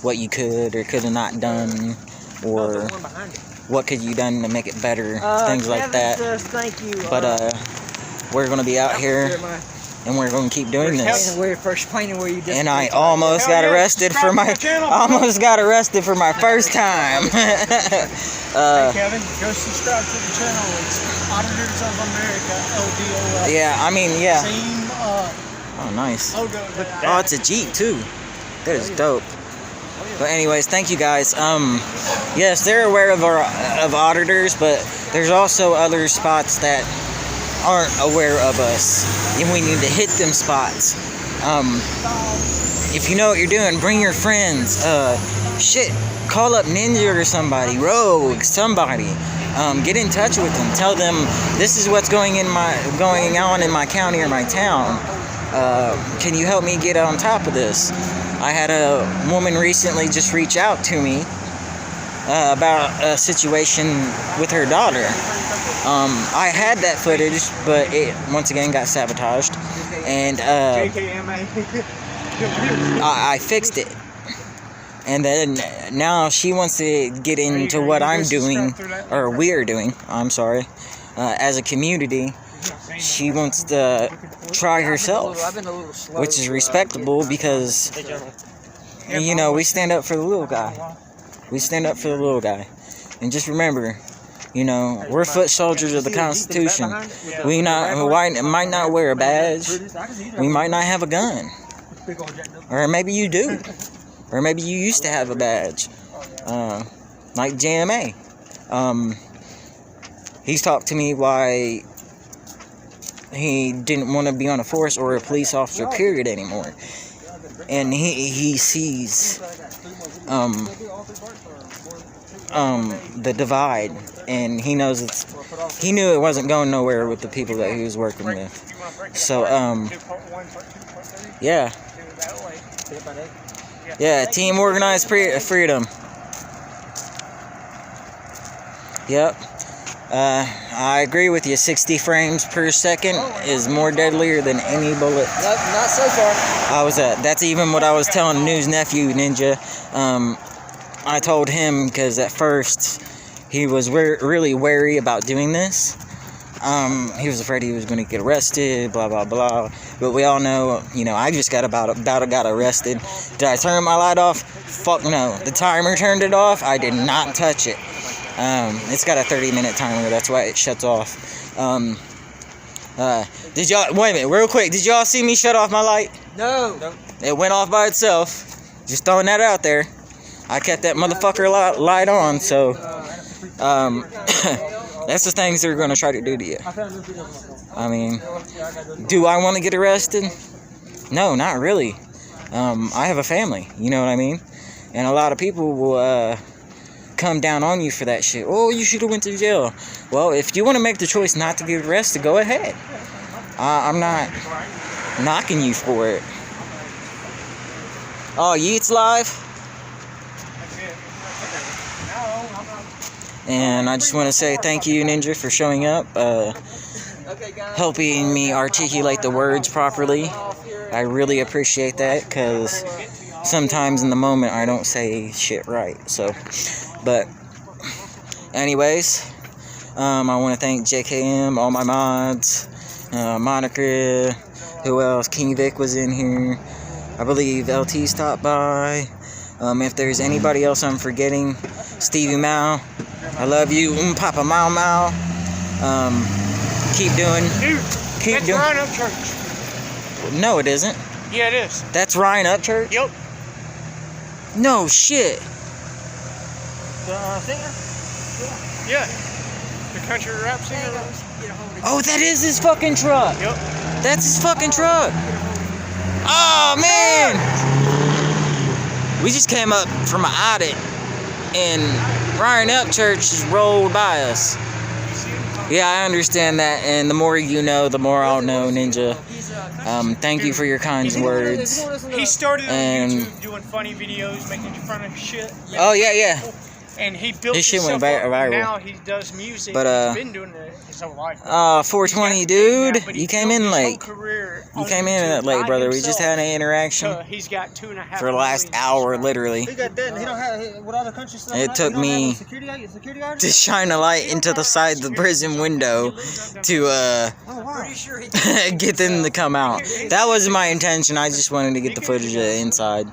[SPEAKER 1] what you could or could have not done, or what could you done to make it better, things like that.
[SPEAKER 4] Thank you.
[SPEAKER 1] But we're going to be out here and we're going to keep doing this. And I almost got arrested for my first time.
[SPEAKER 3] Hey Kevin, go subscribe to the channel. It's Auditors of America, LDOL.
[SPEAKER 1] Yeah, I mean, yeah.
[SPEAKER 3] Same
[SPEAKER 1] Oh, nice.
[SPEAKER 3] logo.
[SPEAKER 1] Oh, it's a Jeep too. That is dope. But anyways, thank you guys. Yes, they're aware of auditors, but there's also other spots that aren't aware of us, and we need to hit them spots. If you know what you're doing, bring your friends. Call up Ninja or somebody, Rogue, somebody. Get in touch with them. Tell them this is what's going on in my county or my town. Can you help me get on top of this? I had a woman recently just reach out to me about a situation with her daughter. I had that footage, but it once again got sabotaged, and I fixed it. And then now she wants to get into what I'm doing, or we're doing, I'm sorry, as a community. She wants to try herself, which is respectable because, we stand up for the little guy. We stand up for the little guy. And just remember, we're foot soldiers of the Constitution. We might not wear a badge. We might not have a gun. Or maybe you do. Or maybe you used to have a badge. Like JMA. He's talked to me why he didn't want to be on a force or a police officer period anymore. And he sees the divide, and he knows he knew it wasn't going nowhere with the people that he was working with. So yeah, team organized freedom. Yep. I agree with you. 60 frames per second is more deadlier than any bullet.
[SPEAKER 4] Not so far.
[SPEAKER 1] That's even what I was telling News Nephew Ninja. I told him because at first he was really wary about doing this. He was afraid he was going to get arrested, blah, blah, blah. But we all know, I just got got arrested. Did I turn my light off? Fuck no. The timer turned it off. I did not touch it. It's got a 30-minute timer. That's why it shuts off. Wait a minute, real quick. Did y'all see me shut off my light?
[SPEAKER 4] No.
[SPEAKER 1] It went off by itself. Just throwing that out there. I kept that motherfucker light on, so that's the things they're going to try to do to you. I mean, do I want to get arrested? No, not really. I have a family, you know what I mean? And a lot of people will come down on you for that shit. Oh, you should have went to jail. Well, if you want to make the choice not to get arrested, go ahead. I'm not knocking you for it. Oh, Yeats live? And I just want to say thank you, Ninja, for showing up, helping me articulate the words properly. I really appreciate that, because sometimes in the moment I don't say shit right. So, but anyways, I want to thank JKM, all my mods, Monica, who else? King Vic was in here. I believe LT stopped by. If there's anybody else I'm forgetting, Stevie Mao, I love you. Papa Mau Mau. Keep doing.
[SPEAKER 3] Dude,
[SPEAKER 1] Keep
[SPEAKER 3] that's
[SPEAKER 1] doing.
[SPEAKER 3] Ryan Upchurch.
[SPEAKER 1] No, it isn't.
[SPEAKER 3] Yeah, it is.
[SPEAKER 1] That's Ryan Upchurch?
[SPEAKER 3] Yep.
[SPEAKER 1] No shit.
[SPEAKER 6] The singer?
[SPEAKER 3] Yeah. The country rap singer.
[SPEAKER 1] Oh, that is his fucking truck.
[SPEAKER 3] Yep.
[SPEAKER 1] That's his fucking truck. Oh, man. We just came up from an audit, and Ryan Upchurch just rolled by us. Yeah, I understand that, and the more you know, the more I'll know, Ninja. Thank you for your kind words.
[SPEAKER 3] He started on
[SPEAKER 1] And-
[SPEAKER 3] YouTube doing funny videos, making fun of shit.
[SPEAKER 1] Oh, yeah.
[SPEAKER 3] And he built
[SPEAKER 1] His shit went
[SPEAKER 3] himself up.
[SPEAKER 1] viral.
[SPEAKER 3] Now he does music.
[SPEAKER 1] But,
[SPEAKER 3] He's been doing it his whole life.
[SPEAKER 1] 420, dude.
[SPEAKER 3] But he
[SPEAKER 1] You came
[SPEAKER 3] built
[SPEAKER 1] in
[SPEAKER 3] his whole
[SPEAKER 1] late.
[SPEAKER 3] career
[SPEAKER 1] You
[SPEAKER 3] on
[SPEAKER 1] came in
[SPEAKER 3] YouTube
[SPEAKER 1] late,
[SPEAKER 3] by
[SPEAKER 1] brother. We just
[SPEAKER 3] himself.
[SPEAKER 1] had an interaction
[SPEAKER 3] He's got 2.5
[SPEAKER 1] for the last
[SPEAKER 3] million
[SPEAKER 1] hour,
[SPEAKER 3] subscribers.
[SPEAKER 1] literally.
[SPEAKER 6] He got that. He don't have what other country stuff.
[SPEAKER 1] It took me
[SPEAKER 6] security guard.
[SPEAKER 1] to shine a light into the side of the prison window to
[SPEAKER 4] Pretty sure he
[SPEAKER 1] get them to come out. That wasn't my intention. I just wanted to get the footage of the inside,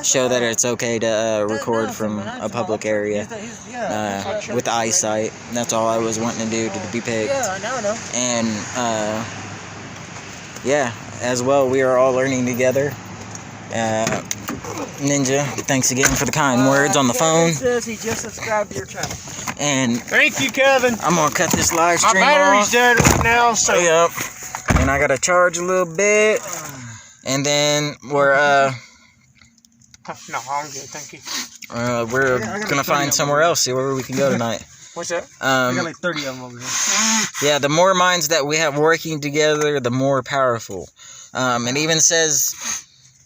[SPEAKER 1] show that it's okay to record from a public area with eyesight. That's all I was wanting to do, to be picked.
[SPEAKER 6] Yeah, now I know.
[SPEAKER 1] And yeah, as well, we are all learning together. Ninja, thanks again for the kind words on the phone.
[SPEAKER 6] Says he just subscribed to your channel.
[SPEAKER 1] And
[SPEAKER 3] Thank you, Kevin.
[SPEAKER 1] I'm gonna cut this live
[SPEAKER 3] My
[SPEAKER 1] stream
[SPEAKER 3] battery's
[SPEAKER 1] off.
[SPEAKER 3] dead right now, so
[SPEAKER 1] Yep. And I gotta charge a little bit. And then we're
[SPEAKER 3] no, I'm good. Thank you.
[SPEAKER 1] we're gonna find somewhere else, see where we can go tonight.
[SPEAKER 3] What's that?
[SPEAKER 6] I got like 30 of them over here.
[SPEAKER 1] Yeah, the more minds that we have working together, the more powerful. It even says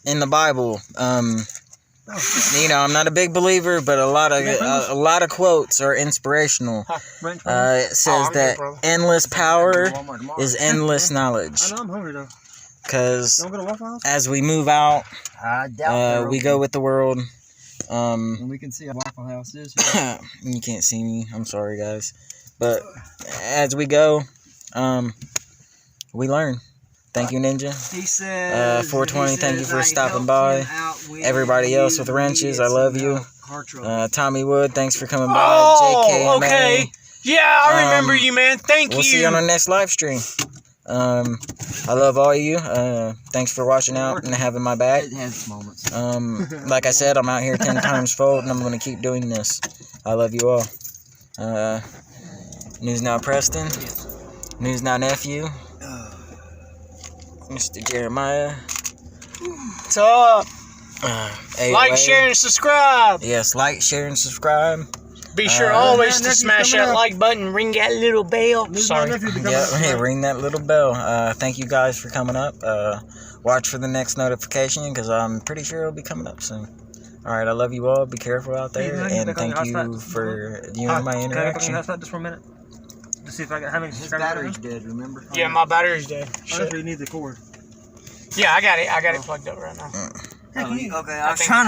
[SPEAKER 1] in the Bible, you know, I'm not a big believer, but a lot of quotes are inspirational. It says
[SPEAKER 3] I'm
[SPEAKER 1] that
[SPEAKER 3] good, brother.
[SPEAKER 1] endless power is endless knowledge.
[SPEAKER 6] I know I'm hungry though.
[SPEAKER 1] Because
[SPEAKER 6] Don't go to Waffle House.
[SPEAKER 1] as we move out,
[SPEAKER 6] I doubt
[SPEAKER 1] we go with the world.
[SPEAKER 6] And we can see how Waffle House is.
[SPEAKER 1] You can't see me. I'm sorry, guys. But as we go, we learn. Thank you, Ninja.
[SPEAKER 6] He says.
[SPEAKER 1] 420, thank you for stopping by. Everybody else with wrenches, I love you. Tommy Wood, thanks for coming by. JKMA.
[SPEAKER 3] Okay. Yeah, I remember you, man. Thank
[SPEAKER 1] We'll
[SPEAKER 3] you.
[SPEAKER 1] see you on our next live stream. I love all of you. Thanks for watching out and having my back.
[SPEAKER 6] It has moments.
[SPEAKER 1] Like I said, I'm out here 10 times fold, and I'm going to keep doing this. I love you all. News Now Preston. News Now Nephew. Mr. Jeremiah.
[SPEAKER 3] What's up?
[SPEAKER 1] AOA.
[SPEAKER 3] Like, share, and subscribe.
[SPEAKER 1] Yes, like, share, and subscribe.
[SPEAKER 3] Be sure always to smash that like button, ring that little bell. Sorry.
[SPEAKER 1] Yeah, hey, ring that little bell. Thank you guys for coming up. Watch for the next notification, because I'm pretty sure it'll be coming up soon. Alright, I love you all. Be careful out there. And thank you for viewing my interaction.
[SPEAKER 6] Just for a minute. To see if I got how many subscribers.
[SPEAKER 4] dead, remember?
[SPEAKER 3] Yeah, my battery's dead. Shit.
[SPEAKER 6] You need the cord.
[SPEAKER 3] Yeah, I got it. I got it plugged up right now.
[SPEAKER 4] Okay, I was
[SPEAKER 3] think-
[SPEAKER 4] trying to